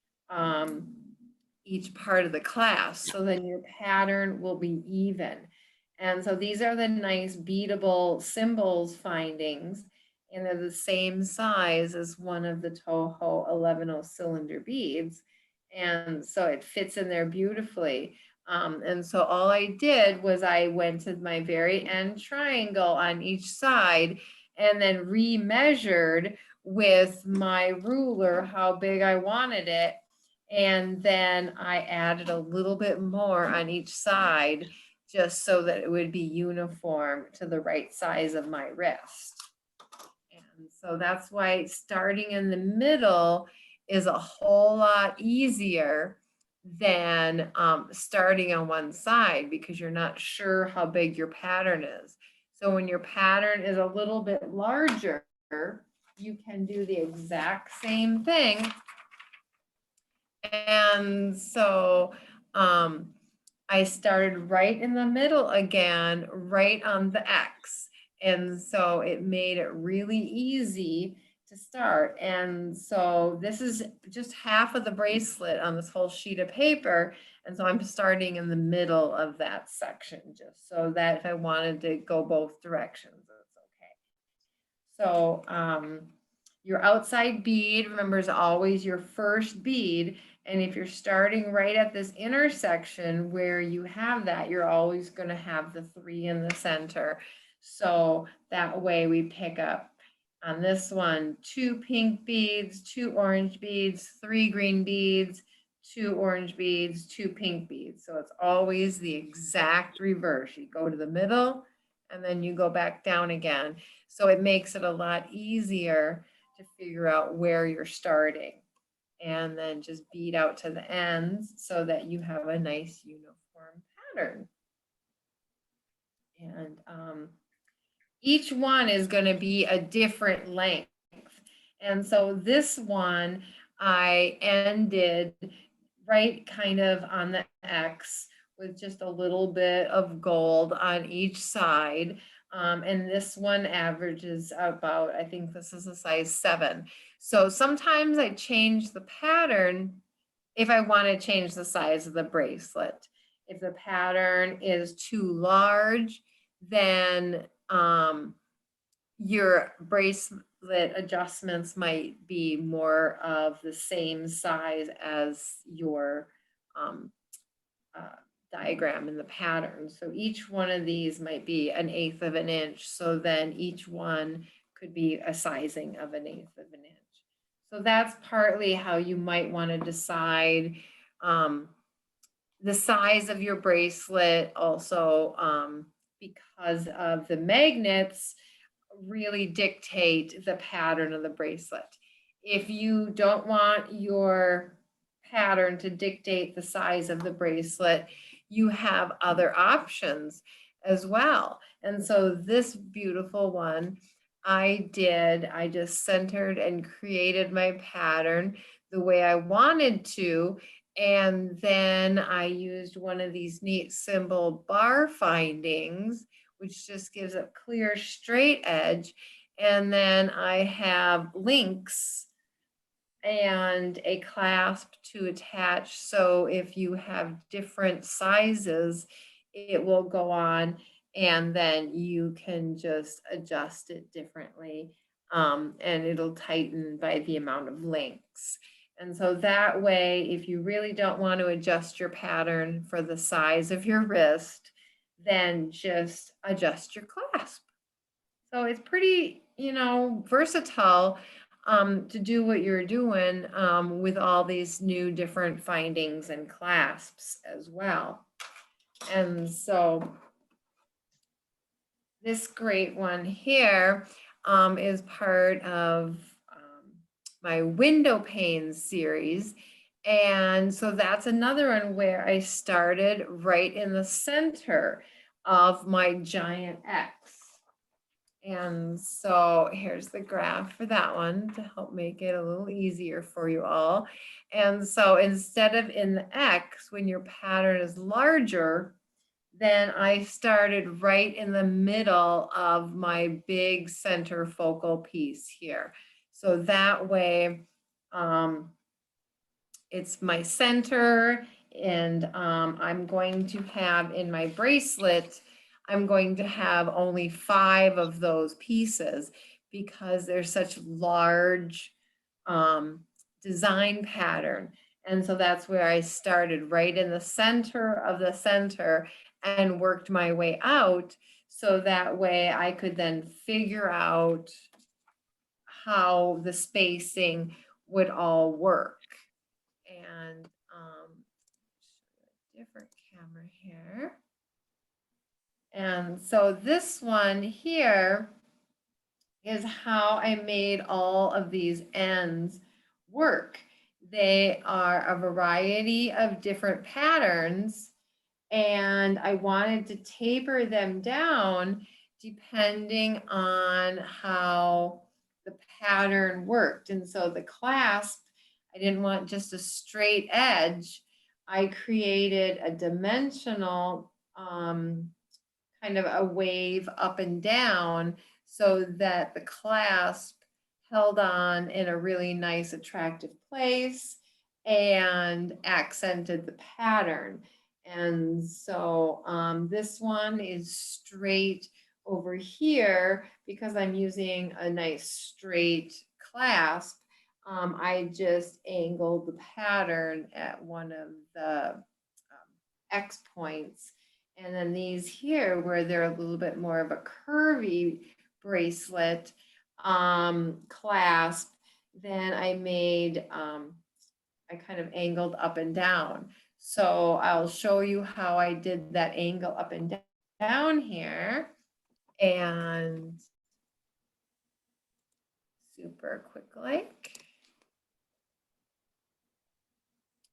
Speaker 1: part of the clasp. So then your pattern will be even. And so these are the nice beadable symbols findings. and they're the same size as one of the Toho 11 cylinder beads. And so it fits in there beautifully. And so all I did was I went to my very end triangle on each side and then remeasured with my ruler how big I wanted it. And then I added a little bit more on each side just so that it would be uniform to the right size of my wrist. And so that's why starting in the middle is a whole lot easier than starting on one side, because you're not sure how big your pattern is. So when your pattern is a little bit larger, you can do the exact same thing. And so I started right in the middle again, right on the X. And so it made it really easy to start. And so this is just half of the bracelet on this whole sheet of paper. And so I'm starting in the middle of that section, just so that if I wanted to go both directions, that's okay. So your outside bead, remember, is always your first bead. And if you're starting right at this intersection where you have that, you're always going to have the 3 in the center. So that way we pick up on this one, 2 pink beads, 2 orange beads, 3 green beads, 2 orange beads, 2 pink beads. So it's always the exact reverse. You go to the middle and then you go back down again. So it makes it a lot easier to figure out where you're starting, and then just bead out to the ends so that you have a nice uniform pattern. And each one is going to be a different length. And so this one I ended right kind of on the X with just a little bit of gold on each side. And this one averages about, I think this is a size 7. So sometimes I change the pattern if I want to change the size of the bracelet. If the pattern is too large, then your bracelet adjustments might be more of the same size as your diagram in the pattern. So each one of these might be 1/8 of an inch. So then each one could be a sizing of 1/8 of an inch. So that's partly how you might want to decide the size of your bracelet. Also, because of the magnets really dictate the pattern of the bracelet. If you don't want your pattern to dictate the size of the bracelet, you have other options as well. And so this beautiful one, I just centered and created my pattern the way I wanted to. And then I used one of these neat symbol bar findings, which just gives a clear straight edge. And then I have links and a clasp to attach. So if you have different sizes, it will go on, and then you can just adjust it differently. And it'll tighten by the amount of links. And so that way, if you really don't want to adjust your pattern for the size of your wrist, then just adjust your clasp. So it's pretty, versatile to do what you're doing with all these new different findings and clasps as well. And so this great one here is part of my window panes series. And so that's another one where I started right in the center of my giant X. And so here's the graph for that one to help make it a little easier for you all. And so instead of in the X, when your pattern is larger, then I started right in the middle of my big center focal piece here. So that way, it's my center, and I'm going to have in my bracelet, I'm going to have only 5 of those pieces, because there's such large design pattern. And so that's where I started, right in the center of the center, and worked my way out. So that way I could then figure out how the spacing would all work. And different camera here. And so this one here is how I made all of these ends work. They are a variety of different patterns, and I wanted to taper them down depending on how the pattern worked. And so the clasp, I didn't want just a straight edge. I created a dimensional kind of a wave up and down so that the clasp held on in a really nice, attractive place and accented the pattern. And so this one is straight over here because I'm using a nice straight clasp. I just angled the pattern at one of the X points. And then these here, where they're a little bit more of a curvy bracelet clasp, then I made, I kind of angled up and down. So I'll show you how I did that angle up and down here. And super quick like.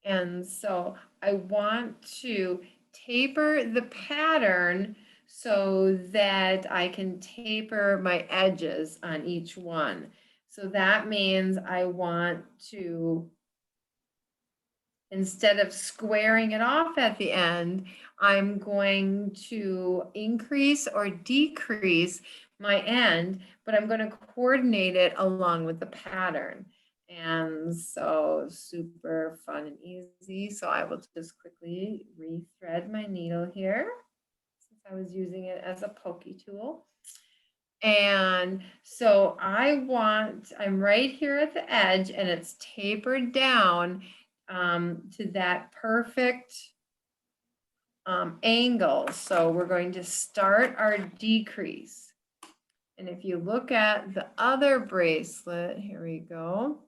Speaker 1: And so I want to taper the pattern so that I can taper my edges on each one. So that means I want to, instead of squaring it off at the end, I'm going to increase or decrease my end, but I'm going to coordinate it along with the pattern. And so super fun and easy. So I will just quickly rethread my needle here since I was using it as a pokey tool. And so I'm right here at the edge and it's tapered down to that perfect angle. So we're going to start our decrease. And if you look at the other bracelet, here we go.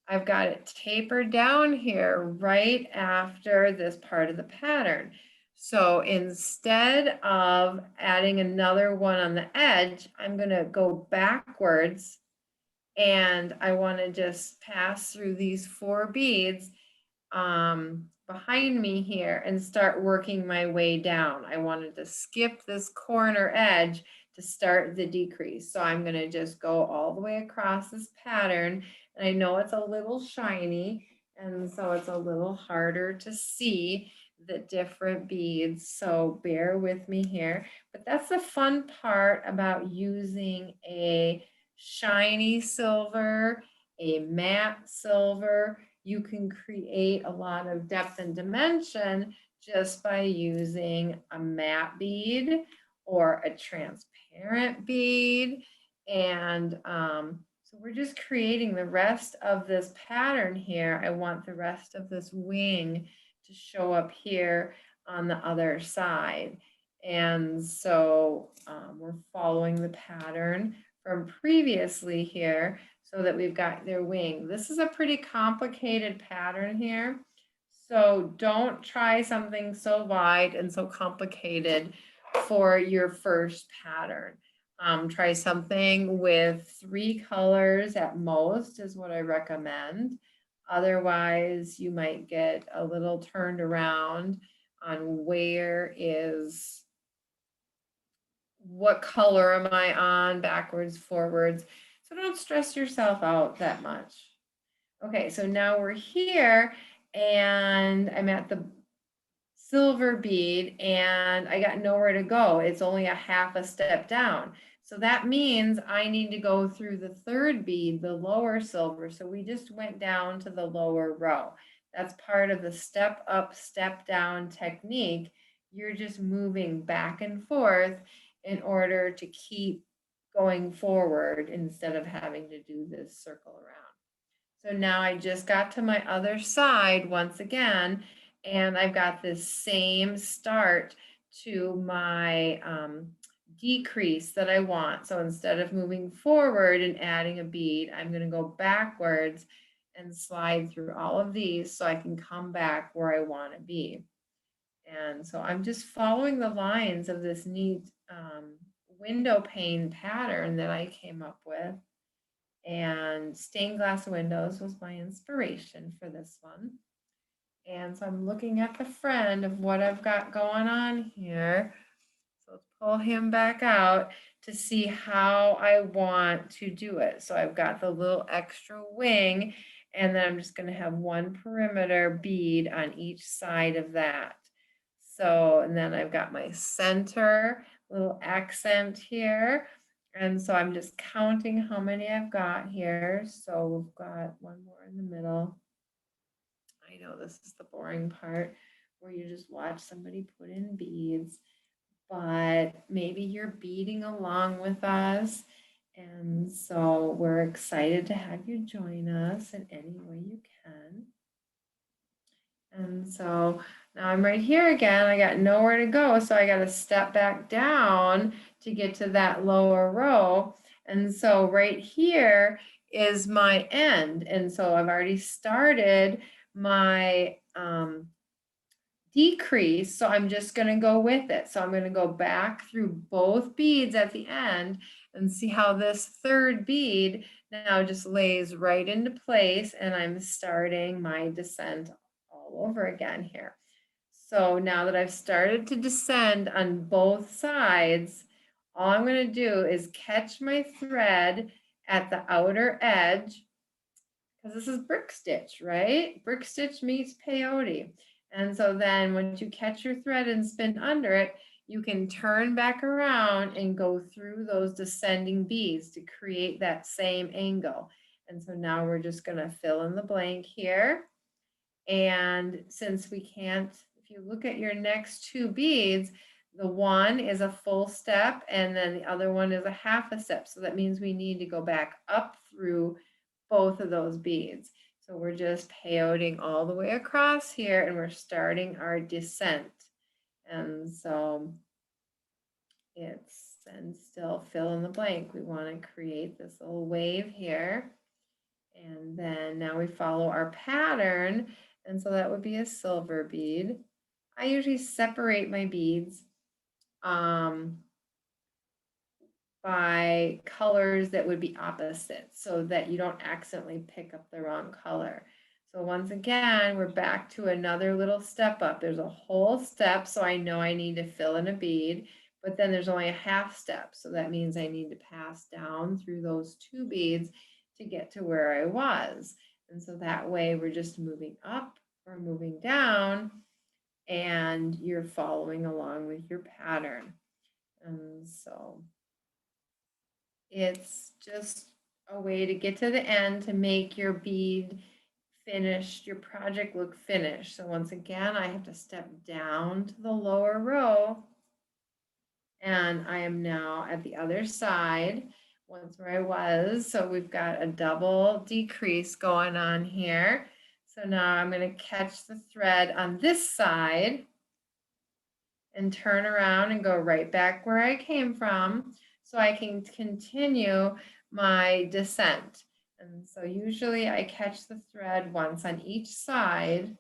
Speaker 1: I've got it tapered down here right after this part of the pattern. So instead of adding another one on the edge, I'm going to go backwards and I want to just pass through these 4 beads behind me here and start working my way down. I wanted to skip this corner edge to start the decrease. So I'm going to just go all the way across this pattern. And I know it's a little shiny, and so it's a little harder to see the different beads. So bear with me here. But that's the fun part about using a shiny silver, a matte silver. You can create a lot of depth and dimension just by using a matte bead or a transparent bead. And so we're just creating the rest of this pattern here. I want the rest of this wing to show up here on the other side. And so we're following the pattern from previously here so that we've got their wing. This is a pretty complicated pattern here. So don't try something so wide and so complicated for your first pattern. Try something with 3 colors at most is what I recommend. Otherwise, you might get a little turned around on what color am I on, backwards, forwards. So don't stress yourself out that much. Okay, so now we're here and I'm at the silver bead and I got nowhere to go. It's only a half a step down. So that means I need to go through the 3rd bead, the lower silver. So we just went down to the lower row. That's part of the step up, step down technique. You're just moving back and forth in order to keep going forward instead of having to do this circle around. So now I just got to my other side once again, and I've got this same start to my decrease that I want. So instead of moving forward and adding a bead, I'm going to go backwards and slide through all of these so I can come back where I want to be. And so I'm just following the lines of this neat window pane pattern that I came up with. And stained glass windows was my inspiration for this one. And so I'm looking at the friend of what I've got going on here. So let's pull him back out to see how I want to do it. So I've got the little extra wing, and then I'm just going to have one perimeter bead on each side of that. So, and then I've got my center little accent here. And so I'm just counting how many I've got here. So we've got one more in the middle. I know this is the boring part where you just watch somebody put in beads, but maybe you're beading along with us. And so we're excited to have you join us in any way you can. And so now I'm right here again. I got nowhere to go. So I got to step back down to get to that lower row. And so right here is my end. And so I've already started my decrease. So I'm just going to go with it. So I'm going to go back through both beads at the end and see how this third bead now just lays right into place. And I'm starting my descent all over again here. So now that I've started to descend on both sides, all I'm going to do is catch my thread at the outer edge, because this is brick stitch, right? Brick stitch meets peyote. And so then once you catch your thread and spin under it, you can turn back around and go through those descending beads to create that same angle. And so now we're just going to fill in the blank here. And since we can't, if you look at your next two beads, the one is a full step and then the other one is a half a step. So that means we need to go back up through both of those beads. So we're just peyoting all the way across here and we're starting our descent. And so it's, and still fill in the blank. We want to create this little wave here. And then now we follow our pattern. And so that would be a silver bead. I usually separate my beads by colors that would be opposite so that you don't accidentally pick up the wrong color. So once again, we're back to another little step up. There's a whole step, so I know I need to fill in a bead, but then there's only a half step. So that means I need to pass down through those two beads to get to where I was. And so that way we're just moving up or moving down and you're following along with your pattern. And so it's just a way to get to the end to make your bead finished, your project look finished. So once again, I have to step down to the lower row and I am now at the other side, once where I was. So we've got a double decrease going on here. So now I'm going to catch the thread on this side and turn around and go right back where I came from so I can continue my descent. And so usually I catch the thread once on each side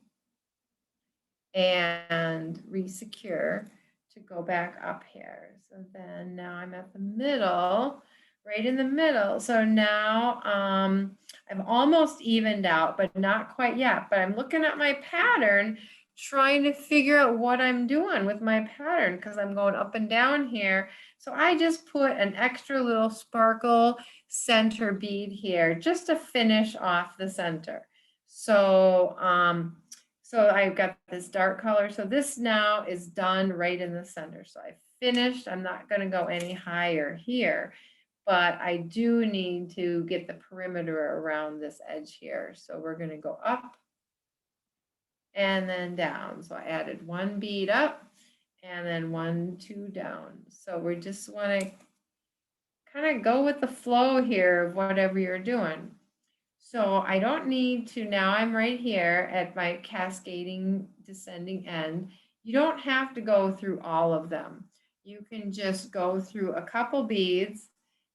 Speaker 1: and resecure to go back up here. So then now I'm at the middle, right in the middle. So now I've almost evened out, but not quite yet. But I'm looking at my pattern, trying to figure out what I'm doing with my pattern because I'm going up and down here. So I just put an extra little sparkle center bead here just to finish off the center. So so I've got this dark color. So this now is done right in the center. So I finished. I'm not going to go any higher here, but I do need to get the perimeter around this edge here. So we're going to go up and then down. So I added one bead up and then 1, 2 down. So we just want to kind of go with the flow here of whatever you're doing. So I don't need to, now I'm right here at my cascading descending end. You don't have to go through all of them. You can just go through a couple beads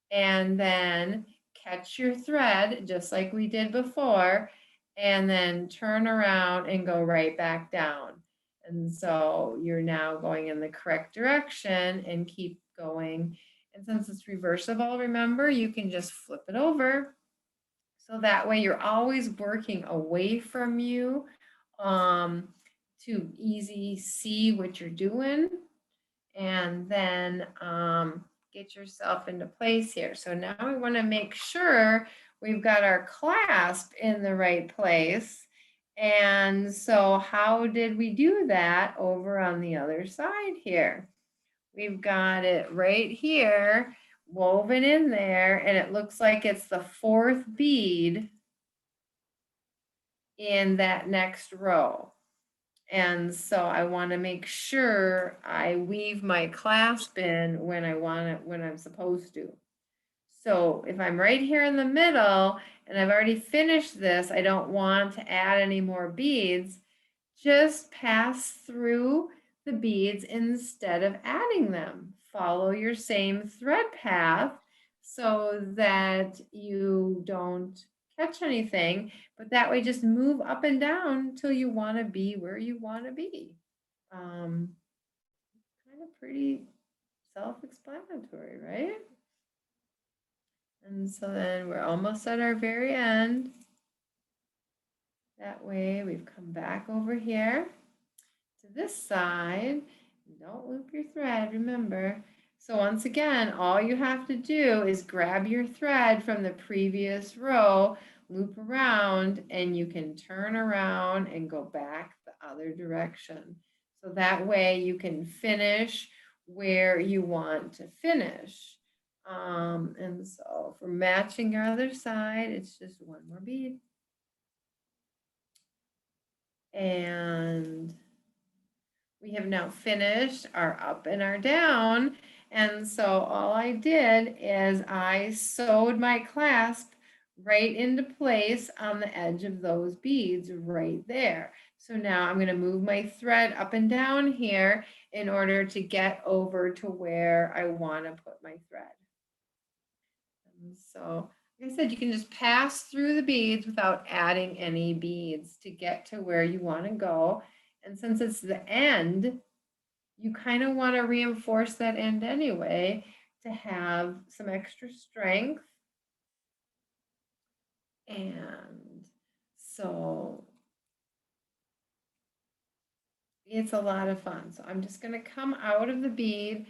Speaker 1: and then catch your thread just like we did before, and then turn around and go right back down. And so you're now going in the correct direction and keep going. And since it's reversible, remember, you can just flip it over. So that way you're always working away from you to easy see what you're doing. And then get yourself into place here. So now we want to make sure we've got our clasp in the right place. And so how did we do that over on the other side here? We've got it right here woven in there, and it looks like it's the 4th bead in that next row. And so I want to make sure I weave my clasp in when I want it, when I'm supposed to. So if I'm right here in the middle and I've already finished this, I don't want to add any more beads, just pass through the beads instead of adding them. Follow your same thread path so that you don't catch anything, but that way just move up and down till you want to be where you want to be. Kind of pretty self-explanatory, right? And so then we're almost at our very end. That way we've come back over here to this side. Don't loop your thread, remember. So once again, all you have to do is grab your thread from the previous row, loop around, and you can turn around and go back the other direction. So that way you can finish where you want to finish. And so for matching your other side, it's just one more bead. And we have now finished our up and our down. And so all I did is I sewed my clasp right into place on the edge of those beads right there. So now I'm going to move my thread up and down here in order to get over to where I want to put my thread. And so, like I said, you can just pass through the beads without adding any beads to get to where you want to go. And since it's the end, you kind of want to reinforce that end anyway to have some extra strength. And so it's a lot of fun. So I'm just going to come out of the bead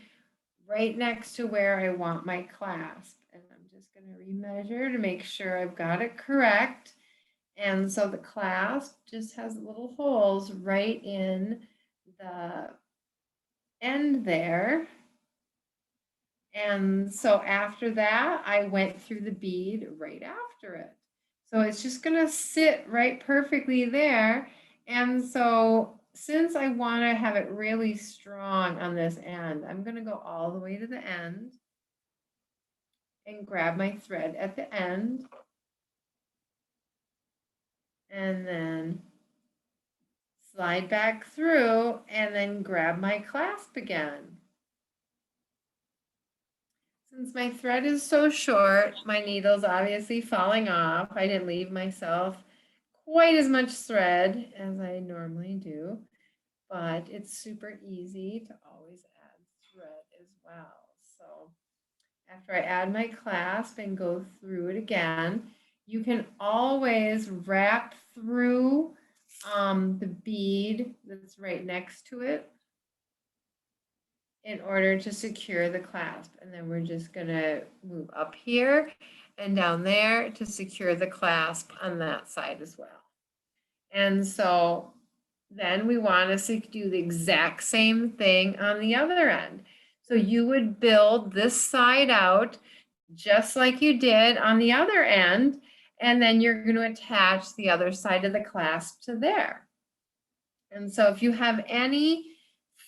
Speaker 1: right next to where I want my clasp. And I'm just going to remeasure to make sure I've got it correct. And so the clasp just has little holes right in the end there. And so after that, I went through the bead right after it. So it's just going to sit right perfectly there. And so since I want to have it really strong on this end, I'm going to go all the way to the end and grab my thread at the end. And then slide back through and then grab my clasp again. Since my thread is so short, my needle's obviously falling off. I didn't leave myself quite as much thread as I normally do, but it's super easy to always add thread as well. So after I add my clasp and go through it again, you can always wrap through the bead that's right next to it in order to secure the clasp. And then we're just going to move up here and down there to secure the clasp on that side as well. And so then we want to do the exact same thing on the other end. So you would build this side out just like you did on the other end, and then you're going to attach the other side of the clasp to there. And so if you have any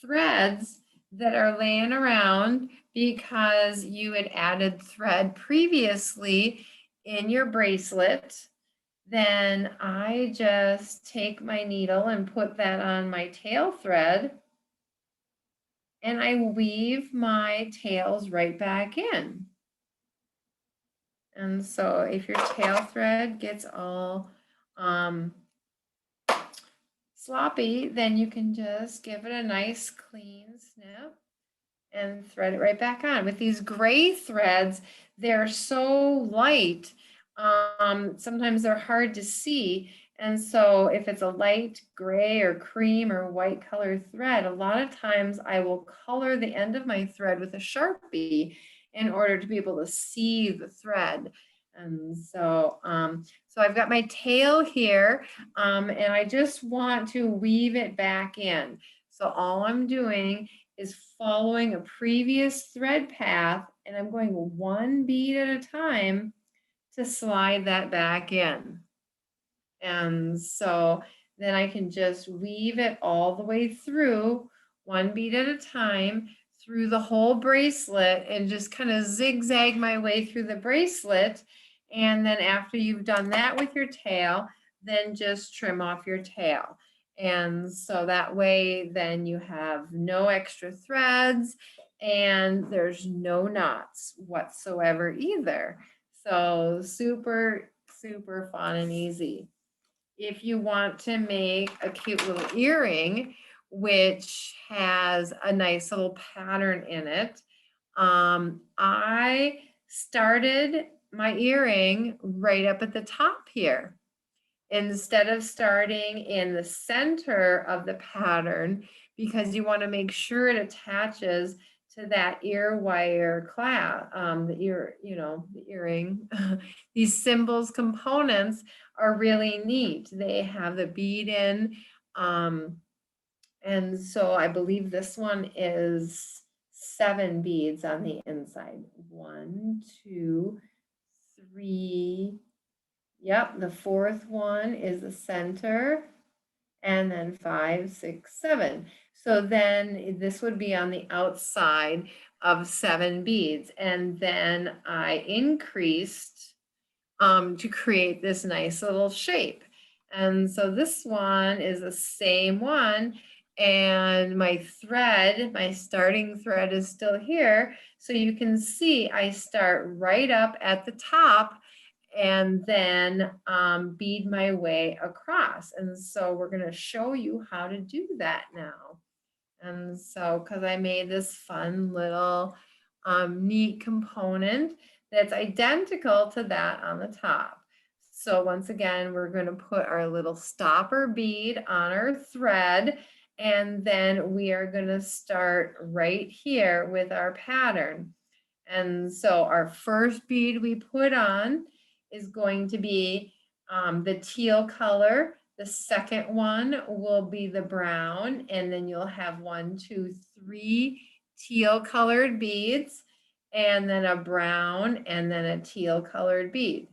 Speaker 1: threads that are laying around, because you had added thread previously in your bracelet, then I just take my needle and put that on my tail thread, and I weave my tails right back in. And so if your tail thread gets all sloppy, then you can just give it a nice clean snip and thread it right back on. With these gray threads, they're so light. Sometimes they're hard to see. And so if it's a light gray or cream or white color thread, a lot of times I will color the end of my thread with a Sharpie in order to be able to see the thread. And so, so I've got my tail here, and I just want to weave it back in. So all I'm doing is following a previous thread path, and I'm going one bead at a time to slide that back in. And so then I can just weave it all the way through, one bead at a time, through the whole bracelet, and just kind of zigzag my way through the bracelet. And then after you've done that with your tail, then just trim off your tail. And so that way, then you have no extra threads and there's no knots whatsoever either. So super, super fun and easy. If you want to make a cute little earring, which has a nice little pattern in it, I started my earring right up at the top here. Instead of starting in the center of the pattern, because you want to make sure it attaches to that ear wire clasp, the earring. These symbols components are really neat. They have the bead in, and so I believe this one is 7 beads on the inside. 1, 2, 3. Yep, the 4th one is the center, and then 5, 6, 7. So then this would be on the outside of 7 beads. And then I increased to create this nice little shape. And so this one is the same one. And my thread, my starting thread is still here. So you can see I start right up at the top and then bead my way across. And so we're going to show you how to do that now. And so, because I made this fun little neat component that's identical to that on the top. So once again, we're going to put our little stopper bead on our thread, and then we are going to start right here with our pattern. And so our first bead we put on is going to be the teal color. The second one will be the brown, and then you'll have 1, 2, 3 teal colored beads, and then a brown, and then a teal colored bead.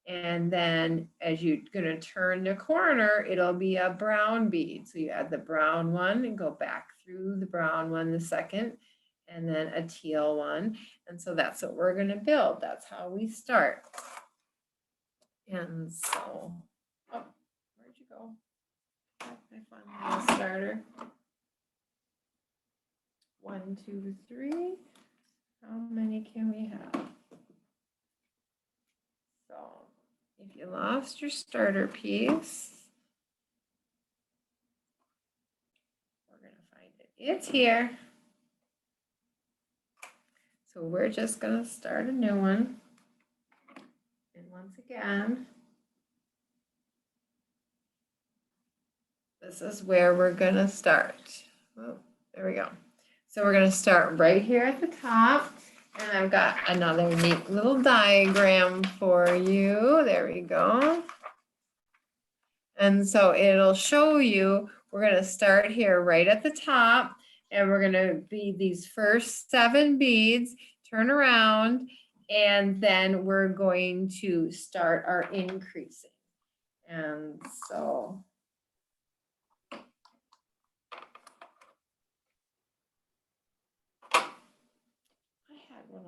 Speaker 1: And then as you're gonna turn the corner, it'll be a brown bead. So you add the brown one and go back through the brown one, the second, and then a teal one. And so that's what we're gonna build. That's how we start. And so, oh, where'd you go? I found my little starter. 1, 2, 3. How many can we have? So, if you lost your starter piece, we're gonna find it. It's here. So we're just gonna start a new one. And once again, this is where we're gonna start. Oh, there we go. So we're gonna start right here at the top, and I've got another neat little diagram for you. There we go. And so it'll show you, we're gonna start here right at the top, and we're gonna bead these first 7 beads, turn around, and then we're going to start our increasing. And so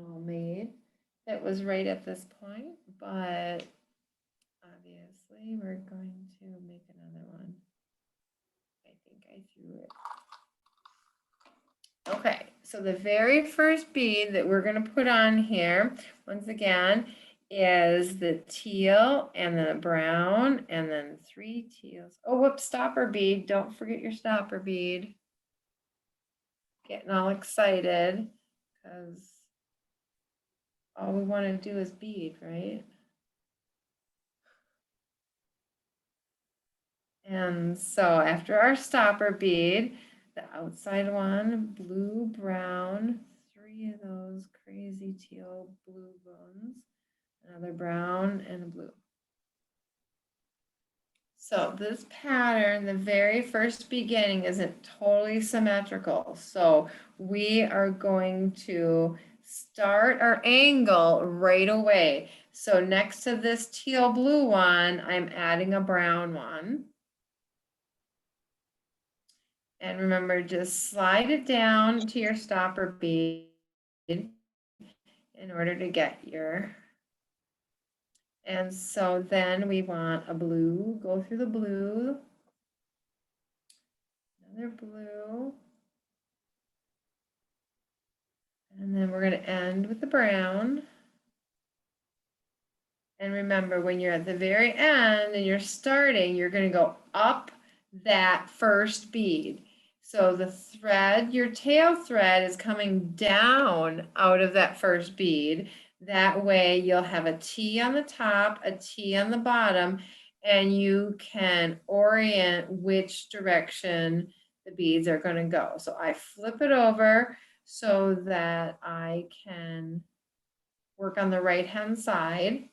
Speaker 1: all made that was right at this point, but obviously we're going to make another one. I think I threw it. Okay, so the very first bead that we're going to put on here, once again, is the teal and then a brown and then 3 teals. Oh, whoops, stopper bead. Don't forget your stopper bead. Getting all excited because all we want to do is bead, right? And so after our stopper bead, the outside one, blue, brown, 3 of those crazy teal blue ones, another brown and a blue. So this pattern, the very first beginning isn't totally symmetrical. So we are going to start our angle right away. So next to this teal blue one, I'm adding a brown one. And remember, just slide it down to your stopper bead in order to get your. And so then we want a blue, go through the blue, another blue, and then we're going to end with the brown. And remember, when you're at the very end and you're starting, you're going to go up that first bead. So the thread, your tail thread is coming down out of that first bead. That way you'll have a T on the top, a T on the bottom, and you can orient which direction the beads are going to go. So I flip it over so that I can work on the right-hand side.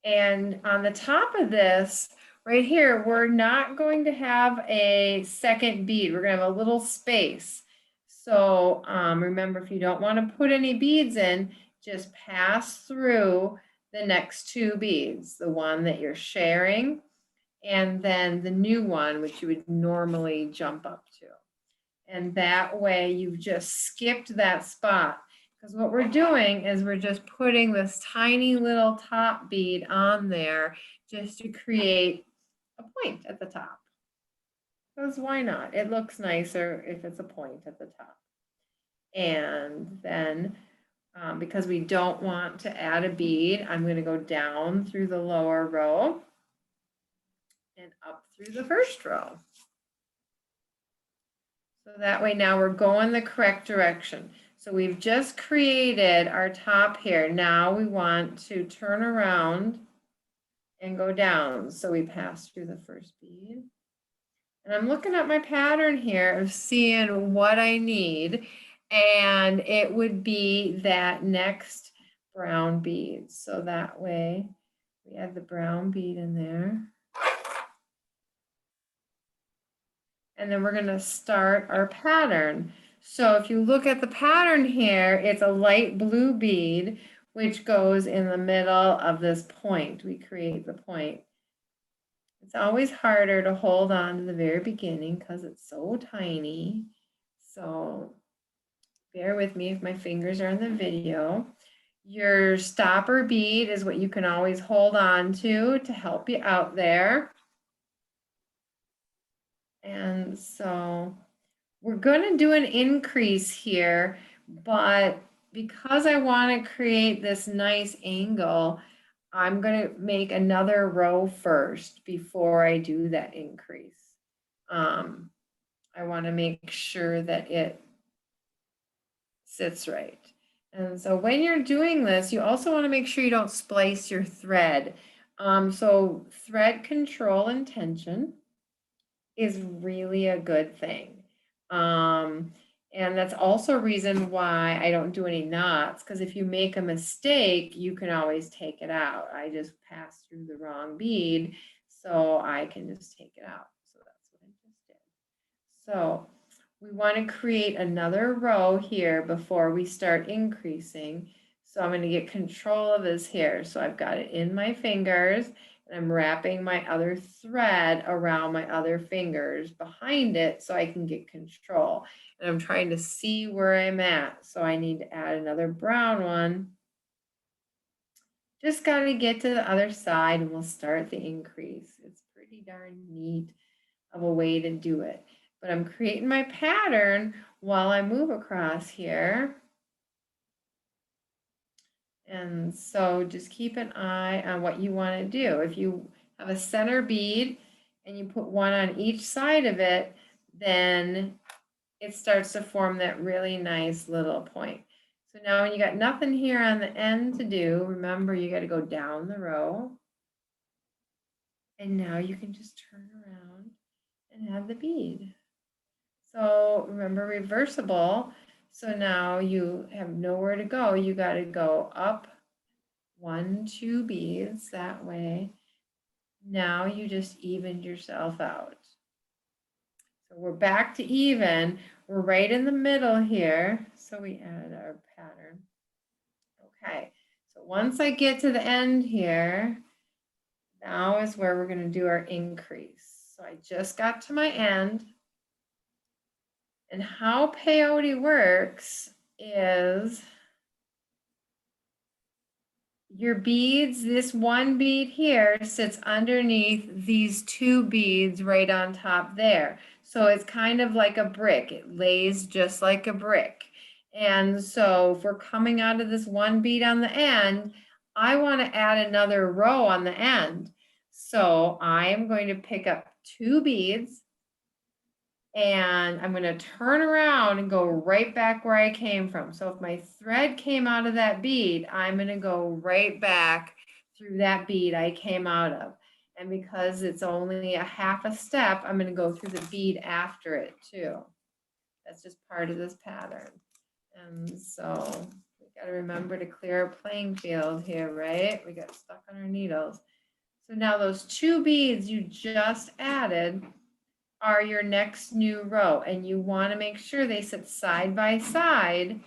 Speaker 1: And on the top of this, right here, we're not going to have a second bead. We're going to have a little space. So remember, if you don't want to put any beads in, just pass through the next 2 beads, the one that you're sharing, and then the new one, which you would normally jump up to. And that way you've just skipped that spot. Because what we're doing is we're just putting this tiny little top bead on there just to create a point at the top. Because why not? It looks nicer if it's a point at the top. And then because we don't want to add a bead, I'm going to go down through the lower row and up through the first row. So that way now we're going the correct direction. So we've just created our top here. Now we want to turn around and go down. So we pass through the first bead. And I'm looking at my pattern here of seeing what I need. And it would be that next brown bead. So that way we add the brown bead in there. And then we're going to start our pattern. So if you look at the pattern here, it's a light blue bead, which goes in the middle of this point. We create the point. It's always harder to hold on to the very beginning because it's so tiny. So bear with me if my fingers are in the video. Your stopper bead is what you can always hold on to help you out there. And so we're going to do an increase here, but because I want to create this nice angle, I'm going to make another row first before I do that increase. I want to make sure that it sits right. And so when you're doing this, you also want to make sure you don't splice your thread. So thread control and tension is really a good thing. And that's also a reason why I don't do any knots, because if you make a mistake, you can always take it out. I just passed through the wrong bead, so I can just take it out. So that's what I just did. So we want to create another row here before we start increasing. So I'm going to get control of this here. So I've got it in my fingers, And I'm wrapping my other thread around my other fingers behind it so I can get control. And I'm trying to see where I'm at. So I need to add another brown one. Just got to get to the other side and we'll start the increase. It's pretty darn neat of a way to do it. But I'm creating my pattern while I move across here. And so just keep an eye on what you want to do. If you have a center bead and you put one on each side of it, then it starts to form that really nice little point. So now when you got nothing here on the end to do, remember you got to go down the row. And now you can just turn around and add the bead. So remember reversible. So now you have nowhere to go. You got to go up 1, 2 beads that way. Now you just evened yourself out. So we're back to even. We're right in the middle here. So we added our pattern. Okay, so once I get to the end here, now is where we're going to do our increase. So I just got to my end. And how peyote works is your beads, this one bead here sits underneath these 2 beads right on top there. So it's kind of like a brick. It lays just like a brick. And so if we're coming out of this one bead on the end, I want to add another row on the end. So I am going to pick up 2 beads and I'm going to turn around and go right back where I came from. So if my thread came out of that bead, I'm going to go right back through that bead I came out of. And because it's only a half a step, I'm going to go through the bead after it too. That's just part of this pattern. And so we got to remember to clear our playing field here, right? We got stuck on our needles. So now those 2 beads you just added are your next new row, and you want to make sure they sit side by side.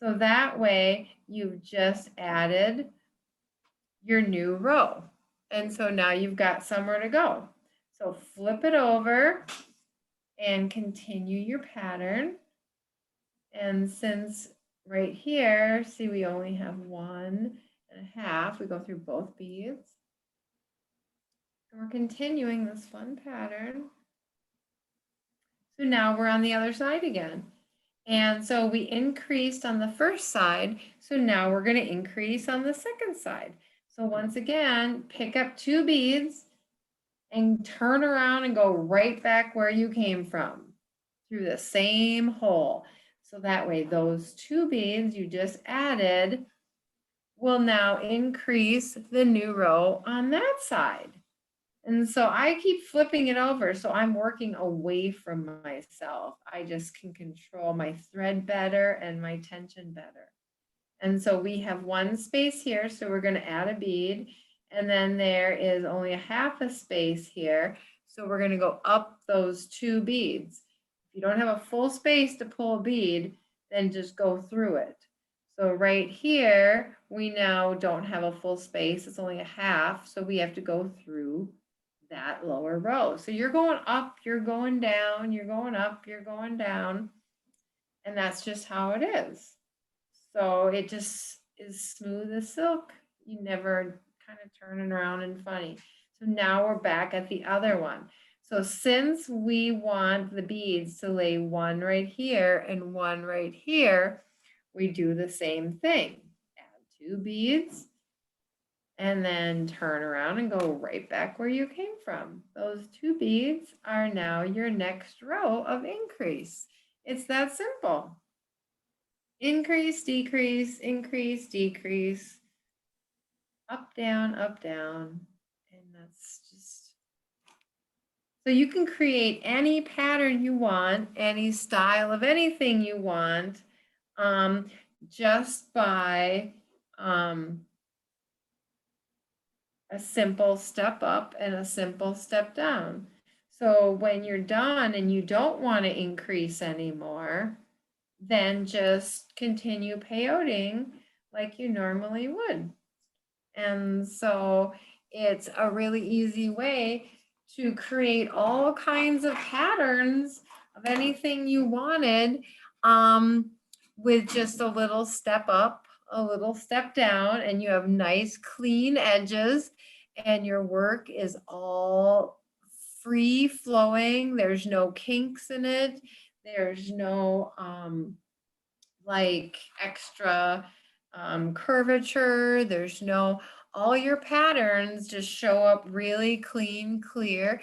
Speaker 1: So that way you've just added your new row. And so now you've got somewhere to go. So flip it over and continue your pattern. And since right here, see, we only have 1.5, we go through both beads. And we're continuing this fun pattern. So now we're on the other side again. And so we increased on the first side. So now we're going to increase on the second side. So once again, pick up 2 beads and turn around and go right back where you came from through the same hole. So that way those 2 beads you just added will now increase the new row on that side. And so I keep flipping it over. So I'm working away from myself. I just can control my thread better and my tension better. And so we have 1 space here. So we're going to add a bead. And then there is only a half a space here. So we're going to go up those 2 beads. If you don't have a full space to pull a bead, then just go through it. So right here, we now don't have a full space. It's only a half. So we have to go through that lower row. So you're going up, you're going down, you're going up, you're going down. And that's just how it is. So it just is smooth as silk. You never kind of turning around and funny. So now we're back at the other one. So since we want the beads to lay 1 right here and 1 right here, we do the same thing. Add 2 beads. And then turn around and go right back where you came from. Those 2 beads are now your next row of increase. It's that simple. Increase, decrease, increase, decrease, up, down, and that's just, so you can create any pattern you want, any style of anything you want, just by a simple step up and a simple step down. So when you're done and you don't want to increase anymore, then just continue peyoting like you normally would. And so it's a really easy way to create all kinds of patterns of anything you wanted, with just a little step up, a little step down, and you have nice clean edges, and your work is all free flowing. There's no kinks in it. There's no like extra curvature. There's no, all your patterns just show up really clean, clear.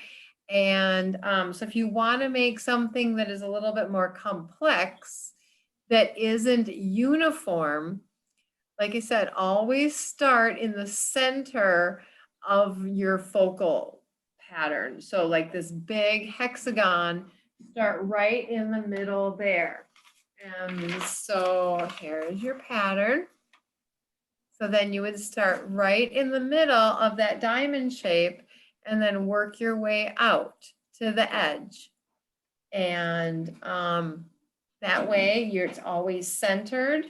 Speaker 1: And so if you want to make something that is a little bit more complex, that isn't uniform, like I said, always start in the center of your focal pattern. So like this big hexagon, start right in the middle there. And so here's your pattern. So then you would start right in the middle of that diamond shape and then work your way out to the edge. And that way you're always centered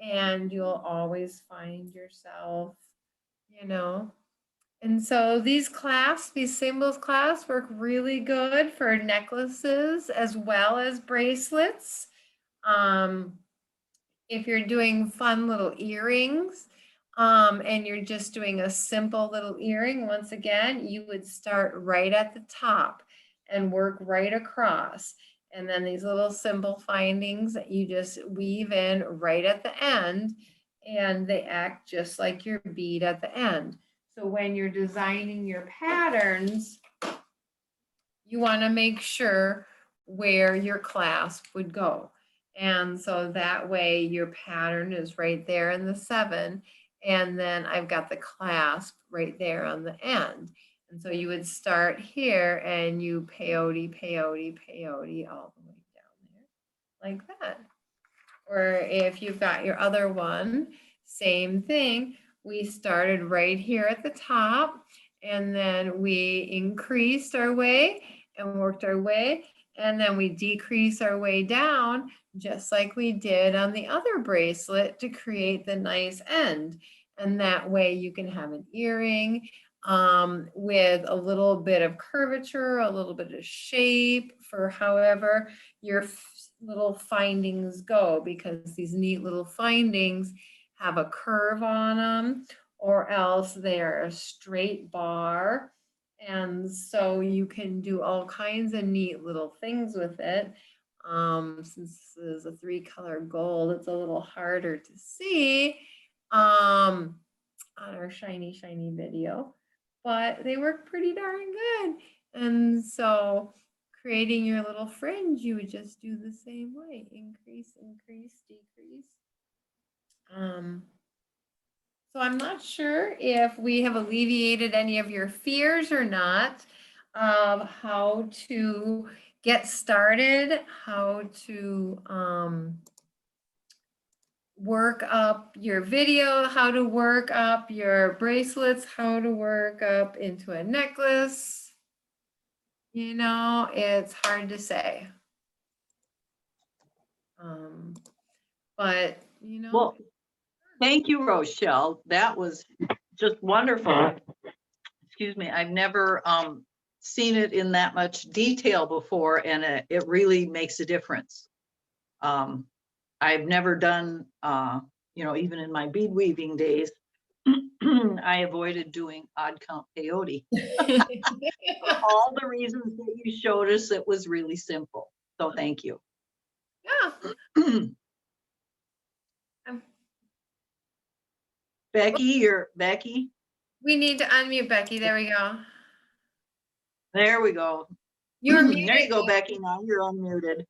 Speaker 1: and you'll always find yourself, you know. And so these clasps, these symbols clasps work really good for necklaces as well as bracelets. If you're doing fun little earrings, and you're just doing a simple little earring, once again, you would start right at the top and work right across. And then these little simple findings that you just weave in right at the end, and they act just like your bead at the end. So when you're designing your patterns, you want to make sure where your clasp would go. And so that way your pattern is right there in the 7. And then I've got the clasp right there on the end. And so you would start here and you peyote, peyote, peyote all the way down there like that. Or if you've got your other one, same thing. We started right here at the top and then we increased our way and worked our way. And then we decrease our way down just like we did on the other bracelet to create the nice end. And that way you can have an earring with a little bit of curvature, a little bit of shape for however your little findings go, because these neat little findings have a curve on them or else they're a straight bar. And so you can do all kinds of neat little things with it. Since this is a 3-color gold, it's a little harder to see on our shiny video, but they work pretty darn good. And so creating your little fringe, you would just do the same way, increase, increase, decrease. So I'm not sure if we have alleviated any of your fears or not of how to get started, how to work up your video, how to work up your bracelets, how to work up into a necklace. You know, it's hard to say. But, you know.
Speaker 5: Well, thank you, Rochelle. That was just wonderful. Excuse me. I've never seen it in that much detail before, and it really makes a difference. I've never done, you know, even in my bead weaving days, I avoided doing odd count peyote. For all the reasons that you showed us, it was really simple. So thank you.
Speaker 1: Yeah.
Speaker 5: Becky.
Speaker 1: We need to unmute Becky. There we go.
Speaker 5: There we go.
Speaker 1: You're
Speaker 5: There
Speaker 1: muted.
Speaker 5: you go, Becky. Now you're unmuted.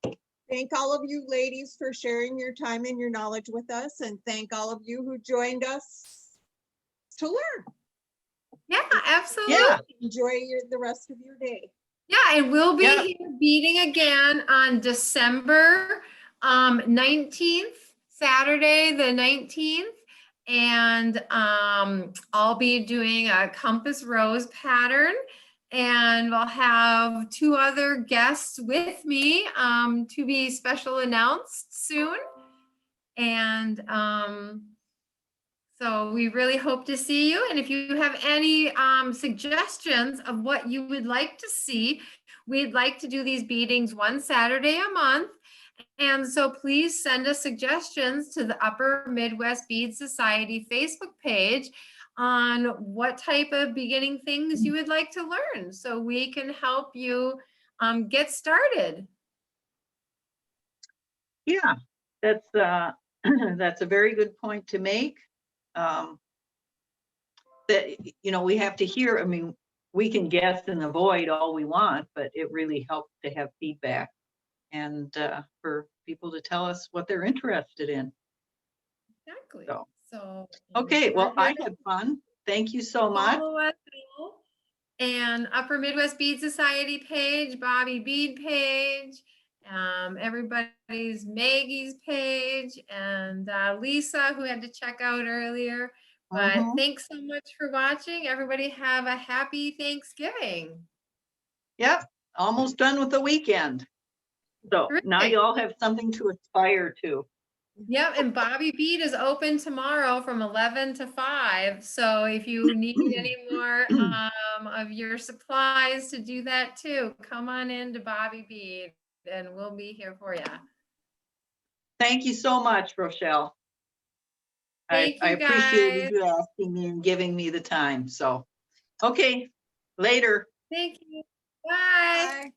Speaker 2: Thank all of you ladies for sharing your time and your knowledge with us, and thank all of you who joined us to learn.
Speaker 1: Yeah, absolutely.
Speaker 5: Yeah.
Speaker 2: Enjoy the rest of your day.
Speaker 1: Yeah, and we'll be
Speaker 5: Yep.
Speaker 1: here beading again on December 19th, Saturday the 19th. And I'll be doing a compass rose pattern, and we'll have 2 other guests with me to be special announced soon. And So we really hope to see you. And if you have any suggestions of what you would like to see, we'd like to do these beatings one Saturday a month. And so please send us suggestions to the Upper Midwest Bead Society Facebook page on what type of beginning things you would like to learn so we can help you get started.
Speaker 5: Yeah, that's that's a very good point to make. That, you know, we have to hear, I mean, we can guess and avoid all we want, but it really helps to have feedback and for people to tell us what they're interested in.
Speaker 1: Exactly.
Speaker 5: So,
Speaker 1: So
Speaker 5: okay, well,
Speaker 1: we're
Speaker 5: I
Speaker 1: here to
Speaker 5: had fun. Thank you so much.
Speaker 1: follow us all. And Upper Midwest Bead Society page, Bobby Bead page, everybody's Maggie's page, and Lisa, who had to check out earlier. But
Speaker 5: Mhm.
Speaker 1: thanks so much for watching. Everybody have a happy Thanksgiving.
Speaker 5: Yep, almost done with the weekend. So now
Speaker 1: Terrific.
Speaker 5: you all have something to aspire to.
Speaker 1: Yep, and Bobby Bead is open tomorrow from 11 to 5. So if you need any more of your supplies to do that too, come on in to Bobby Bead and we'll be here for you.
Speaker 5: Thank you so much, Rochelle.
Speaker 1: Thank
Speaker 5: I
Speaker 1: you,
Speaker 5: appreciated
Speaker 1: guys.
Speaker 5: you asking me and giving me the time. So, okay, later.
Speaker 1: Thank you. Bye.
Speaker 2: Bye.